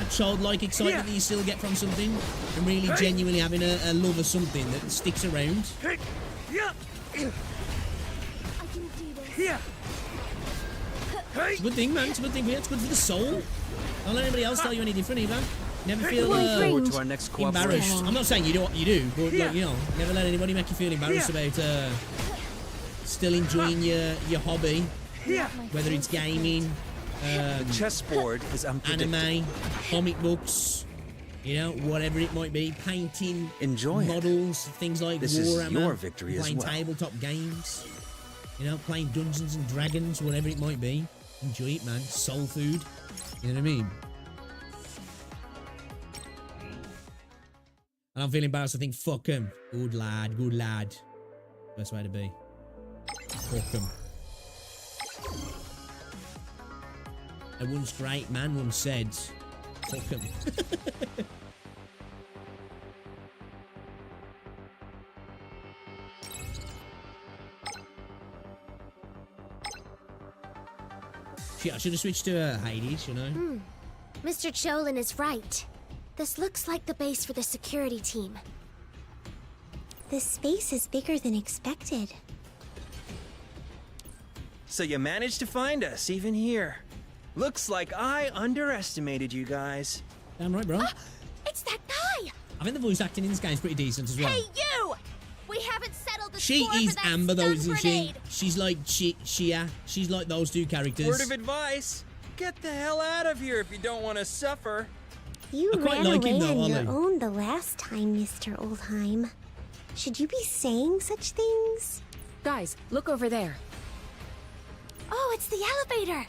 a childlike excitement that you still get from something, and really genuinely having a love of something that sticks around. Yeah. I can do this. Here. It's a good thing, man. It's a good thing. It's good for the soul. Don't let anybody else tell you any different either. Never feel Forward to our next embarrassed. cooperation. I'm not saying you do what you do, but like, you know, never let anybody make you feel embarrassed about still enjoying your hobby, whether it's gaming, The chessboard is unpredictable. anime, comic books, you know, whatever it might be, painting, Enjoy it. models, things like This is Warhammer, your victory as playing well. tabletop games, you know, playing Dungeons and Dragons, whatever it might be. Enjoy it, man. Soul food. You know what I mean? And I'm feeling embarrassed. I think, fuck him. Good lad, good lad. Best way to be. Fuck him. A once great man once said, fuck him. Shit, I should have switched to Hades, you know? Mr. Cholin is right. This looks like the base for the security team. This space is bigger than expected. So you managed to find us, even here. Looks like I underestimated you guys. Damn right, bro. It's that guy! I think the voice acting in this game is pretty decent as well. Hey, you! We haven't settled the She score is for that Amber, though, stun isn't she? grenade. She's like Shia. She's like those two characters. Word of advice: get the hell out of here if you don't want to suffer. You I quite ran like away him, though, on your Ollie. own the last time, Mr. Oldheim. Should you be saying such things? Guys, look over there. Oh, it's the elevator!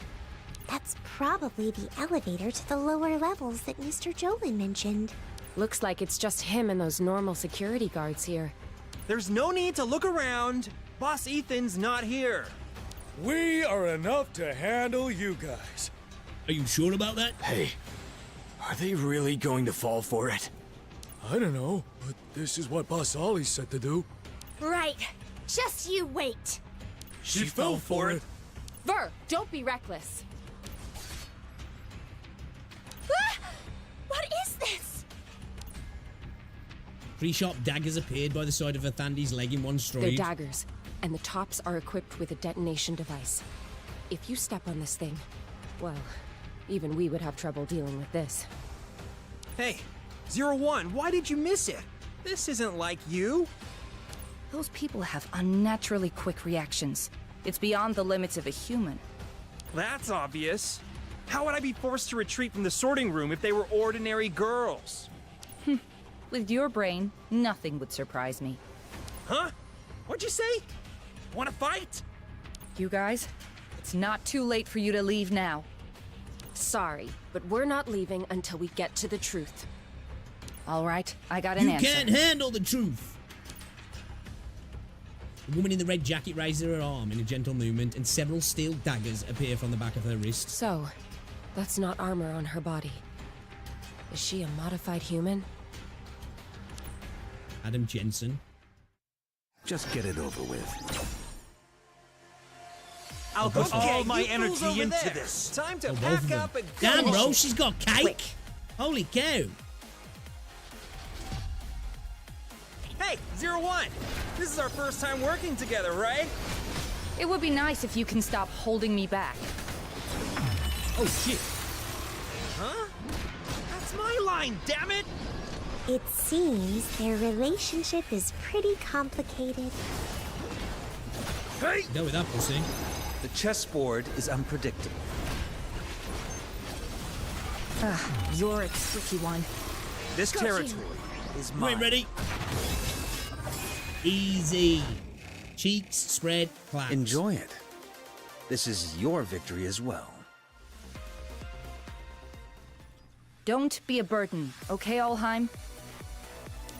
That's probably the elevator to the lower levels that Mr. Jolin mentioned. Looks like it's just him and those normal security guards here. There's no need to look around. Boss Ethan's not here. We are enough to handle you guys. Are you sure about that? Hey, are they really going to fall for it? I don't know, but this is what Boss Ollie said to do. Right. Just you wait. She fell for it. Ver, don't be reckless. Ah! What is this? Three sharp daggers appeared by the side of Athandi's leg in one They're stride. daggers. and the tops are equipped with a detonation device. If you step on this thing, well, even we would have trouble dealing with this. Hey, 01, why did you miss it? This isn't like you. Those people have unnaturally quick reactions. It's beyond the limits of a human. That's obvious. How would I be forced to retreat from the sorting room if they were ordinary girls? With your brain, nothing would surprise me. Huh? What'd you say? Wanna fight? You guys, it's not too late for you to leave now. Sorry, but we're not leaving until we get to the truth. All right, I got an answer. You can't handle the truth. The woman in the red jacket raises her arm in a gentle movement, and several steel daggers appear from the back of her wrist. So, that's not armor on her body. Is she a modified human? Adam Jensen. Just get it over with. I'll put all my energy into this. Time to pack up and go. Damn, bro, she's got cake. Quick. Holy cow. Hey, 01! This is our first time working together, right? It would be nice if you can stop holding me back. Oh, shit. Huh? That's my line, damn it! It seems their relationship is pretty complicated. Hey! Go with that pussy. The chessboard is unpredictable. You're a tricky one. This territory is mine. Right, ready? Easy. Cheeks spread flat. Enjoy it. This is your victory as well. Don't be a burden, okay, Alheim?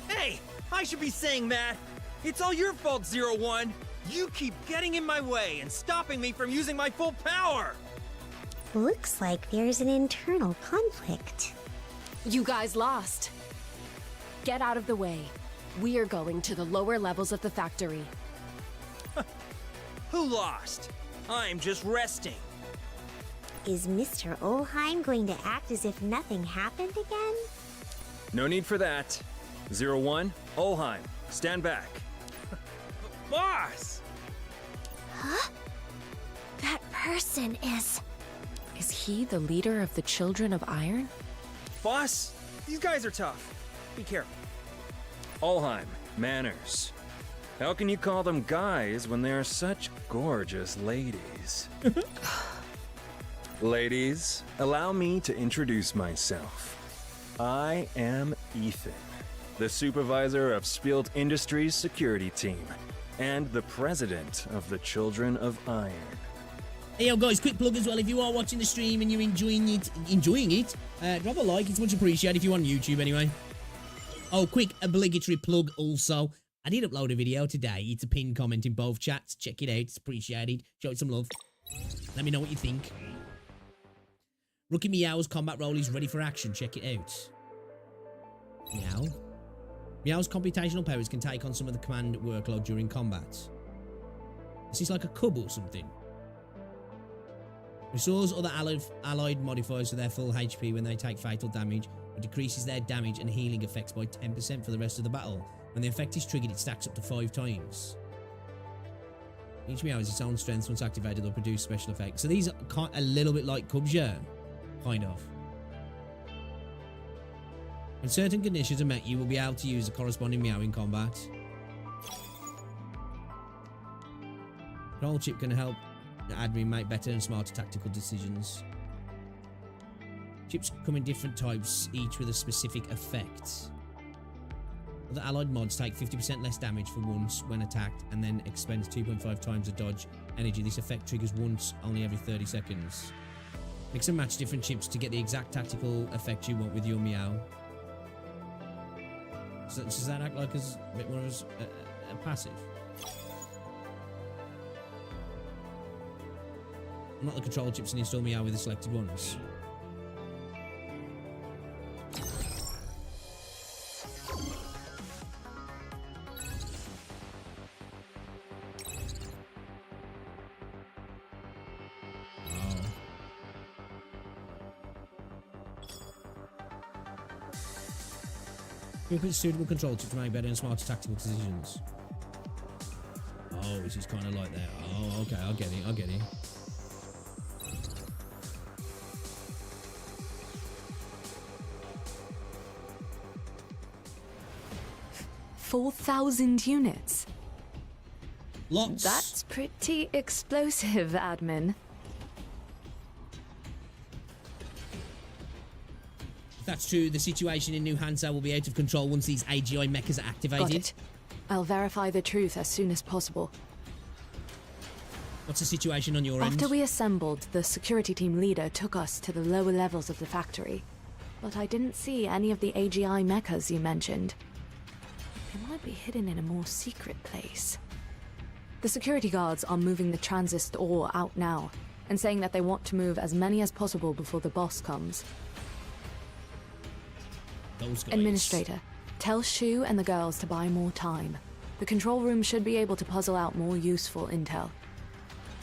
Hey! I should be saying that! It's all your fault, 01! You keep getting in my way and stopping me from using my full power! Looks like there's an internal conflict. You guys lost. Get out of the way. We are going to the lower levels of the factory. Who lost? I'm just resting. Is Mr. Olheim going to act as if nothing happened again? No need for that. 01, Olheim, stand back. Boss! Huh? That person is... Is he the leader of the Children of Iron? Boss, these guys are tough. Be careful. Olheim, manners. How can you call them guys when they are such gorgeous ladies? Ladies, allow me to introduce myself. I am Ethan, the supervisor of Spielt Industries security team, and the president of the Children of Iron. Hey, yo, guys, quick plug as well. If you are watching the stream and you're enjoying it, drop a like. It's much appreciated if you're on YouTube anyway. Oh, quick obligatory plug also. I did upload a video today. It's a pinned comment in both chats. Check it out. It's appreciated. Show it some love. Let me know what you think. Rookie Meow's combat role is ready for action. Check it out. Meow. Meow's computational powers can take on some of the command workload during combat. This is like a cub or something. Restores other allied modifiers to their full HP when they take fatal damage, but decreases their damage and healing effects by 10% for the rest of the battle. When the effect is triggered, it stacks up to 5 times. Each Meow has its own strength. Once activated, they'll produce special effects. So these are a little bit like cubs, yeah? Kind of. When certain conditions are met, you will be able to use the corresponding Meow in combat. Control chip can help the admin make better and smarter tactical decisions. Chips come in different types, each with a specific effect. Other allied mods take 50% less damage for once when attacked, and then expends 2.5 times the dodge energy. This effect triggers once only every 30 seconds. Mix and match different chips to get the exact tactical effect you want with your Meow. So, does that act like a bit more of a passive? Not the control chips and install Meow with the selected ones. You put suitable control to make better and smarter tactical decisions. Oh, it's just kind of like that. Oh, okay, I get it. 4,000 units. Lots. That's pretty explosive, admin. If that's true, the situation in New Hansa will be out of control once these AGI mechas are activated. Got it. I'll verify the truth as soon as possible. What's the situation on your end? After we assembled, the security team leader took us to the lower levels of the factory. But I didn't see any of the AGI mechas you mentioned. They might be hidden in a more secret place. The security guards are moving the transist ore out now, and saying that they want to move as many as possible before the boss comes. Those guys. Administrator, tell Shu and the girls to buy more time. The control room should be able to puzzle out more useful intel.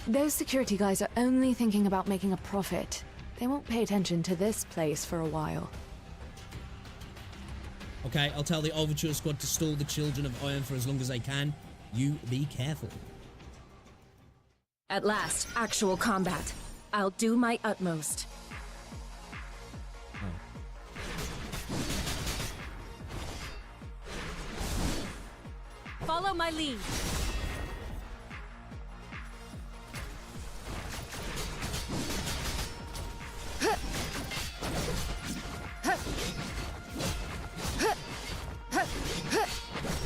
Those security guys are only thinking about making a profit. They won't pay attention to this place for a while. Okay, I'll tell the Overture Squad to stall the Children of Iron for as long as they can. You be careful. At last, actual combat. I'll do my utmost. Follow my lead.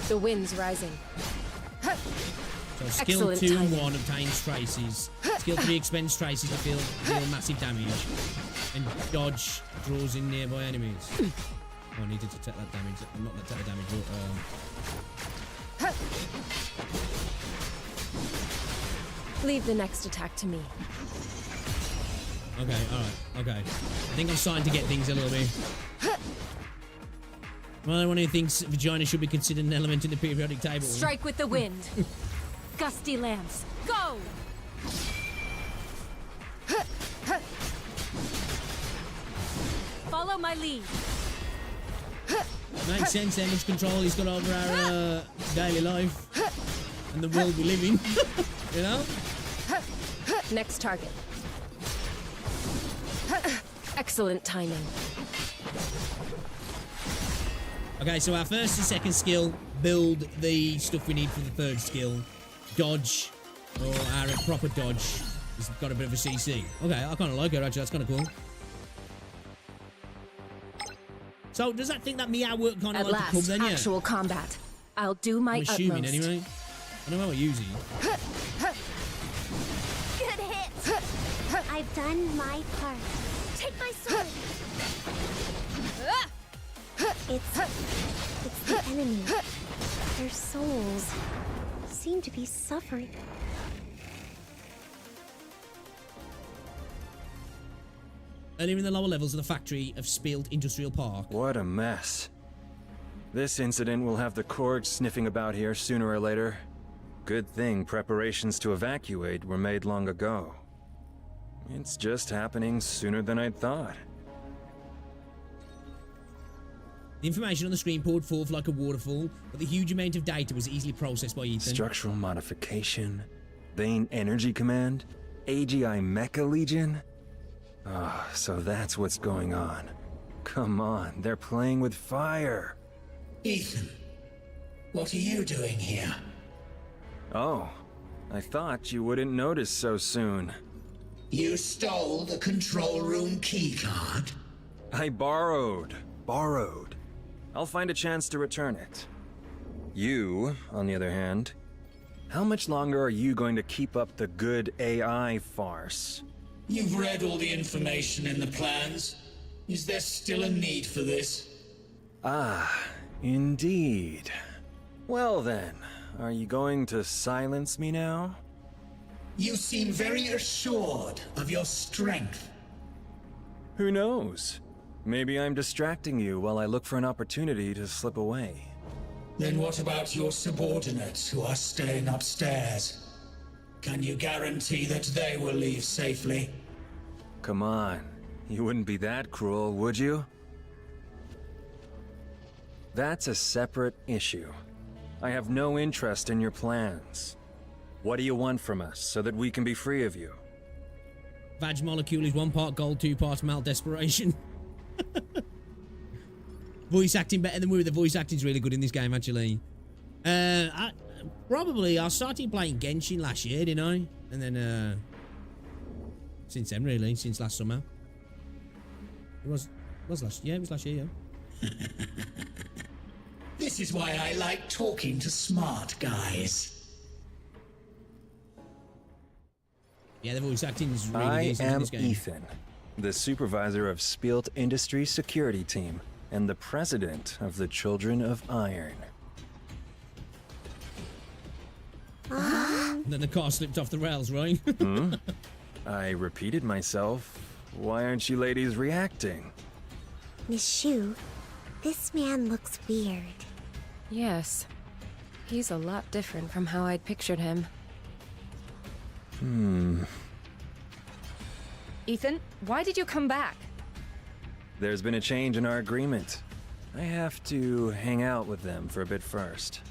The wind's rising. So skill Excellent 2 and timing. 1 obtains traces. Skill 3 expends traces to deal massive damage. And dodge draws in nearby enemies. Oh, I need to detect that damage. Not detect the damage, but Leave the next attack to me. okay, alright, okay. I think I'm starting to get things a little bit. Well, anyone who thinks vagina should be considered an element in the periodic table. Strike with the wind. Gusty lance. Go! Follow my lead. Makes sense how much control he's got over our daily life and the world we live in. You know? Next target. Excellent timing. Okay, so our first and second skill build the stuff we need for the third skill. Dodge, or our proper dodge, has got a bit of a CC. Okay, I kind of like it actually, that's kind of cool. So, does that think that Meow work kind of At like a pub last, then, yeah? actual combat. I'll do my I'm assuming utmost. anyway. I don't know what we're using. Good hit! I've done my part. Take my sword! It's the enemy. Their souls seem to be suffering. Earlier in the lower levels of the factory of Spielt Industrial Park. What a mess. This incident will have the Korg sniffing about here sooner or later. Good thing preparations to evacuate were made long ago. It's just happening sooner than I'd thought. The information on the screen poured forth like a waterfall, but the huge amount of data was easily processed by Ethan. Structural modification, Vane Energy Command, AGI Mecha Legion. Ah, so that's what's going on. Come on, they're playing with fire. Ethan, what are you doing here? Oh, I thought you wouldn't notice so soon. You stole the control room keycard? I borrowed. I'll find a chance to return it. You, on the other hand, how much longer are you going to keep up the good AI farce? You've read all the information in the plans. Is there still a need for this? Ah, indeed. Well then, are you going to silence me now? You seem very assured of your strength. Who knows? Maybe I'm distracting you while I look for an opportunity to slip away. Then what about your subordinates who are staying upstairs? Can you guarantee that they will leave safely? Come on, you wouldn't be that cruel, would you? That's a separate issue. I have no interest in your plans. What do you want from us so that we can be free of you? Vag molecule is 1 part gold, 2 parts mal desperation. Voice acting better than we were. The voice acting's really good in this game, actually. I started playing Genshin last year, didn't I? And then, since then, really, since last summer. It was last year, yeah. This is why I like talking to smart guys. Yeah, the voice acting is really decent in this game. I am Ethan, the supervisor of Spielt Industries security team and the president of the Children of Iron. And then the car slipped off the rails, right? I repeated myself. Why aren't you ladies reacting? Miss Shu, this man looks weird. Yes. He's a lot different from how I'd pictured him. Ethan, why did you come back? There's been a change in our agreement. I have to hang out with them for a bit first.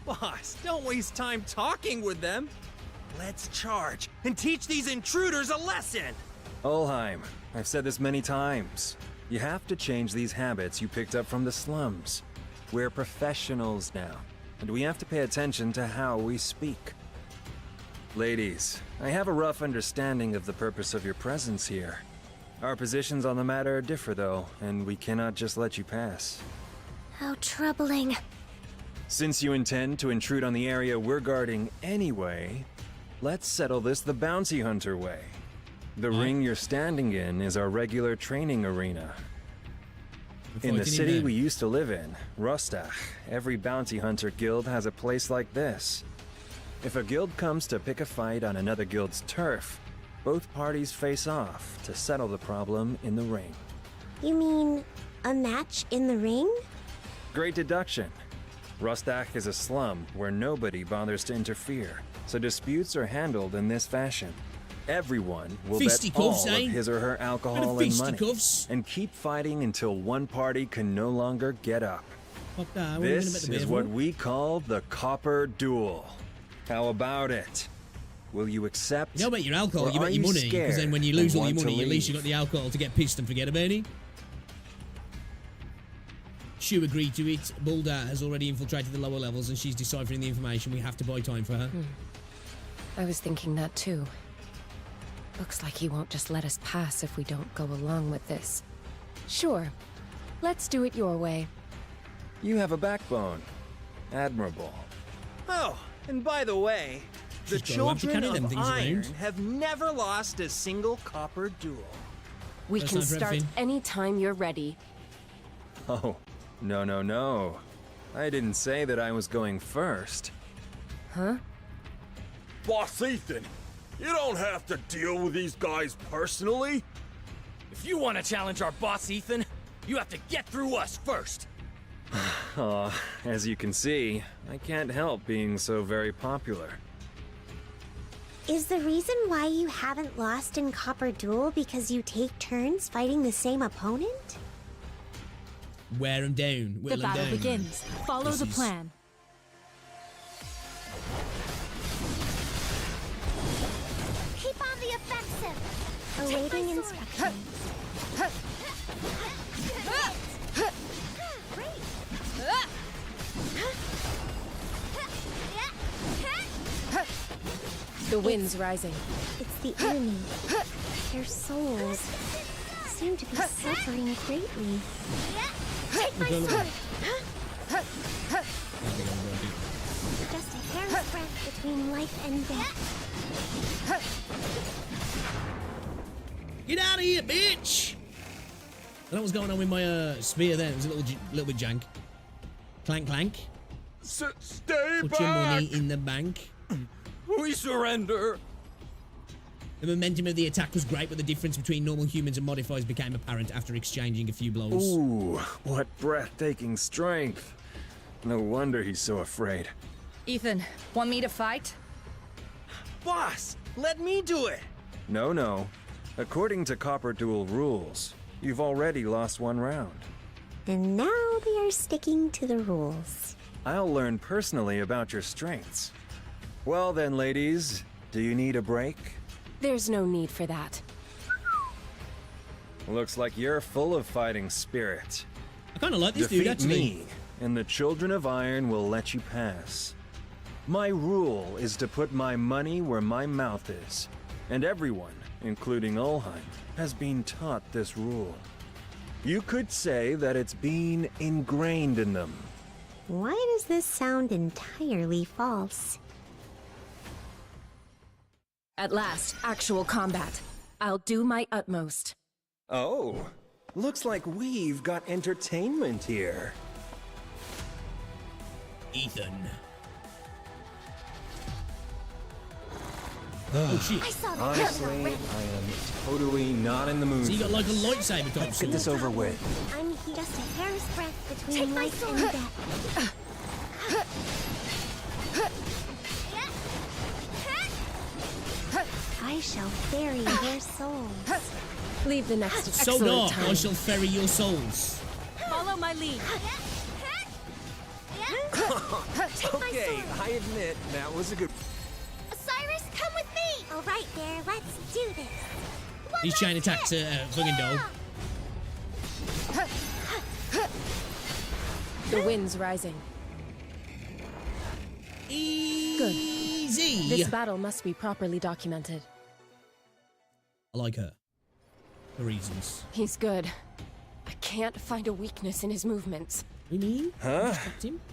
Boss, don't waste time talking with them. Let's charge and teach these intruders a lesson. Olheim, I've said this many times. You have to change these habits you picked up from the slums. We're professionals now, and we have to pay attention to how we speak. Ladies, I have a rough understanding of the purpose of your presence here. Our positions on the matter differ, though, and we cannot just let you pass. How troubling. Since you intend to intrude on the area we're guarding anyway, let's settle this the bounty hunter way. The ring you're standing in is our regular training arena. In the city we used to live in, Rostach, every bounty hunter guild has a place like this. If a guild comes to pick a fight on another guild's turf, both parties face off to settle the problem in the ring. You mean a match in the ring? Great deduction. Rostach is a slum where nobody bothers to interfere, so disputes are handled in this fashion. Everyone will bet all of his or her alcohol and money, and keep fighting until one party can no longer get up. This is what we call the Copper Duel. How about it? Will you accept? You don't bet your alcohol, you bet your money, because then when you lose all your money, at least you got the alcohol to get pissed and forget about it. Shu agreed to it. Bulda has already infiltrated the lower levels and she's deciphering the information. We have to buy time for her. I was thinking that too. Looks like he won't just let us pass if we don't go along with this. Sure. Let's do it your way. You have a backbone. Admirable. Oh, and by the way, the Children of Iron have never lost a single copper duel. We can start any time you're ready. Oh, no. I didn't say that I was going first. Huh? Boss Ethan, you don't have to deal with these guys personally. If you want to challenge our boss, Ethan, you have to get through us first. As you can see, I can't help being so very popular. Is the reason why you haven't lost in Copper Duel because you take turns fighting the same opponent? Wear them down. The battle begins. Follow the plan. Keep on the offensive. Awaiting instructions. The wind's rising. It's the enemy. Their souls seem to be suffering greatly. Take my sword! Just a hair's breadth between life and death. Get out of here, bitch! I don't know what's going on with my spear there. It was a little bit jank. Clank, clank. Stay Put back! your money in the bank. We surrender. The momentum of the attack was great, but the difference between normal humans and modifiers became apparent after exchanging a few blows. Ooh, what breathtaking strength. No wonder he's so afraid. Ethan, want me to fight? Boss, let me do it. No. According to Copper Duel rules, you've already lost one round. And now they are sticking to the rules. I'll learn personally about your strengths. Well then, ladies, do you need a break? There's no need for that. Looks like you're full of fighting spirit. I kind of like this dude, actually. Defeat me, and the Children of Iron will let you pass. My rule is to put my money where my mouth is, and everyone, including Ulheim, has been taught this rule. You could say that it's been ingrained in them. Why does this sound entirely false? At last, actual combat. I'll do my utmost. Oh, looks like we've got entertainment here. Ethan. Oh shit. Honestly, I am totally not in the mood. So you got like a lightsaber type Let's get this over with. I'm just a hair's breadth between life and death. I shall ferry their souls. Leave the next So dark, I shall ferry your souls. Follow my lead. Okay, I admit that was a good. Cyrus, come with me! All right, there, let's do this. He's trying to attack fucking dog. The wind's rising. Easy. Good. This battle must be properly documented. I like her. For reasons. He's good. I can't find a weakness in his movements. We mean? Huh?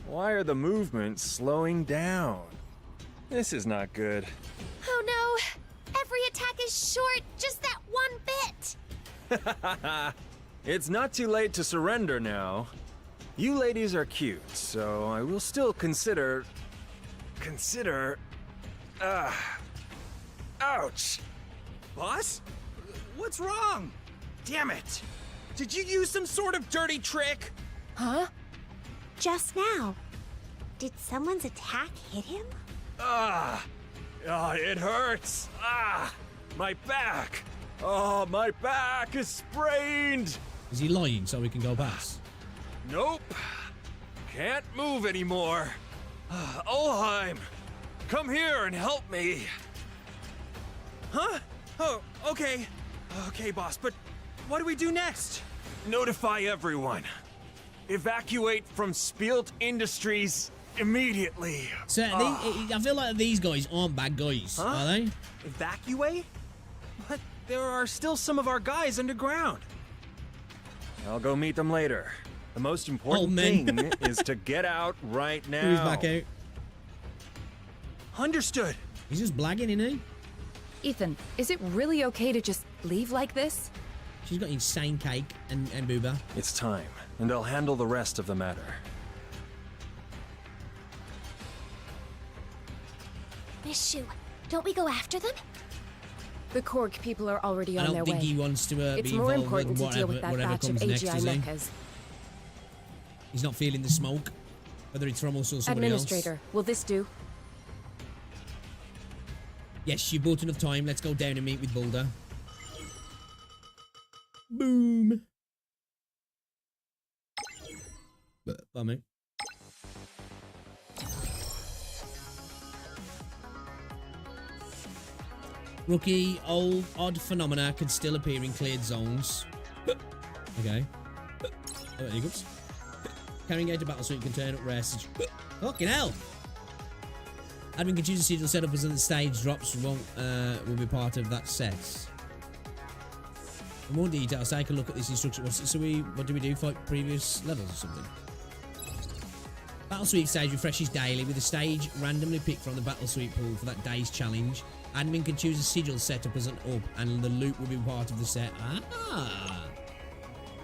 Why are the movements slowing down? This is not good. Oh no! Every attack is short, just that one bit! It's not too late to surrender now. You ladies are cute, so I will still consider... Ouch! Boss? What's wrong? Damn it! Did you use some sort of dirty trick? Huh? Just now. Did someone's attack hit him? It hurts! My back! Oh, my back is sprained! Is he lying so we can go past? Nope. Can't move anymore. Ulheim, come here and help me. Huh? Oh, okay. Okay, boss, but what do we do next? Notify everyone. Evacuate from Spielt Industries immediately. So I feel like these guys aren't bad guys, are they? Evacuate? But there are still some of our guys underground. I'll go meet them later. The most important thing is to get out right now. Who's back out? Understood. He's just blagging, isn't he? Ethan, is it really okay to just leave like this? She's got insane cake and booba. It's time, and I'll handle the rest of the matter. Miss Shu, don't we go after them? The Korg people are already on their way. I don't think he wants to it's be more involved important with to deal with that whatever batch of comes next, AGI is he? mechas. He's not feeling the smoke, whether it's from us or somebody Administrator, will this do? Yes, you bought enough time. Let's go down and meet with Boulder. Boom. Bummer. Rookie, odd phenomena can still appear in cleared zones. Okay. Oh, hiccups. Carrying out a battle suit can turn up rest. Fucking hell! Admin can choose a sigil setup as the stage drops will be part of that set. For more details, take a look at this instruction. What do we do? Fight previous levels or something? Battle Sweep stage refreshes daily with a stage randomly picked from the Battle Sweep pool for that day's challenge. Admin can choose a sigil setup as an up, and the loot will be part of the set.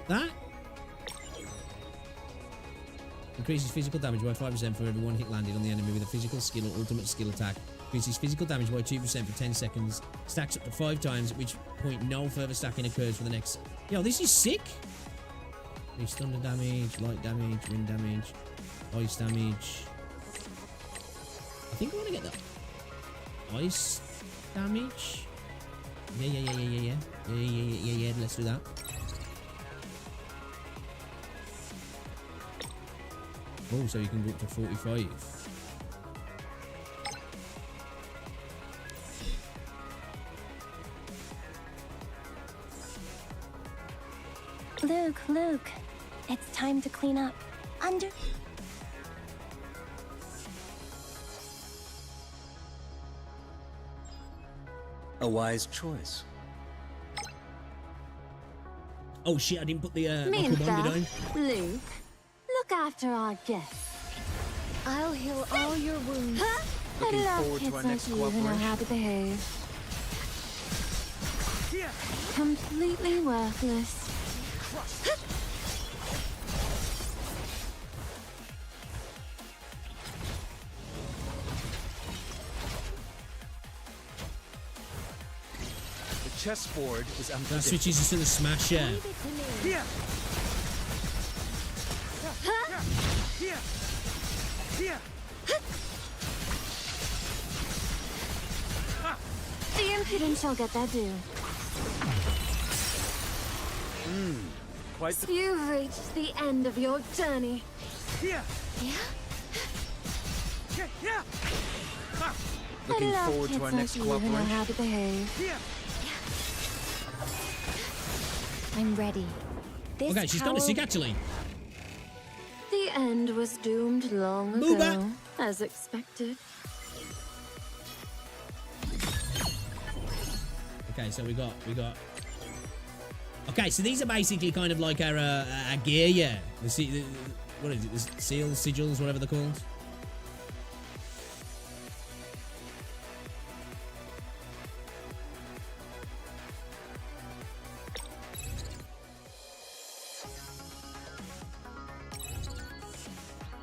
That increases physical damage by 5% for every one hit landed on the enemy with a physical skill or ultimate skill attack. Increases physical damage by 2% for 10 seconds. Stacks up to 5 times, at which point no further stacking occurs for the next... Yo, this is sick! There's thunder damage, light damage, wind damage, ice damage. I think I want to get the ice damage. Yeah. Let's do that. Oh, so you can go up to 45. Luke, it's time to clean up. A wise choice. Oh shit, I didn't put the Mintha, down. Luke, look after our guests. I'll heal all your wounds. Looking forward to our next You know cooperation. how to behave. Completely worthless. The chessboard is That unpredictable. switches us to the smasher. The impudent shall get their due. Quite the... You've reached the end of your journey. Looking I love forward to kids our like next you who know cooperation. how to behave. I'm ready. This Okay, she's gone to power- sick actually. The end was doomed long Move ago, back. as expected. Okay, so we got. Okay, so these are basically kind of like our gear, yeah. What is it? The seals, sigils, whatever they're called.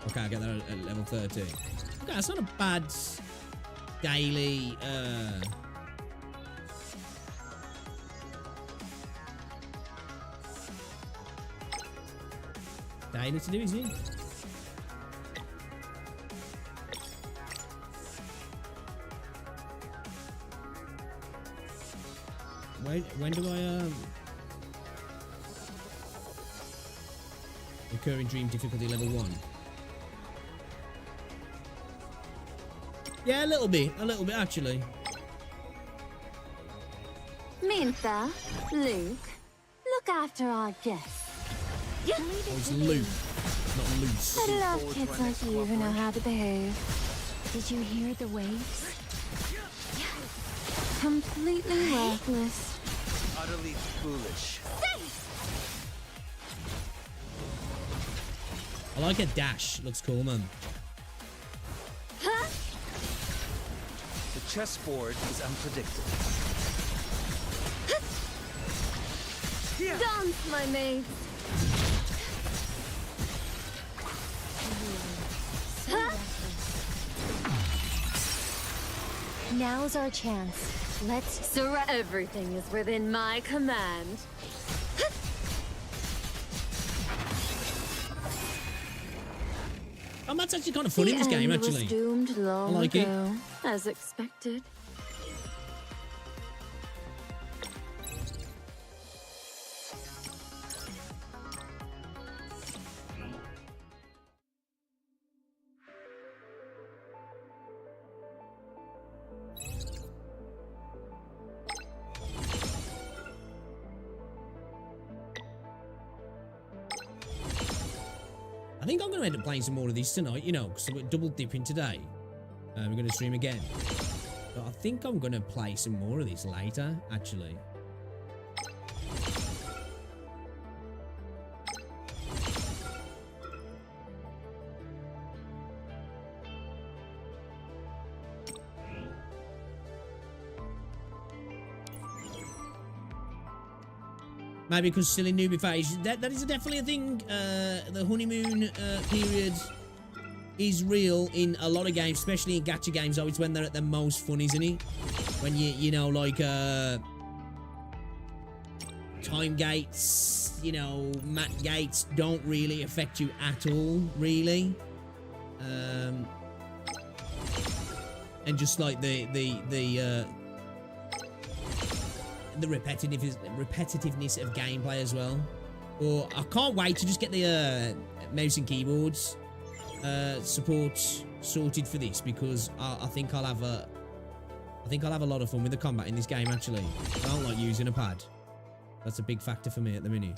Okay, I get that at level 13. Okay, that's not a bad daily. Daily to do, is it? When do I recurring dream difficulty level 1? Yeah, a little bit actually. Mintha, Luke, look after our guests. Oh, it's Luke, not loose. I love kids like you who know how to behave. Did you hear the waves? Completely worthless. Utterly foolish. I like a dash. Looks cool, man. The chessboard is unpredictable. Dance, my mates. Now's our chance. Let's surrender. Everything is within my command. Oh, that's actually kind of fun in this game, actually. Was doomed long I like ago, as expected. I think I'm going to end up playing some more of these tonight, you know, because we're double dipping today. We're going to stream again. But I think I'm going to play some more of these later, actually. Maybe because still in newbie phase. That is definitely a thing. The honeymoon period is real in a lot of games, especially in gacha games. Though it's when they're at their most fun, isn't it? When you know, like time gates, you know, mat gates don't really affect you at all, really. And just like the repetitiveness of gameplay as well. Or I can't wait to just get the mouse and keyboards support sorted for this, because I think I'll have a lot of fun with the combat in this game. Actually, I don't like using a pad. That's a big factor for me at the minute.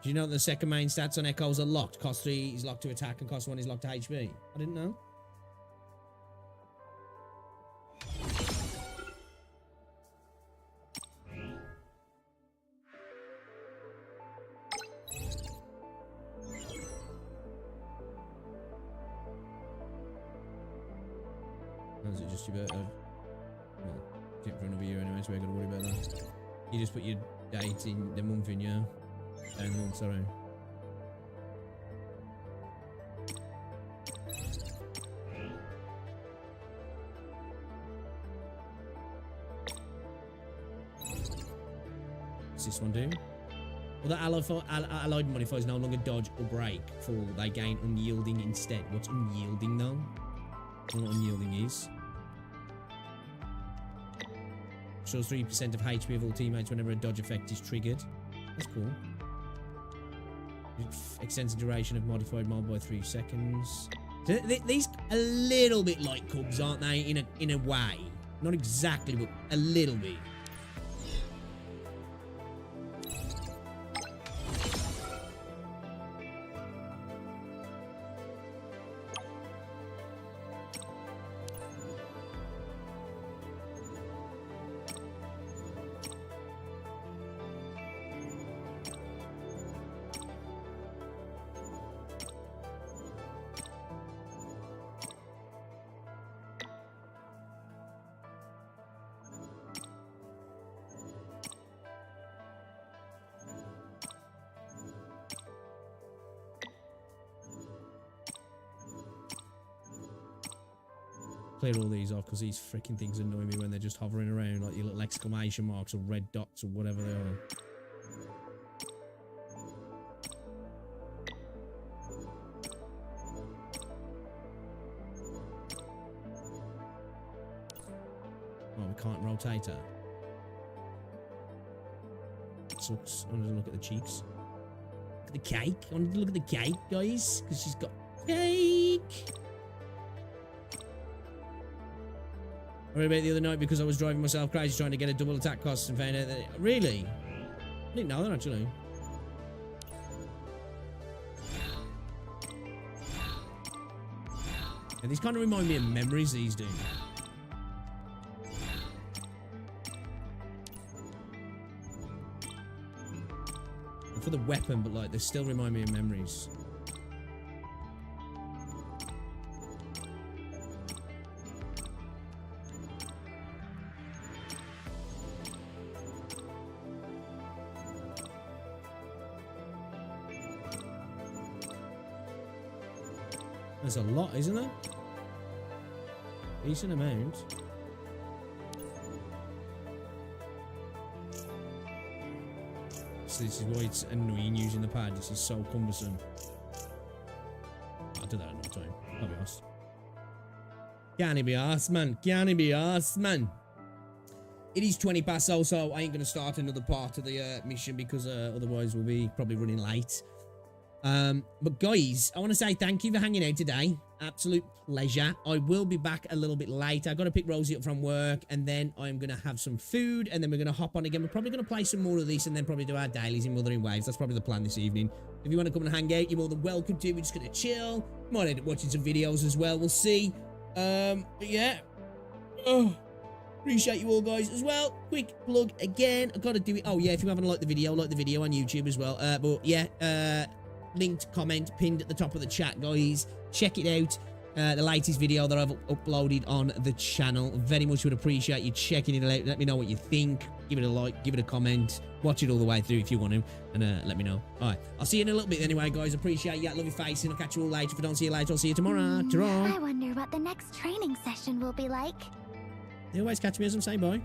Do you know that the second main stats on Echoes are locked? Cost 3 is locked to attack and cost 1 is locked to HP. I didn't know. Or is it just your birthday? Well, it's for another year anyway, so we're going to worry about that. You just put your date in, the month in, yeah? And month, sorry. What's this one do? Well, the allied modifiers no longer dodge or break fall. They gain unyielding instead. What's unyielding though? I don't know what unyielding is. Shows 3% of HP of all teammates whenever a dodge effect is triggered. That's cool. It extends the duration of modified mob by 3 seconds. So these a little bit like Cubs, aren't they? In a way, not exactly, but a little bit. Clear all these off because these freaking things annoy me when they're just hovering around like your little exclamation marks or red dots or whatever they are. Oh, we can't rotate her. Sucks. I want to look at the cheeks. Look at the cake. I want to look at the cake, guys, because she's got cake. I read about the other night because I was driving myself crazy trying to get a double attack cost and found out that... Really? I didn't know that, actually. And these kind of remind me of memories, these do. For the weapon, but like, they still remind me of memories. There's a lot, isn't there? Decent amount. So this is why it's annoying using the pad. This is so cumbersome. I'll do that another time. I'll be arsed. Can it be arsed, man? Can it be arsed, man? It is 20 past, so I ain't going to start another part of the mission because otherwise we'll be probably running late. But guys, I want to say thank you for hanging out today. Absolute pleasure. I will be back a little bit later. I got to pick Rosie up from work, and then I'm going to have some food, and then we're going to hop on again. We're probably going to play some more of this, and then probably do our dailies in Wuthering Waves. That's probably the plan this evening. If you want to come and hang out, you're more than welcome to. We're just going to chill. Might end up watching some videos as well. We'll see. But yeah. Oh, appreciate you all guys as well. Quick plug again. I got to do it. Oh yeah, if you haven't liked the video on YouTube as well. But yeah, linked comment pinned at the top of the chat, guys. Check it out. The latest video that I've uploaded on the channel. Very much would appreciate you checking it out. Let me know what you think. Give it a like, give it a comment. Watch it all the way through if you want to, and let me know. All right, I'll see you in a little bit anyway, guys. Appreciate you. Love your face, and I'll catch you all later. If I don't see you later, I'll see you tomorrow. Ta-ra. I wonder what the next training session will be like. You always catch me as I'm saying bye.